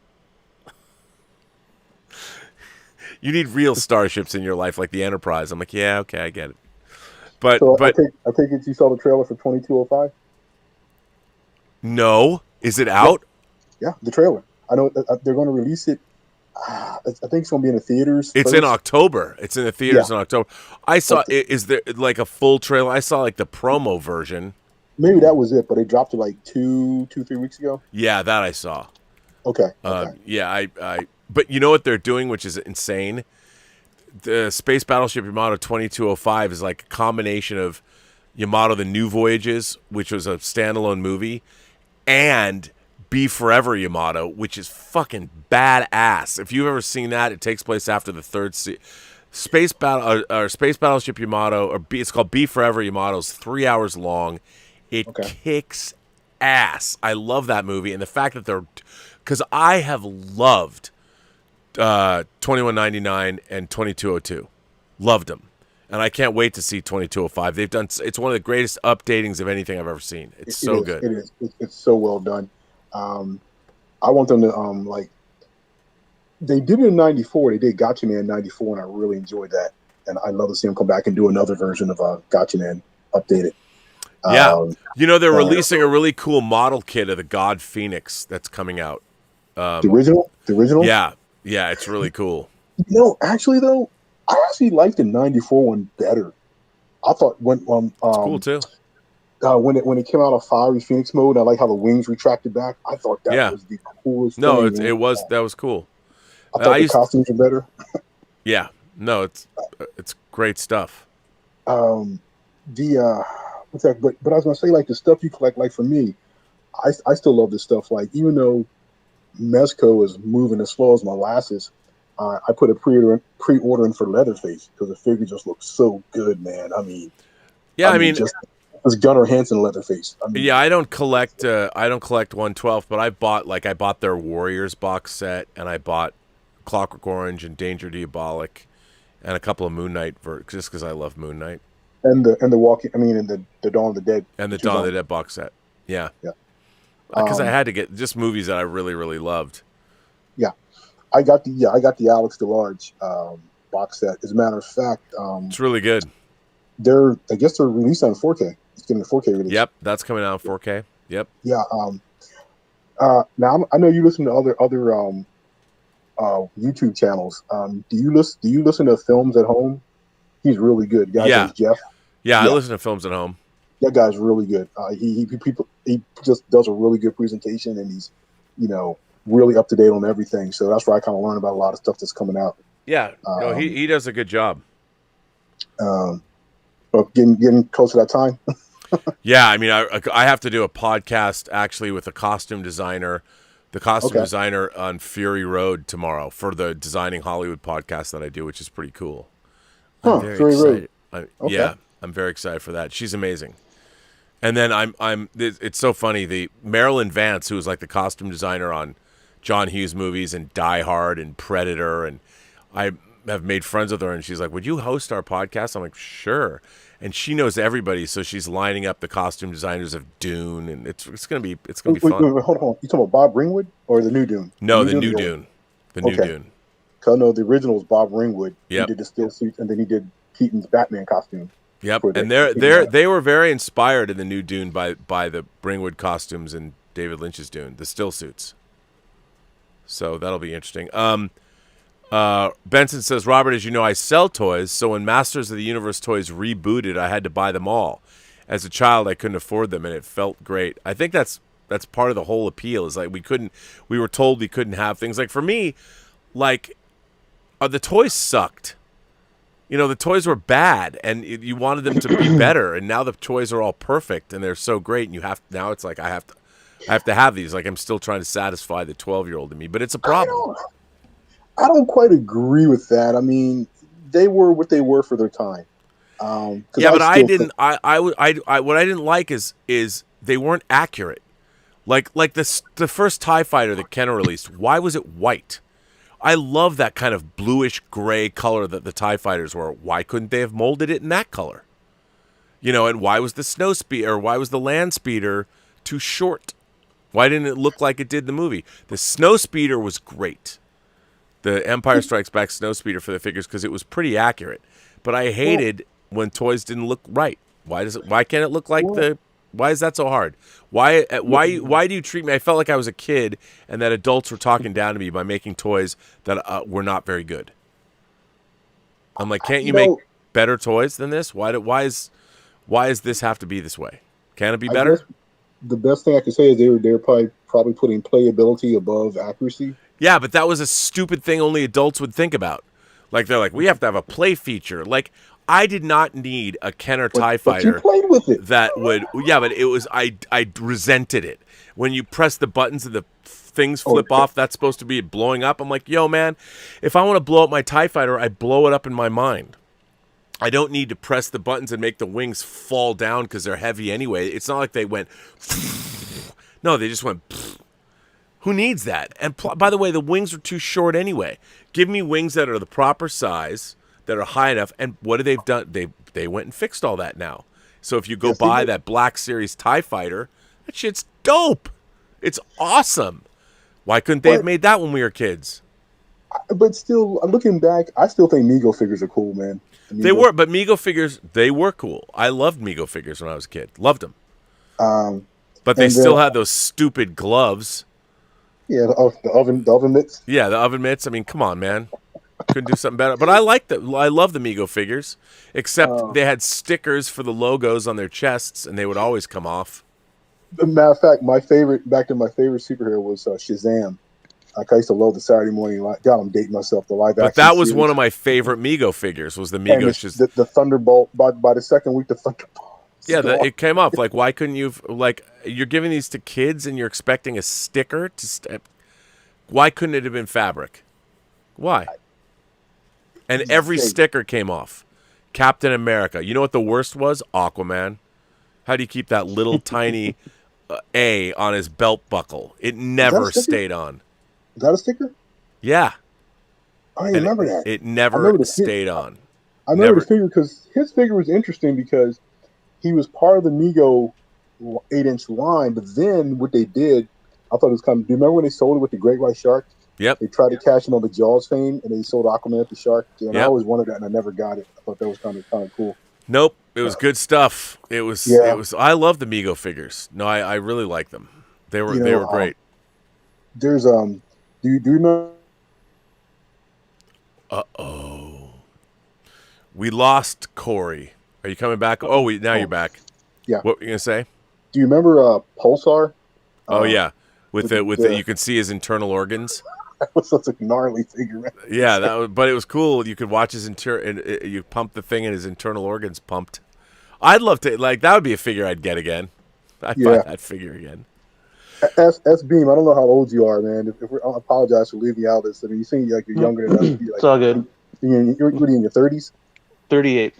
You need real starships in your life, like the Enterprise. I'm like, yeah, okay, I get it. But I take it you saw the trailer for 2205? No, is it out? Yeah, the trailer. I know they're going to release it. I think it's going to be in the theaters. It's in October. It's in the theaters in October. I saw. Is there like a full trailer? I saw like the promo version. Maybe that was it, but they dropped it like 3 weeks ago. Yeah, that I saw. Okay. Yeah, I. But you know what they're doing, which is insane? The Space Battleship Yamato 2205 is like a combination of Yamato The New Voyages, which was a standalone movie, and Be Forever Yamato, which is fucking badass. If you've ever seen that, it takes place after the third Space Battleship Yamato, it's called Be Forever Yamato. Is 3 hours long. It kicks ass. I love that movie, and the fact that because I have loved 2199 and 2202, loved them, And I can't wait to see 2205. They've done. It's one of the greatest updatings of anything I've ever seen. It's so good. It is. It's so well done. I want them to like. They did it in '94. They did Gotcha Man in '94, and I really enjoyed that. And I'd love to see them come back and do another version of Gotcha Man updated. Yeah, they're releasing a really cool model kit of the God Phoenix that's coming out. The original. Yeah, it's really cool. Actually though, I actually liked the '94 one better. I thought it's cool too. When it came out of Fiery Phoenix mode, I like how the wings retracted back. I thought that was the coolest thing. No, that was cool. I thought the costumes were better. Yeah, no, it's great stuff. What's that? But I was gonna say, like, the stuff you collect, like for me, I still love this stuff. Like, even though Mezco is moving as slow as molasses, I put a pre-order in for Leatherface because the figure just looks so good, man. I mean, just Gunnar Hansen Leatherface. I don't collect 112, but I bought their Warriors box set, and I bought Clockwork Orange and Danger Diabolic, and a couple of Moon Knight just because I love Moon Knight. And the Dawn of the Dead. And the Dawn of the Dead box set. Yeah. Because I had to get just movies that I really, really loved. Yeah. I got the Alex DeLarge box set. As a matter of fact, it's really good. I guess they're released on 4K. It's getting a 4K release. Yep, that's coming out in 4K. Yep. Yeah. Now I know you listen to other YouTube channels. Do you listen to Films at Home? He's really good. Guy named Jeff. Yeah, I listen to Films at Home. That guy's really good. He just does a really good presentation, and he's really up to date on everything. So that's where I kind of learn about a lot of stuff that's coming out. Yeah, he does a good job. But getting close to that time. Yeah, I mean, I have to do a podcast actually with a costume designer, designer on Fury Road tomorrow for the Designing Hollywood podcast that I do, which is pretty cool. I'm very excited. Yeah, I'm very excited for that. She's amazing. And then it's so funny. The Marilyn Vance, who was like the costume designer on John Hughes movies and Die Hard and Predator, and I have made friends with her, and she's like, "Would you host our podcast?" I'm like, "Sure." And she knows everybody, so she's lining up the costume designers of Dune, and it's gonna be fun. Wait, hold on. You talking about Bob Ringwood or the new Dune? No, the new Dune. The new Dune. Cause I know the original was Bob Ringwood. Yep. He did the still suit, and then he did Keaton's Batman costume. Yep, and they were very inspired in the new Dune by the Ringwood costumes and David Lynch's Dune, the still suits. So that'll be interesting. Benson says, Robert, as you know, I sell toys, so when Masters of the Universe toys rebooted, I had to buy them all. As a child, I couldn't afford them, and it felt great. I think that's part of the whole appeal. Is like we were told we couldn't have things. Like for me, like the toys sucked. The toys were bad, and you wanted them to be better, and now the toys are all perfect, and they're so great, and now it's like I have to have these. Like I'm still trying to satisfy the 12-year-old in me, but it's a problem. I don't quite agree with that. I mean, they were what they were for their time. Yeah, but I didn't. What I didn't like is they weren't accurate. Like the first TIE Fighter that Kenner released. Why was it white? I love that kind of bluish gray color that the TIE Fighters were. Why couldn't they have molded it in that color? And why was the snow speeder, or why was the land speeder too short? Why didn't it look like it did in the movie? The snow speeder was great. The Empire Strikes Back snow speeder for the figures, because it was pretty accurate. But I hated when toys didn't look right. Why can't it look like why is that so hard? Why do you treat me? I felt like I was a kid and that adults were talking down to me by making toys that were not very good. I'm like, can't you make better toys than this? Why does this have to be this way? Can it be better? The best thing I could say is they're probably putting playability above accuracy. Yeah, but that was a stupid thing only adults would think about. Like they're like, we have to have a play feature. Like I did not need a Kenner TIE Fighter. You played with it. That would, yeah, but it was I resented it when you press the buttons and the things flip off. That's supposed to be blowing up. I'm like, yo, man, if I want to blow up my TIE Fighter, I blow it up in my mind. I don't need to press the buttons and make the wings fall down because they're heavy anyway. It's not like they went. No, they just went. Who needs that? And by the way, the wings are too short anyway. Give me wings that are the proper size, that are high enough. And what have they done? They went and fixed all that now. So if you go Yes, they buy did. that Black Series TIE Fighter, that shit's dope. It's awesome. Why couldn't they have But- made that when we were kids? But still, looking back, I still think Mego figures are cool, man. They were, but Mego figures, they were cool. I loved Mego figures when I was a kid. Loved them. But they and still then- had those stupid gloves. Yeah, the oven mitts. Yeah, the oven mitts. I mean, come on, man. Couldn't do something better. But I love the Mego figures, except they had stickers for the logos on their chests, and they would always come off. Matter of fact, my favorite superhero was Shazam. Like, I used to love the Saturday morning. God, I'm dating myself. The live action. But that was series. one of my favorite Mego figures. Was the And Mego? the Thunderbolt. By the second week, the Thunderbolt. Yeah, it came off. Like, why couldn't you? Like, you're giving these to kids, and you're expecting a sticker to. Why couldn't it have been fabric? Why? And every sticker came off. Captain America. You know what the worst was? Aquaman. How do you keep that little tiny A on his belt buckle? It never sticker? stayed on. Is that a sticker? Yeah. I don't remember that. It I never remember the stayed on. I remember never- the figure because his figure was interesting because he was part of the Mego 8-inch line, but then what they did, I thought it was kind of. Do you remember when they sold it with the Great White Shark? Yep. They tried to cash in on the Jaws fame, and they sold Aquaman with the shark. And I Yep. always wanted that, and I never got it. I thought that was kind of cool. Nope. It was good stuff. It was. Yeah. It was. I love the Mego figures. No, I really like them. They were. You know, They were great. There's Do you remember? We lost Corey. Are you coming back? Oh, now you're back. Yeah. What were you gonna say? Do you remember Pulsar? Oh yeah. With the the- you could see his internal organs. That was such a gnarly figure. Man. Yeah, but it was cool. You could watch his you pump the thing and his internal organs pumped. I'd love to that would be a figure I'd get again. I'd buy Yeah. that figure again. S Beam. I don't know how old you are, man. I apologize for leaving you out of this. I mean, you seem like you're younger than us. It's all good. You're in your 30s. 38.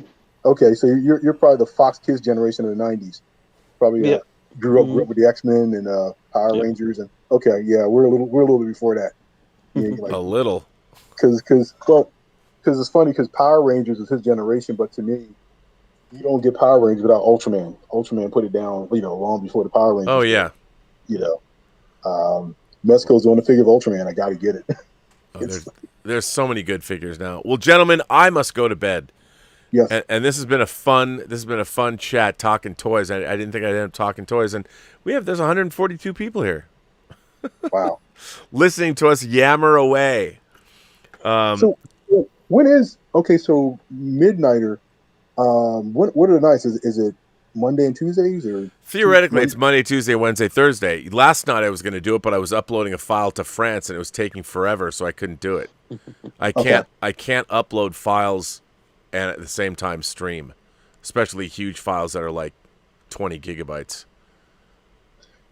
Okay, so you're probably the Fox Kids generation of the '90s. Probably Yeah. grew up with the X-Men and Power Yep. Rangers, and okay, yeah, we're a little bit before that. Yeah, A little. because it's funny because Power Rangers is his generation, but to me, you don't get Power Rangers without Ultraman. Ultraman put it down, long before the Power Rangers. Oh yeah. Mesco's doing the figure of Ultraman. I got to get it. Oh, there's so many good figures now. Well, gentlemen, I must go to bed. Yes. And this has been a fun chat talking toys. I didn't think I'd end up talking toys, and there's 142 people here Wow. listening to us yammer away. So when is so Midnighter? What are the nights? Is it Monday and Tuesdays or Theoretically, it's Monday, Tuesday, Wednesday, Thursday. Last night I was going to do it, but I was uploading a file to France, and it was taking forever, so I couldn't do it. I can't upload files and at the same time stream, especially huge files that are like 20 gigabytes.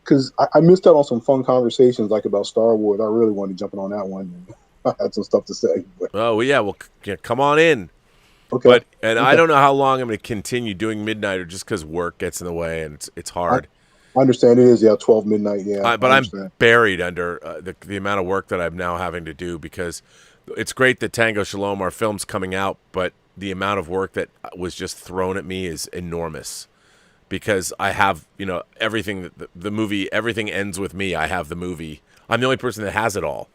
Because I missed out on some fun conversations like about Star Wars. I really wanted to jump in on that one. I had some stuff to say. But, Oh well, yeah. Well, come on in. okay. I don't know how long I'm going to continue doing Midnighter just because work gets in the way and it's hard. I understand it is 12 midnight. Yeah, But I I'm understand. buried under the amount of work that I'm now having to do because it's great that Tango Shalom, our film's coming out, but the amount of work that was just thrown at me is enormous because I have, everything, the movie, everything ends with me. I have the movie. I'm the only person that has it all.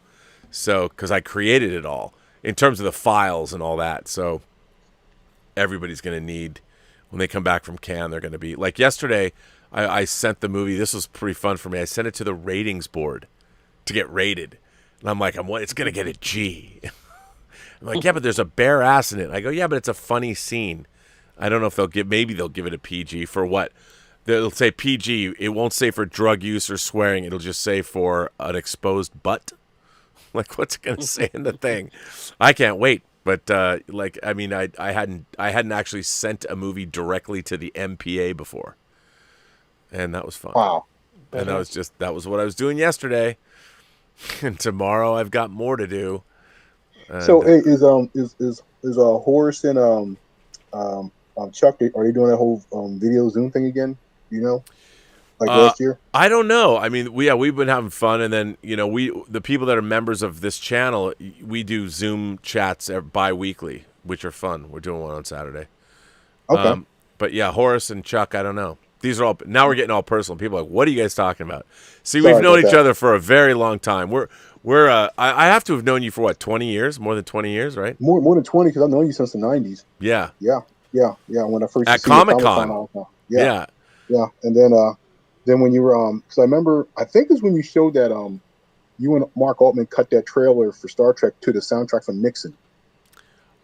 So, because I created it all in terms of the files and all that. So everybody's going to need, when they come back from Cannes, they're going to be, like yesterday, I sent the movie. This was pretty fun for me. I sent it to the ratings board to get rated. And I'm like, it's going to get a G. I'm like, yeah, but there's a bare ass in it. I go, yeah, but it's a funny scene. I don't know if maybe they'll give it a PG for what? They'll say PG. It won't say for drug use or swearing. It'll just say for an exposed butt. Like, what's it going to say in the thing? I can't wait. But I hadn't actually sent a movie directly to the MPA before. And that was fun. Wow. And that was what I was doing yesterday. And tomorrow I've got more to do. And, So hey, is Horace and Chuck, are they doing that whole video Zoom thing again? Like last year? I don't know. I mean, we've been having fun, and then the people that are members of this channel, we do Zoom chats bi-weekly. which are fun. We're doing one on Saturday. Okay. But yeah, Horace and Chuck, I don't know. These are all now we're getting all personal. People are like, what are you guys talking about? See, Sorry we've known about each that. other for a very long time. I have to have known you for what, 20 years, more than 20 years, right? More than 20 because I've known you since the 90s. Yeah. Yeah. When I first At see you at Comic-Con. Comic-Con. Yeah. Yeah. And then when you were because I remember I think it's when you showed that you and Mark Altman cut that trailer for Star Trek to the soundtrack from Nixon.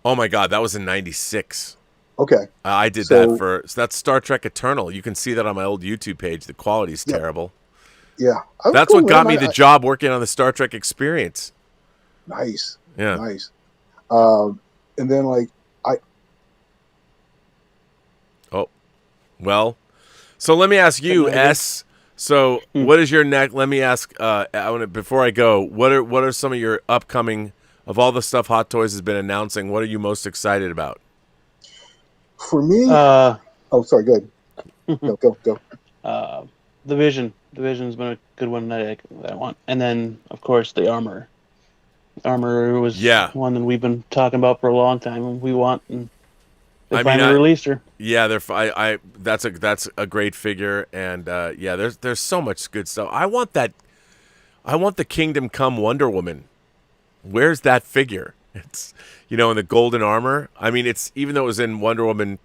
Oh my God, that was in '96. Okay. I did that so that's Star Trek Eternal. You can see that on my old YouTube page. The quality's terrible. Yeah. That's what got me the job working on the Star Trek Experience. Nice. Yeah. Nice. And then Well, so let me ask you, S. So what is your next? Let me ask. Before I go, what are some of your upcoming of all the stuff Hot Toys has been announcing? What are you most excited about? For me, sorry, go ahead. Go. The Vision. The Vision's been a good one that I want, and then of course the Armor. Armor was one that we've been talking about for a long time, and we want. And they finally released her. Yeah, that's a great figure, and there's so much good stuff. I want the Kingdom Come Wonder Woman. Where's that figure? It's in the golden armor. I mean, it's even though it was in Wonder Woman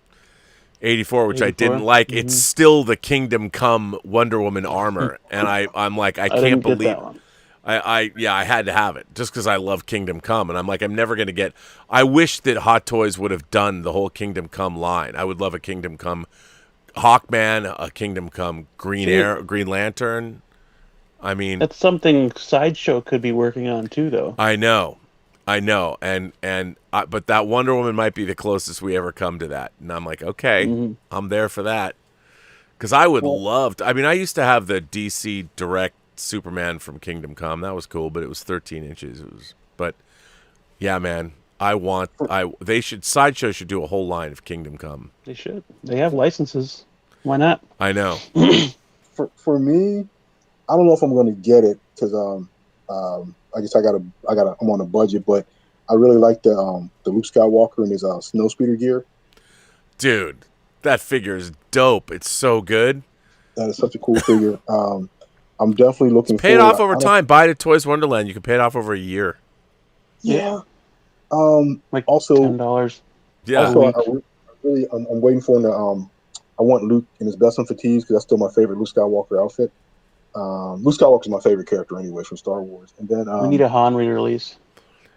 84, which I didn't like, it's still the Kingdom Come Wonder Woman armor, and I'm like I can't believe. That one. I had to have it just because I love Kingdom Come, and I'm like I'm never gonna get. I wish that Hot Toys would have done the whole Kingdom Come line. I would love a Kingdom Come Hawkman, a Kingdom Come Green Lantern. I mean, that's something Sideshow could be working on too, though. I know, but that Wonder Woman might be the closest we ever come to that, and I'm like, okay, I'm there for that because I would love to. I mean, I used to have the DC Direct Superman from Kingdom Come. That was cool, but it was 13 inches. But yeah, man, Sideshow should do a whole line of Kingdom Come. They should. They have licenses. Why not? I know. For me, I don't know if I'm going to get it because I guess I'm on a budget, but I really like the Luke Skywalker and his snowspeeder gear. Dude, that figure is dope. It's so good. That is such a cool figure. I'm definitely looking. Pay it off over time. Buy it at Toys Wonderland. You can pay it off over a year. Yeah. Like also $10. Yeah. Also, I'm waiting for him to. I want Luke in his best fatigues because that's still my favorite Luke Skywalker outfit. Luke Skywalker's my favorite character anyway from Star Wars. And then we need a Han re-release.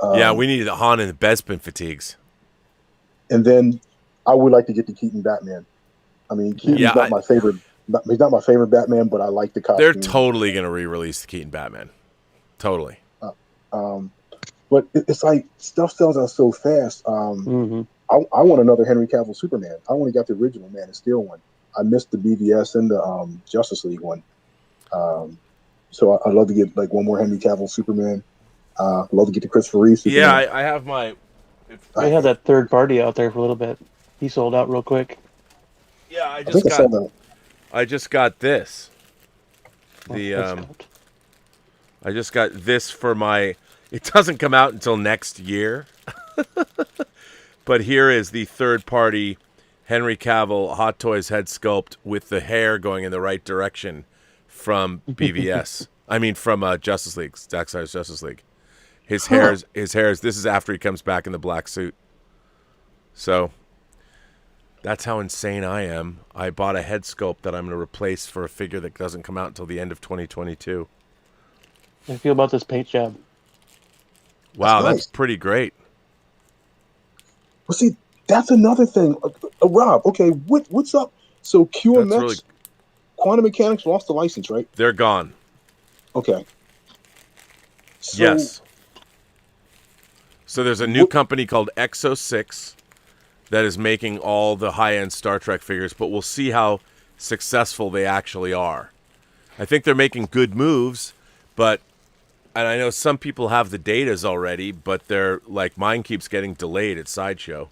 We need the Han and the Bespin fatigues. And then I would like to get the Keaton Batman. I mean, Keaton's not my favorite. He's not my favorite Batman, but I like the costume. They're totally going to re-release the Keaton Batman. Totally. But it's like stuff sells out so fast. I want another Henry Cavill Superman. I only got the original Man of Steel one. I missed the BVS and the Justice League one. So I'd love to get like one more Henry Cavill Superman. Love to get the Christopher Reeve Superman. Yeah, I have my. They had that third party out there for a little bit. He sold out real quick. Yeah, I just got this. I just got this for my. It doesn't come out until next year. But here is the third-party Henry Cavill Hot Toys head sculpt with the hair going in the right direction from BVS. I mean, from Justice League, Zack Snyder's Justice League. His hair's. This is after he comes back in the black suit. So that's how insane I am. I bought a head sculpt that I'm going to replace for a figure that doesn't come out until the end of 2022. How do you feel about this paint job? Wow, that's pretty great. Well, see, that's another thing. Rob, okay, what's up? So QMX, Quantum Mechanics lost the license, right? They're gone. Okay. So, yes. So there's a new company called Exo 6 that is making all the high-end Star Trek figures, but we'll see how successful they actually are. I think they're making good moves, and I know some people have the datas already, but they're like mine keeps getting delayed at Sideshow.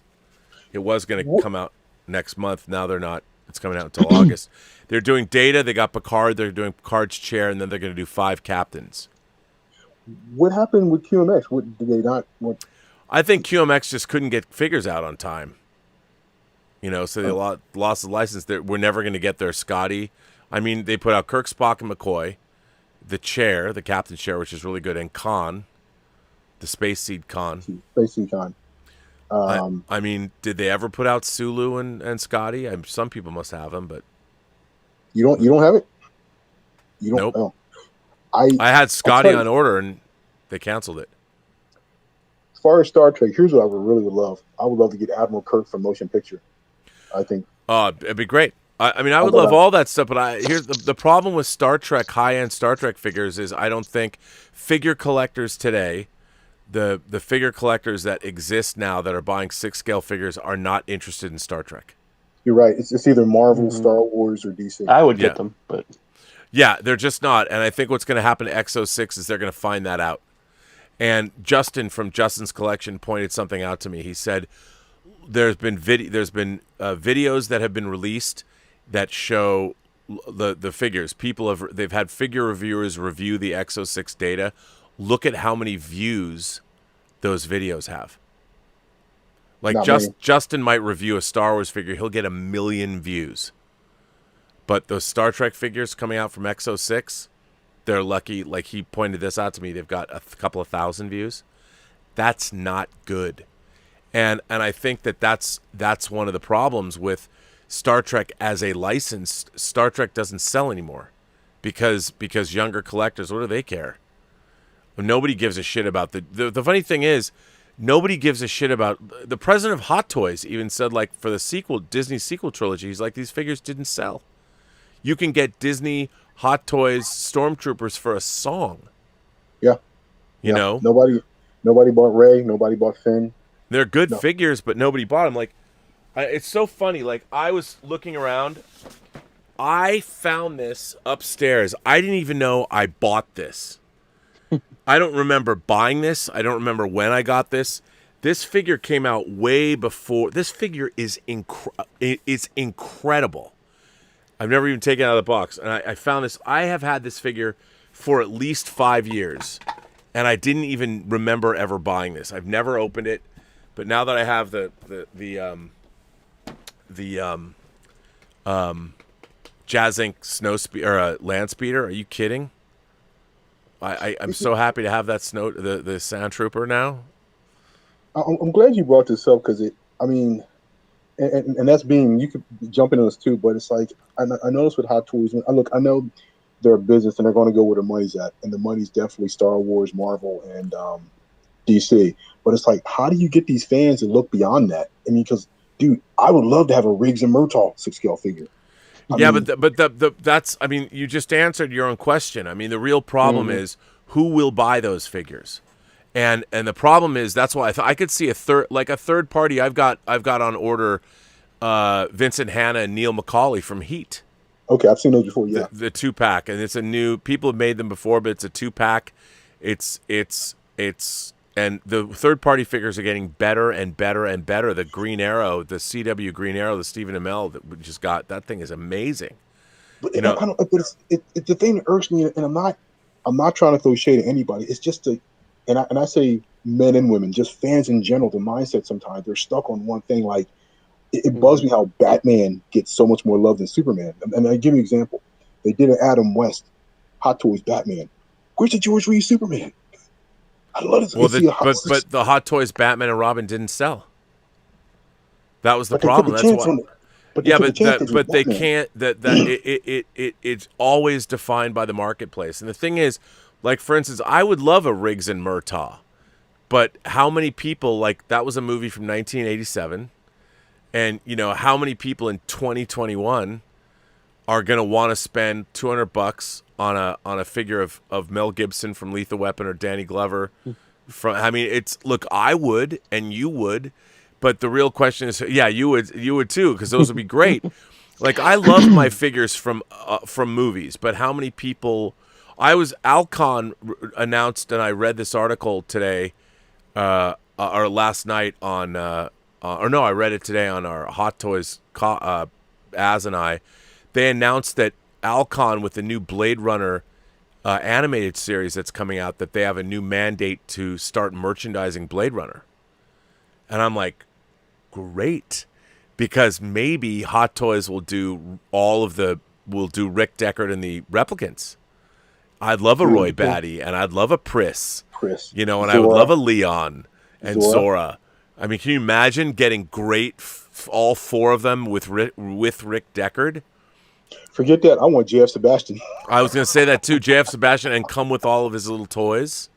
It was going to come out next month. Now they're not. It's coming out until August. They're doing data. They got Picard. They're doing Picard's chair, and then they're going to do 5 captains. What happened with QMX? What did they not? I think QMX just couldn't get figures out on time. You know, so they lost the license. We're never going to get their Scotty. I mean, they put out Kirk, Spock, and McCoy, the chair, the captain's chair, which is really good, and Khan, the Space Seed Khan. Space Seed Khan. I mean, did they ever put out Sulu and Scotty? Some people must have them, but you don't have it. You don't. Nope. Oh. I had Scotty on order, and they canceled it. As far as Star Trek, here's what I would love. I would love to get Admiral Kirk from Motion Picture. I think. It'd be great. I mean, I would love all that stuff, but here's the problem with Star Trek, high-end Star Trek figures is I don't think figure collectors today, the figure collectors that exist now that are buying 6-scale figures are not interested in Star Trek. You're right. It's either Marvel, Star Wars, or DC. I would get them, but yeah, they're just not. And I think what's going to happen to X06 is they're going to find that out. And Justin from Justin's Collection pointed something out to me. He said there's been videos that have been released that show the figures. They've had figure reviewers review the X06 data. Look at how many views those videos have. Like Justin might review a Star Wars figure, he'll get 1 million views. But those Star Trek figures coming out from X06, they're lucky. Like he pointed this out to me, they've got a couple of thousand views. That's not good. And I think that's one of the problems with Star Trek as a license. Star Trek doesn't sell anymore because younger collectors, what do they care? Nobody gives a shit about the funny thing is nobody gives a shit about the president of Hot Toys even said, like, for the Disney sequel trilogy, he's like, these figures didn't sell. You can get Disney Hot Toys Stormtroopers for a song. Yeah. You know? Nobody bought Rey, nobody bought Finn. They're good figures, but nobody bought them. Like, it's so funny. Like, I was looking around. I found this upstairs. I didn't even know I bought this. I don't remember buying this. I don't remember when I got this. This figure came out way before. This figure is incredible. I've never even taken it out of the box. And I found this. I have had this figure for at least 5 years. And I didn't even remember ever buying this. I've never opened it. But now that I have the Jazz Inc. Land Speeder, are you kidding? I'm so happy to have that the Sand Trooper now. I'm glad you brought this up because and that's being, you could jump into this too, but it's like I noticed with Hot Toys. I know they're a business and they're going to go where the money's at, and the money's definitely Star Wars, Marvel, and DC. But it's like, how do you get these fans to look beyond that? I mean, because dude, I would love to have a Riggs and Murtaugh 6-scale figure. That's. I mean, you just answered your own question. I mean, the real problem is who will buy those figures, and the problem is that's why I could see a third party. I've got on order Vincent Hanna and Neil McCauley from Heat. Okay, I've seen those before. Yeah, the 2-pack, and it's a new. People have made them before, but it's a 2-pack. It's and the third party figures are getting better and better and better. The Green Arrow, the CW Green Arrow, the Stephen Amell that we just got, that thing is amazing. But it's the thing that irks me, and I'm not trying to throw shade at anybody. It's just and I say men and women, just fans in general. The mindset sometimes they're stuck on one thing. Like it bugs me how Batman gets so much more love than Superman. And I give you an example. They did an Adam West Hot Toys Batman. Where's the George Reeves Superman? I love it. Well, but the Hot Toys Batman and Robin didn't sell. That was the problem. That's why. But they can't. It's always defined by the marketplace. And the thing is, like for instance, I would love a Riggs and Murtaugh, but how many people, like, that was a movie from 1987, and how many people in 2021 are gonna want to spend $200 on a figure of Mel Gibson from Lethal Weapon or Danny Glover? I would, and you would, but the real question is, yeah, you would too, because those would be great. Like, I love my figures from movies, but how many people? Alcon announced, and I read this article today, or last night on, I read it today on our Hot Toys, Az and I. They announced that Alcon, with the new Blade Runner animated series that's coming out, that they have a new mandate to start merchandising Blade Runner. And I'm like, great, because maybe Hot Toys will do Rick Deckard and the Replicants. I'd love a Roy Batty, and I'd love a Pris, and Zora. I would love a Leon and Zora. I mean, can you imagine getting great all four of them with Rick Deckard? Forget that. I want JF Sebastian. I was going to say that too, JF Sebastian, and come with all of his little toys.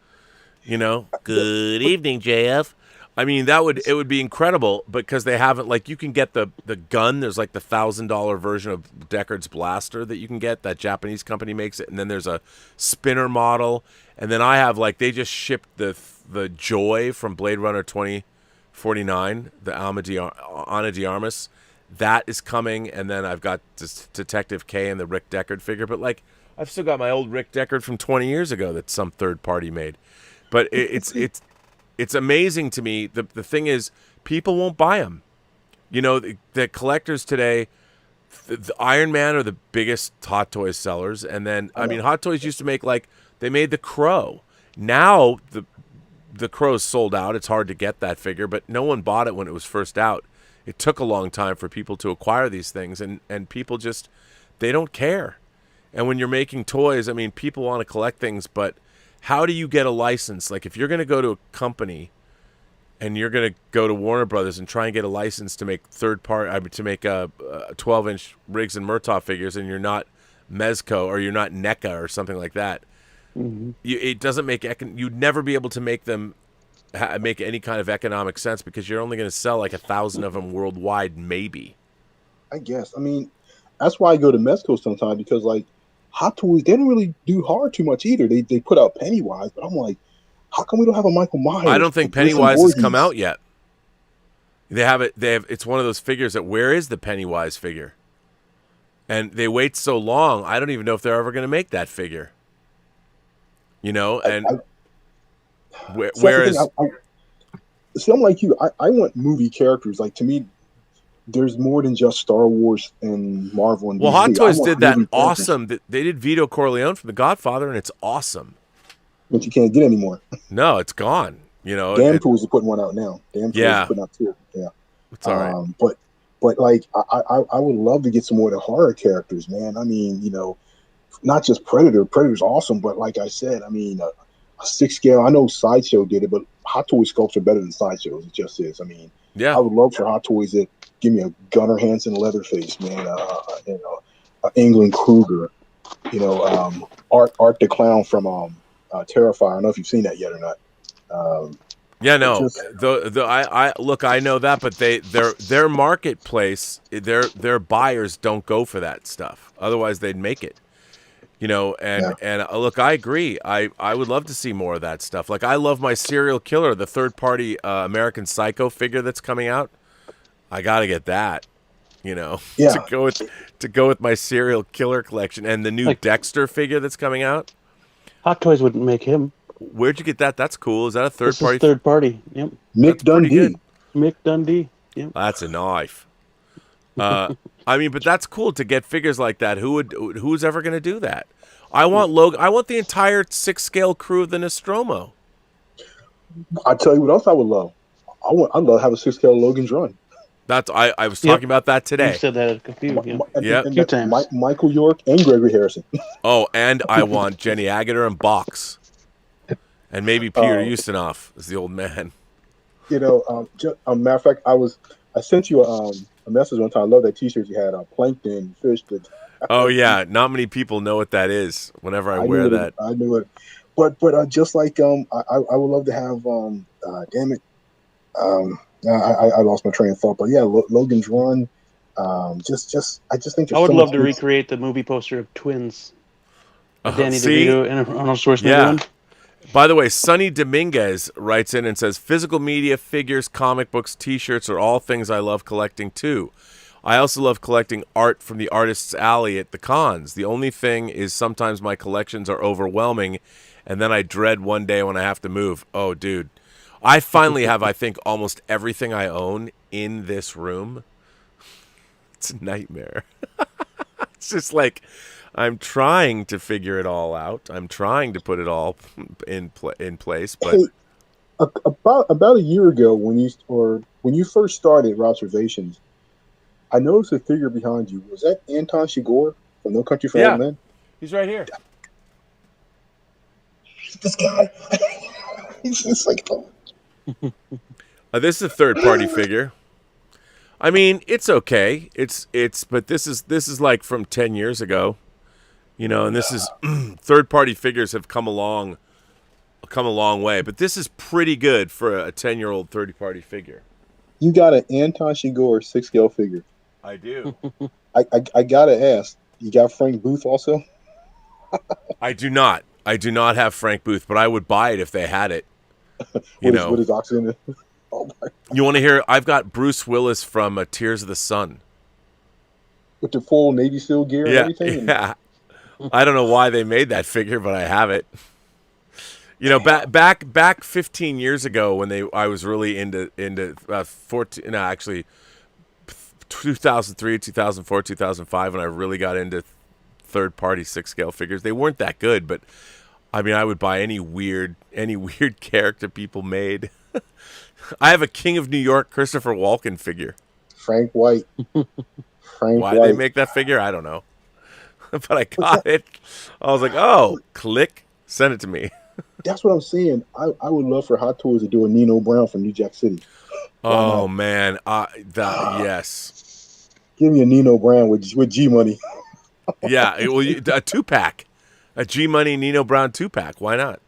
Good evening, JF. I mean, it would be incredible, because they haven't, like, you can get the gun. There's like the $1,000 version of Deckard's blaster that you can get. That Japanese company makes it, and then there's a spinner model, and then I have, like, they just shipped the Joy from Blade Runner 2049, the Ana de Armas. That is coming, and then I've got this Detective K and the Rick Deckard figure. But, like, I've still got my old Rick Deckard from 20 years ago that some third party made. But it's amazing to me. The thing is, people won't buy them. The collectors today, the Iron Man are the biggest Hot Toys sellers. And then, I mean, Hot Toys used to make, like, they made the Crow. Now the Crow's sold out. It's hard to get that figure, but no one bought it when it was first out. It took a long time for people to acquire these things, and people just, they don't care. And when you're making toys, I mean, people want to collect things, but how do you get a license? Like, if you're going to go to a company and you're going to go to Warner Brothers and try and get a license to make to make a 12-inch Riggs and Murtaugh figures, and you're not Mezco or you're not NECA or something like that, it doesn't make you'd never be able to make them make any kind of economic sense, because you're only going to sell like 1,000 of them worldwide, maybe. I guess. I mean, that's why I go to Mezco sometimes, because, like, Hot Toys, they don't really do hard too much either. They put out Pennywise, but I'm like, how come we don't have a Michael Myers? I don't think Pennywise has come out yet. They have it. It's one of those figures that, where is the Pennywise figure? And they wait so long. I don't even know if they're ever going to make that figure. Whereas, I'm like you. I want movie characters. Like, to me, there's more than just Star Wars and Marvel and well, DC. Hot Toys did that awesome. They did Vito Corleone from The Godfather, and it's awesome. But you can't get anymore. No, it's gone. Damn Toys are putting one out now. Damn Toys are putting out two. Yeah, it's all right. But like, I would love to get some more of the horror characters, man. I mean, not just Predator. Predator's awesome, but like I said, I mean, a 6 scale. I know Sideshow did it, but Hot Toys sculpts are better than Sideshows. It just is. I mean, I would love for Hot Toys to give me a Gunnar Hansen Leatherface, man. England Kruger. Art the Clown from Terrifier. I don't know if you've seen that yet or not. I know that, but their marketplace, their buyers don't go for that stuff. Otherwise, they'd make it. Look, I agree. I would love to see more of that stuff. Like, I love my Serial Killer, the third-party American Psycho figure that's coming out. I got to get that. To go with my Serial Killer collection, and the new Dexter figure that's coming out. Hot Toys wouldn't make him. Where'd you get that? That's cool. Is that a third party? Third party. Yep. Mick Dundee. Mick Dundee. Yep. That's a knife. I mean, but that's cool to get figures like that. Who's ever going to do that? I want Logan. I want the entire 6 scale crew of the Nostromo. I tell you what else I would love. I'd love to have a 6 scale Logan's Run. I was talking about that today. You said that a few times. Michael York and Gregory Harrison. Oh, and I want Jenny Agutter and Box, and maybe Peter Ustinov as the old man. Matter of fact, I sent you a message one time. I love that T-shirt you had. Plankton fish. Oh yeah, not many people know what that is. Whenever I wear that, I knew it. But just like I would love to have. Damn it. I lost my train of thought, but yeah, Logan's Run. I just think I would love to recreate the movie poster of Twins. Danny DeVito and Arnold Schwarzenegger. Yeah. By the way, Sonny Dominguez writes in and says, physical media, figures, comic books, T-shirts are all things I love collecting too. I also love collecting art from the artist's alley at the cons. The only thing is sometimes my collections are overwhelming, and then I dread one day when I have to move. Oh, dude. I finally have, I think, almost everything I own in this room. It's a nightmare. It's just like, I'm trying to figure it all out. I'm trying to put it all in place, but About a year ago, when you first started Robservations, I noticed a figure behind you. Was that Anton Chigurh from No Country for Old Men? He's right here. This guy. It's like, oh. This is a third-party figure. I mean, it's okay. But this is like from 10 years ago, and this is third-party figures have come a long way. But this is pretty good for a 10-year-old third-party figure. You got an Anton Chigurh 6-scale figure. I do. I gotta ask. You got Frank Booth also? I do not. I do not have Frank Booth, but I would buy it if they had it. What is oxygen? Oh my. You want to hear? I've got Bruce Willis from Tears of the Sun. With the full Navy SEAL gear and everything? Yeah. I don't know why they made that figure, but I have it. Back 15 years ago when I was really into 2003, 2004, 2005 when I really got into third-party 6-scale figures. They weren't that good, but I mean, I would buy any weird character people made. I have a King of New York Christopher Walken figure. Frank White. Why they make that figure, I don't know. But I got it. I was like, oh, click, send it to me. That's what I'm saying. I would love for Hot Toys to do a Nino Brown from New Jack City. Oh, man. Yes. Give me a Nino Brown with G Money. Yeah, a 2-pack. A G Money Nino Brown 2-pack. Why not?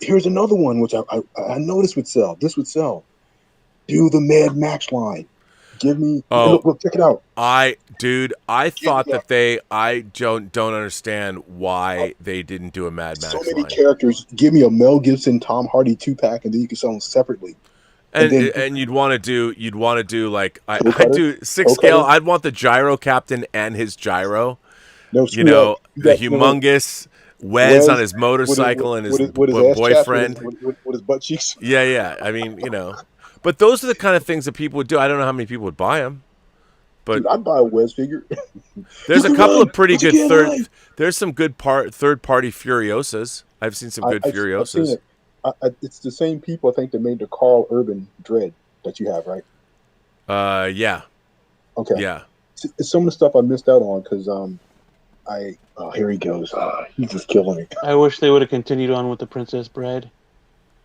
Here's another one, which I noticed would sell. This would sell. Do the Mad Max line. Give me. Look, check it out. I thought that I don't understand why they didn't do a Mad Max line. So many characters. Give me a Mel Gibson, Tom Hardy 2-pack, and then you can sell them separately. And you'd want to do like I do 6-scale. I'd want the Gyro Captain and his gyro. No, the humongous Wes on his motorcycle and his boyfriend with his butt cheeks. Yeah. I mean, but those are the kind of things that people would do. I don't know how many people would buy them, but dude, I'd buy a Wes figure. There's a couple of pretty good There's some good third-party Furiosas. I've seen some good Furiosas. It's the same people, I think, that made the Carl Urban Dread that you have, right? Yeah. Okay. Yeah. It's some of the stuff I missed out on because here he goes. He's just killing me. I wish they would have continued on with the Princess Bride.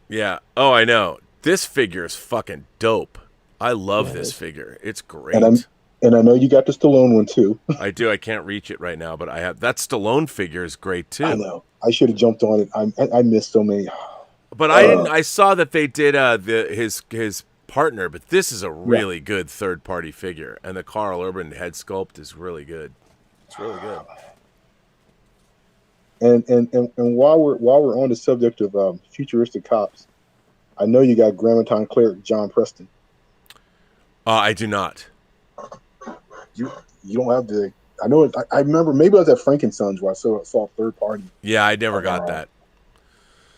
Yeah. Oh, I know. This figure is fucking dope. I love this figure. It's great. And I know you got the Stallone one too. I do. I can't reach it right now, but I have that Stallone figure is great too. I know. I should have jumped on it. I missed so many. But I didn't. I saw that they did his partner, but this is a really good third-party figure, and the Carl Urban head sculpt is really good. It's really good. And while we're on the subject of futuristic cops, I know you got Grammaton cleric John Preston. I do not. You don't have the. I know. I remember. Maybe I was at Frankensons where I saw third party. Yeah, I never got that.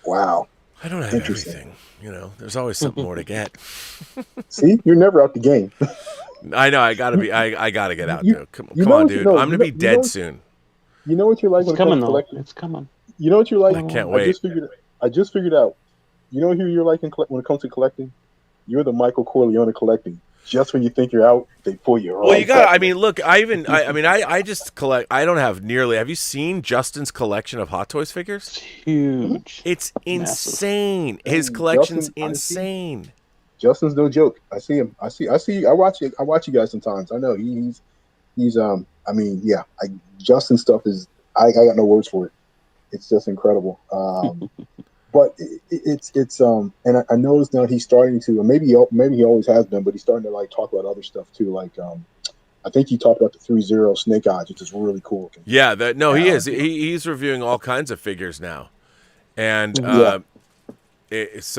Wow. I don't have everything. There's always something more to get. See, you're never out the game. I know. I gotta get out though. Come on, dude. I'm gonna be dead soon. You know what you're like when it comes to collecting? It's coming. You know what you're like? I can't wait. I just figured out. You know who you're like when it comes to collecting? You're the Michael Corleone of collecting. Just when you think you're out, they pull you. Well, you got. I mean, look. I just collect. I don't have nearly. Have you seen Justin's collection of Hot Toys figures? It's huge. It's insane. His collection's insane. Justin's no joke. I see him. I watch you guys sometimes. I know he's. I mean, yeah. Justin's stuff is. I got no words for it. It's just incredible. But it's and I noticed now he's starting to, maybe he always has been, but he's starting to like talk about other stuff too. Like I think he talked about the 3-0 Snake Eyes, which is really cool. Yeah, he is. He's reviewing all kinds of figures now, and so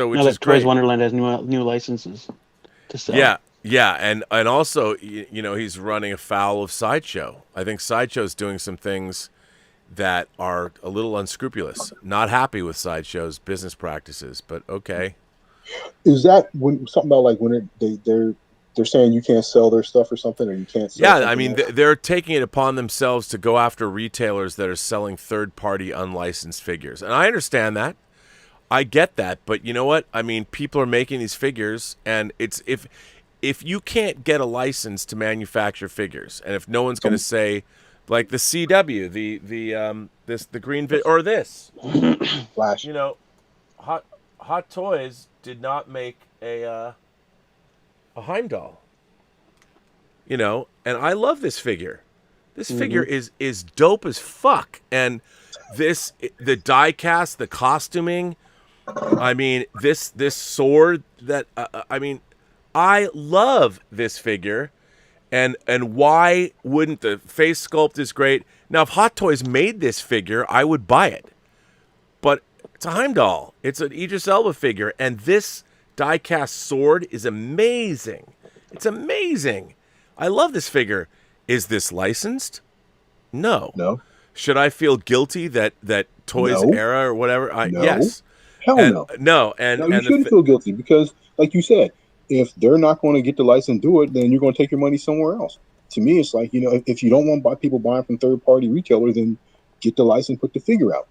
which is great. Toys Wonderland has new licenses to sell. Yeah, and also he's running afoul of Sideshow. I think Sideshow's doing some things that are a little unscrupulous. Not happy with Sideshow's business practices, but okay. Is that something about like when they're saying you can't sell their stuff or something, or you can't sell? Yeah, I mean they're taking it upon themselves to go after retailers that are selling third-party unlicensed figures, and I understand that. I get that, but you know what? I mean, people are making these figures, and it's if you can't get a license to manufacture figures, and if no one's going to say, like the CW, the green or this, Flash. you know, Hot Toys did not make a Heimdall. You know, and I love this figure. This figure is dope as fuck, and the die cast, the costuming. I mean, this sword that I mean, I love this figure, and why wouldn't the face sculpt is great? Now, if Hot Toys made this figure, I would buy it, but it's a Heimdall. It's an Idris Elba figure, and this die cast sword is amazing. It's amazing. I love this figure. Is this licensed? No. No. Should I feel guilty that Toys Era or whatever? No. Yes. Hell no. No. No, you shouldn't feel guilty because, like you said, if they're not going to get the license and do it, then you're going to take your money somewhere else. To me, it's like, if you don't want people buying from third-party retailers, then get the license, put the figure out.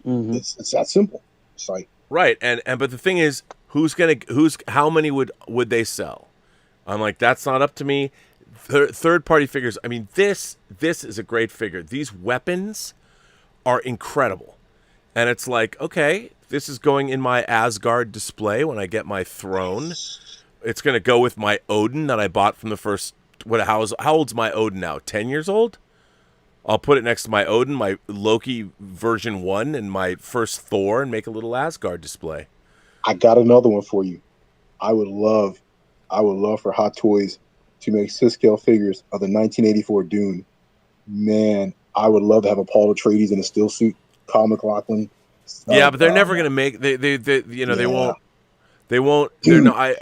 It's that simple. It's like right, and but the thing is, how many would they sell? I'm like, that's not up to me. Third-party figures. I mean, this is a great figure. These weapons are incredible, and it's like, okay, this is going in my Asgard display when I get my throne. It's going to go with my Odin that I bought from the first. How old's my Odin now? 10 years old. I'll put it next to my Odin, my Loki version 1, and my first Thor, and make a little Asgard display. I got another one for you. I would love for Hot Toys to make scale figures of the 1984 Dune. Man, I would love to have a Paul Atreides in a still suit, Kyle MacLachlan. Yeah, but they're never going to make they won't. They won't. They're not.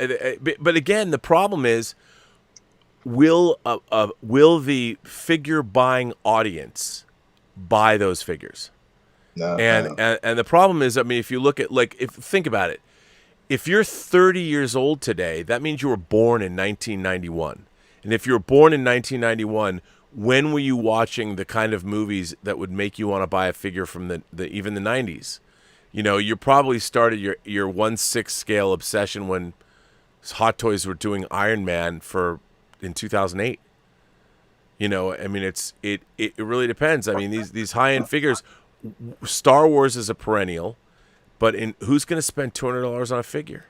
But again, the problem is, will the figure buying audience buy those figures? No. And the problem is, I mean, if you look at think about it, if you're 30 years old today, that means you were born in 1991. And if you were born in 1991, when were you watching the kind of movies that would make you want to buy a figure from even the 90s? You probably started your 1/6 scale obsession when Hot Toys were doing Iron Man in 2008. I mean, it really depends. I mean, these high-end figures, Star Wars is a perennial, but who's going to spend $200 on a figure?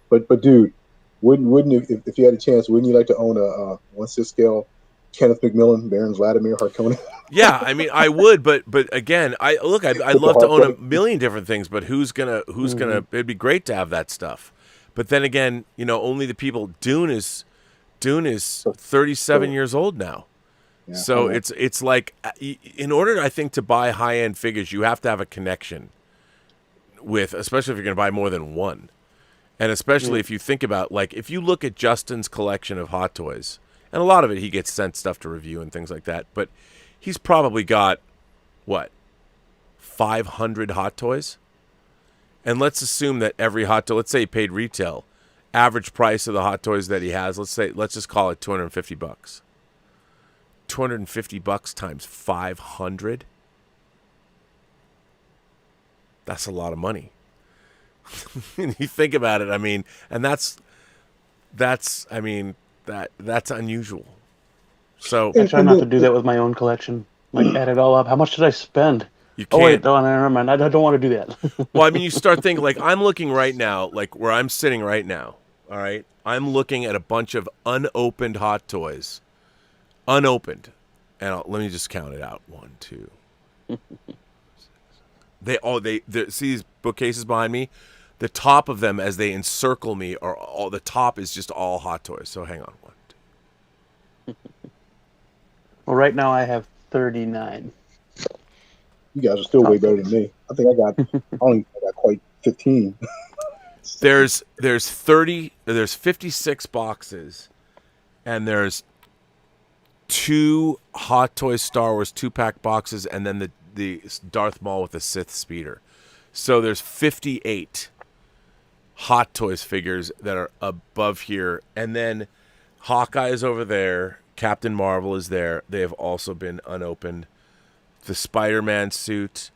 But dude, wouldn't if you had a chance, wouldn't you like to own a 1/6 scale Kenneth McMillan, Baron Vladimir Harkonnen? Yeah, I mean, I would, but again, I'd love to own a million different things, but who's gonna? It'd be great to have that stuff, but then again, only the people. Dune is 37 years old now, so it's like, in order, I think, to buy high end figures, you have to have a connection with, especially if you're going to buy more than one, and especially if you think about, like, if you look at Justin's collection of Hot Toys. And a lot of it, he gets sent stuff to review and things like that. But he's probably got, 500 Hot Toys? And let's assume that every Hot Toy, let's say he paid retail, average price of the Hot Toys that he has, let's just call it $250. $250 times 500? That's a lot of money. And you think about it, I mean, and that's unusual. So I try not to do that with my own collection. Like, add it all up. How much did I spend? You can't. Oh wait, no, never mind. I don't want to do that. Well, I mean, you start thinking, like, I'm looking right now, like where I'm sitting right now. All right, I'm looking at a bunch of unopened Hot Toys, unopened, and let me just count it out. 1, 2. They see these bookcases behind me. The top of them, as they encircle me, the top is just all Hot Toys. So hang on, 1, 2. Well, right now I have 39. You guys are still way better than me. I think I got quite 15. There's 56 boxes, and there's 2 Hot Toys Star Wars 2-pack boxes, and then the Darth Maul with the Sith speeder. So there's 58 Hot Toys figures that are above here, and then Hawkeye is over there. Captain Marvel is there. They have also been unopened. The Spider-Man suit,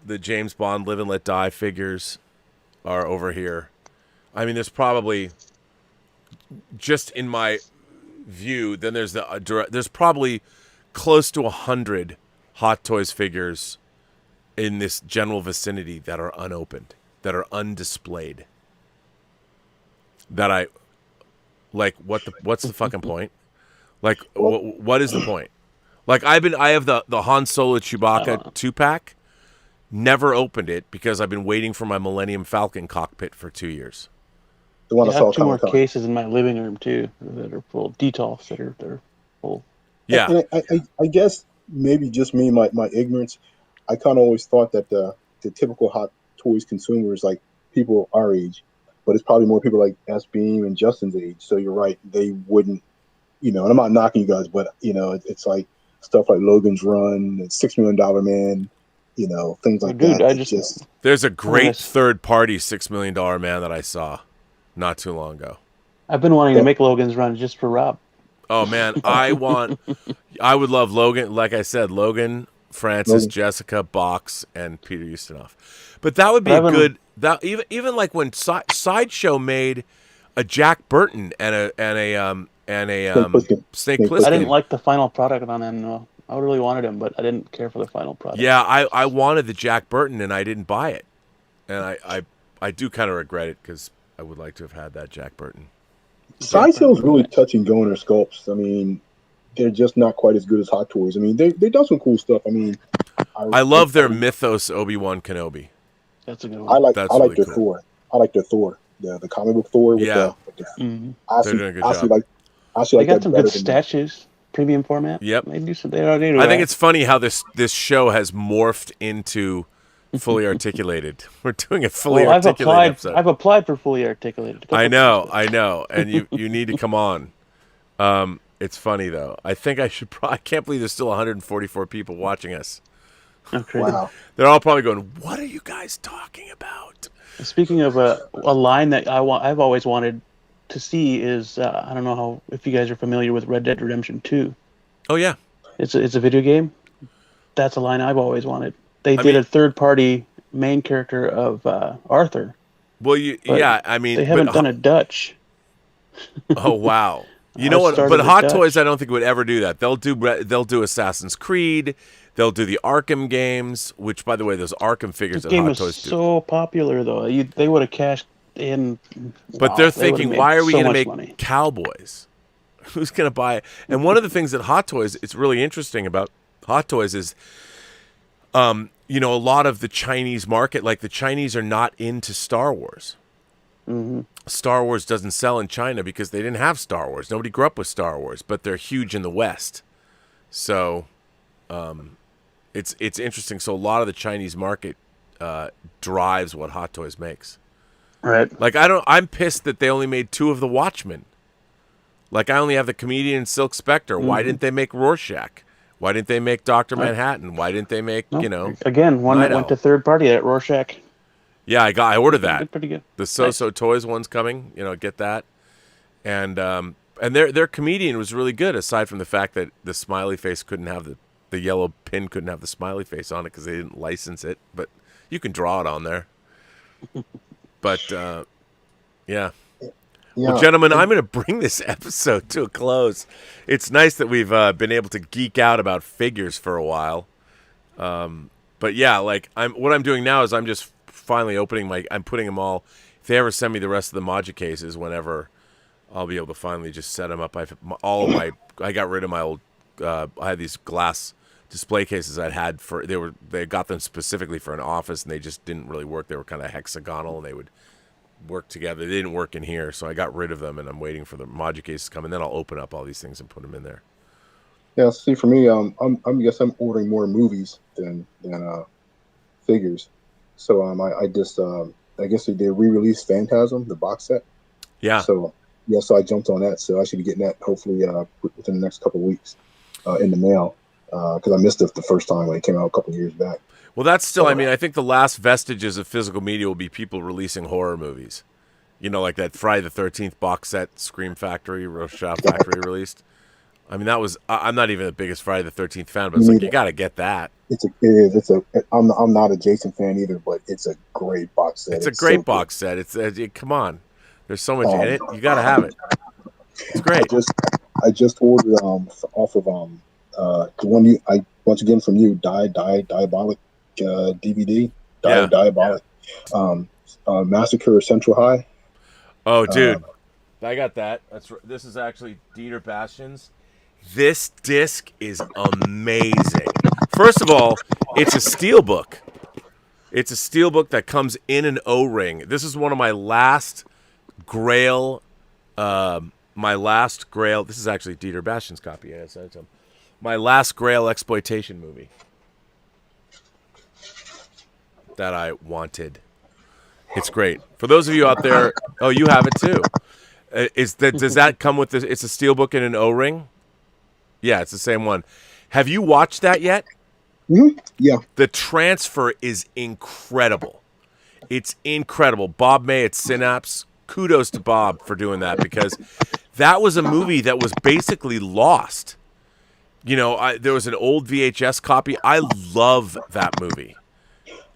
the James Bond Live and Let Die figures are over here. I mean, there's probably, just in my view, then there's probably close to 100 Hot Toys figures in this general vicinity that are unopened, that are undisplayed. That I like. What's the fucking point? Like, what is the point? Like, I have the Han Solo Chewbacca 2-pack. Never opened it because I've been waiting for my Millennium Falcon cockpit for 2 years. The one I I saw have two more Comic-Con. cases in my living room too that are full of detolfs that are full. Yeah, And I guess maybe just me, my ignorance. I kind of always thought that the typical Hot Toys consumers, like people our age, but it's probably more people like S Beam and Justin's age. So you're right, they wouldn't, and I'm not knocking you guys, but it's like stuff like Logan's Run, and $6 Million Man, things like Dude, that. I It's just there's a great third-party $6 Million Man that I saw not too long ago. I've been wanting to make Logan's Run just for Rob. Oh man, I would love Logan. Like I said, Logan, Francis, Jessica, Box, and Peter Ustinov. But that would be a good. That even like when Sideshow made a Jack Burton and a Snake Plissken. I didn't like the final product on him. No. I really wanted him, but I didn't care for the final product. Yeah, I wanted the Jack Burton and I didn't buy it, and I do kind of regret it because I would like to have had that Jack Burton. Sideshow's really touch and go in their sculpts. I mean, they're just not quite as good as Hot Toys. I mean, they done some cool stuff. I mean, I love their Mythos Obi-Wan Kenobi. That's a good one. I like That's their really cool. Thor. I like their Thor. The comic book Thor. With Yeah. They're doing a good job. They got some good statues, premium format. Yep. They do some. I think it's funny how this show has morphed into Fully Articulated. We're doing a Fully Articulated episode. I've applied for Fully Articulated. I know, and you need to come on. It's funny though. I think I should. I can't believe there's still 144 people watching us. Okay. Wow. They're all probably going, "What are you guys talking about?" Speaking of a line that I've always wanted to see is I don't know if you guys are familiar with Red Dead Redemption 2. Oh yeah, it's a video game. That's a line I've always wanted. They did a third-party main character of Arthur. Well, I mean, they haven't done a Dutch. Oh wow! You know what? But Hot Toys, I don't think would ever do that. They'll do Assassin's Creed. They'll do the Arkham games, which, by the way, those Arkham figures that Hot Toys do. This game was so popular, though. They would have cashed in. But they're thinking, why are we going to make money? Cowboys? Who's going to buy it? And one of the things that Hot Toys, it's really interesting about Hot Toys is, a lot of the Chinese market, like the Chinese are not into Star Wars. Mm-hmm. Star Wars doesn't sell in China because they didn't have Star Wars. Nobody grew up with Star Wars, but they're huge in the West. So, it's interesting. So a lot of the Chinese market drives what Hot Toys makes. Right. Like I'm pissed that they only made 2 of the Watchmen. Like I only have the Comedian Silk Spectre. Mm-hmm. Why didn't they make Rorschach? Why didn't they make Dr. Manhattan? Why didn't they make, Again, one that went to third party at Rorschach. Yeah, I ordered that. Pretty good. The So Toys one's coming. Get that. And their Comedian was really good, aside from the fact that the smiley face couldn't have the yellow pin couldn't have the smiley face on it because they didn't license it. But you can draw it on there. But yeah. Well, gentlemen, I'm going to bring this episode to a close. It's nice that we've been able to geek out about figures for a while. But yeah, like what I'm doing now is I'm just finally I'm putting them all. If they ever send me the rest of the Maja cases, whenever, I'll be able to finally just set them up. I got rid of my old. I had these glass display cases I'd had they got them specifically for an office, and they just didn't really work. They were kind of hexagonal, and they would work together. They didn't work in here, so I got rid of them, and I'm waiting for the Maja cases to come, and then I'll open up all these things and put them in there. Yeah, see, for me, I'm ordering more movies than figures. So I just I guess they re-released Phantasm, the box set. Yeah. So I jumped on that. So I should be getting that hopefully within the next couple of weeks in the mail because I missed it the first time when it came out a couple of years back. Well, that's still. I mean, I think the last vestiges of physical media will be people releasing horror movies. Like that Friday the 13th box set Scream Factory, Rorschach Factory released. I mean, that was. I'm not even the biggest Friday the 13th fan, but it's like you got to get that. I'm not a Jason fan either, but it's a great box set. It's a great box set. It's come on. There's so much in it. You got to have it. It's great. I just ordered off of the one I once again from you, Diabolic DVD. Diabolic. Massacre of Central High. Oh, dude. I got that. This is actually Dieter Bastian's. This disc is amazing. First of all, it's a steelbook. It's a steelbook that comes in an O-ring. This is one of my last Grail. This is actually Dieter Bastian's copy. Yeah, I sent it to him. My last Grail exploitation movie that I wanted. It's great. For those of you out there, oh, you have it too. Does that come with this? It's a steelbook and an O-ring. Yeah, it's the same one. Have you watched that yet? Mm-hmm. Yeah. The transfer is incredible. It's incredible. Bob May at Synapse. Kudos to Bob for doing that, because that was a movie that was basically lost. You know, there was an old VHS copy. I love that movie.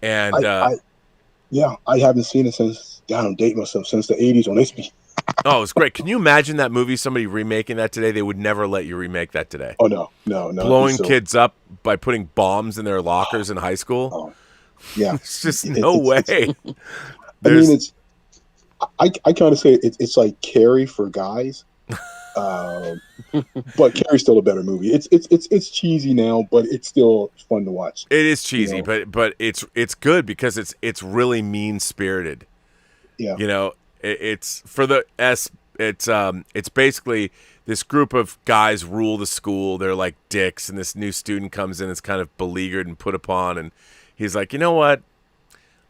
And I haven't seen it since, I don't date myself, since the 80s on HBO. Oh, it's great. Can you imagine that movie, somebody remaking that today? They would never let you remake that today. Oh, no. Blowing kids up by putting bombs in their lockers in high school? Oh, yeah. It's just no way. I mean, I kind of say it's like Carrie for guys. But Carrie's still a better movie. It's cheesy now, but it's still fun to watch. It is cheesy, you know? but it's good because it's really mean spirited. Yeah, you know, it's basically this group of guys rule the school. They're like dicks, and this new student comes in that's kind of beleaguered and put upon, and he's like, you know what?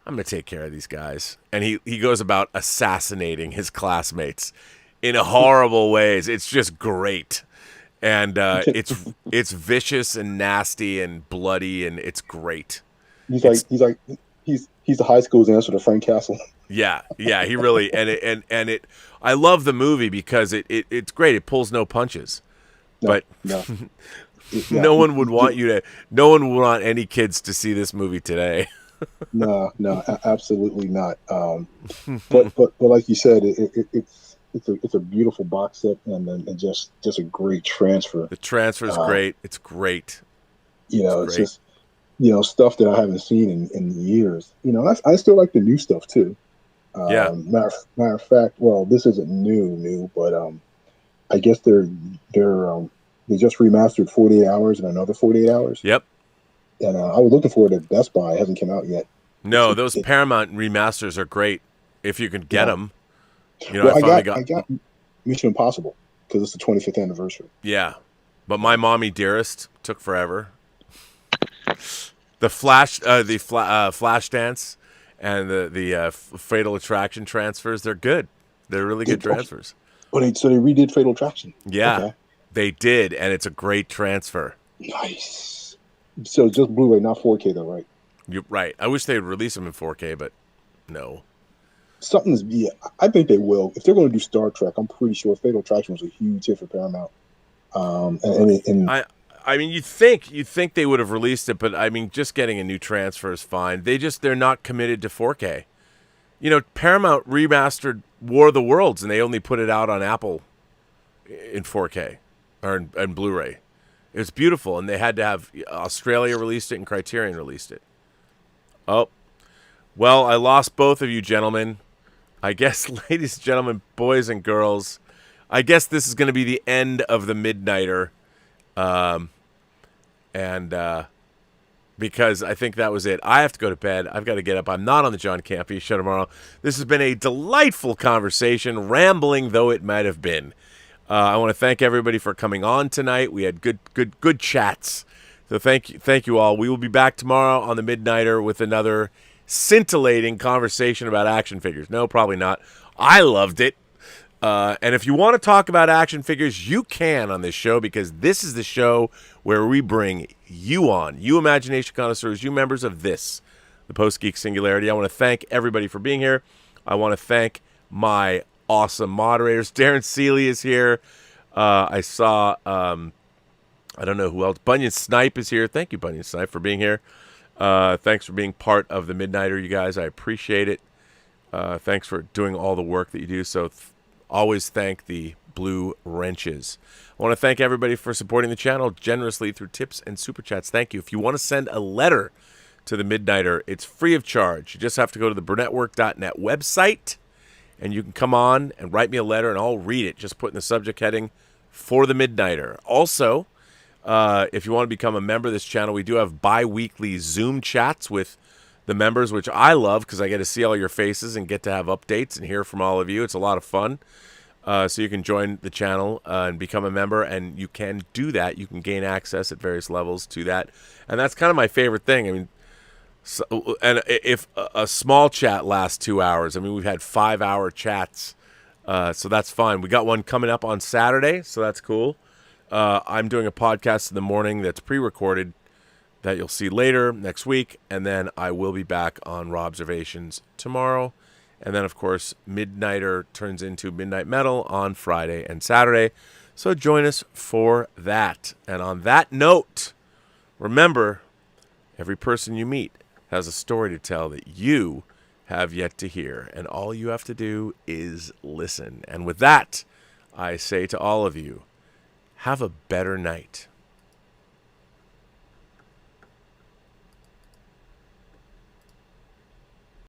I'm gonna take care of these guys, and he goes about assassinating his classmates in horrible ways. It's just great, and it's vicious and nasty and bloody, and it's great. He's the high school's answer to Frank Castle. Yeah, he really and it. I love the movie because it's great. It pulls no punches, but no one would want No one would want any kids to see this movie today. No, absolutely not. But like you said, it's a beautiful box set and just a great transfer. The transfer is great. It's great. You know, it's just stuff that I haven't seen in years. You know, I still like the new stuff too. Matter of fact, well, this isn't new, but I guess they just remastered 48 Hours and another 48 Hours. Yep. And I was looking for it at Best Buy. It hasn't come out yet. No, those Paramount remasters are great if you can get them. You know, well, I got Mission Impossible because it's the 25th anniversary. Yeah, but My Mommy Dearest took forever. The Flash Dance and the Fatal Attraction transfers, they're good. They're really good transfers. So they redid Fatal Attraction. Yeah, okay. They did, and it's a great transfer. Nice. So just Blu-ray, not 4K though, right? You're right. I wish they'd release them in 4K, but no. I think they will. If they're going to do Star Trek, I'm pretty sure Fatal Attraction was a huge hit for Paramount. I mean, you'd think they would have released it, but I mean, just getting a new transfer is fine. They're not committed to 4K. You know, Paramount remastered War of the Worlds, and they only put it out on Apple in 4K or in Blu-ray. It was beautiful, and they had to have Australia released it and Criterion released it. Oh, well, I lost both of you gentlemen. I guess, ladies and gentlemen, boys and girls, I guess this is going to be the end of the Midnighter. Because I think that was it. I have to go to bed. I've got to get up. I'm not on the John Campea show tomorrow. This has been a delightful conversation, rambling though it might have been. I want to thank everybody for coming on tonight. We had good chats. So thank you all. We will be back tomorrow on the Midnighter with another scintillating conversation about action figures. No, probably not. I loved it. And if you want to talk about action figures, you can on this show, because this is the show where we bring you on, you imagination connoisseurs, you members of this, the Post-Geek Singularity. I want to thank everybody for being here. I want to thank my awesome moderators. Darren Seeley is here. I saw, I don't know who else. Bunyan Snipe is here. Thank you, Bunyan Snipe, for being here. Thanks for being part of the Midnighter, you guys. I appreciate it. Thanks for doing all the work that you do. So always thank the Blue Wrenches. I want to thank everybody for supporting the channel generously through tips and super chats. Thank you. If you want to send a letter to the Midnighter, it's free of charge. You just have to go to the Burnettwork.net website, and you can come on and write me a letter, and I'll read it. Just put in the subject heading, for the Midnighter. Also, if you want to become a member of this channel, we do have bi-weekly Zoom chats with the members, which I love because I get to see all your faces and get to have updates and hear from all of you. It's a lot of fun. So you can join the channel and become a member, and you can do that. You can gain access at various levels to that. And that's kind of my favorite thing. I mean, and if a small chat lasts 2 hours, I mean, we've had 5-hour chats, so that's fine. We got one coming up on Saturday, so that's cool. I'm doing a podcast in the morning that's pre-recorded that you'll see later next week, and then I will be back on Robservations tomorrow. And then, of course, Midnighter turns into Midnight Metal on Friday and Saturday. So join us for that. And on that note, remember, every person you meet has a story to tell that you have yet to hear. And all you have to do is listen. And with that, I say to all of you, have a better night.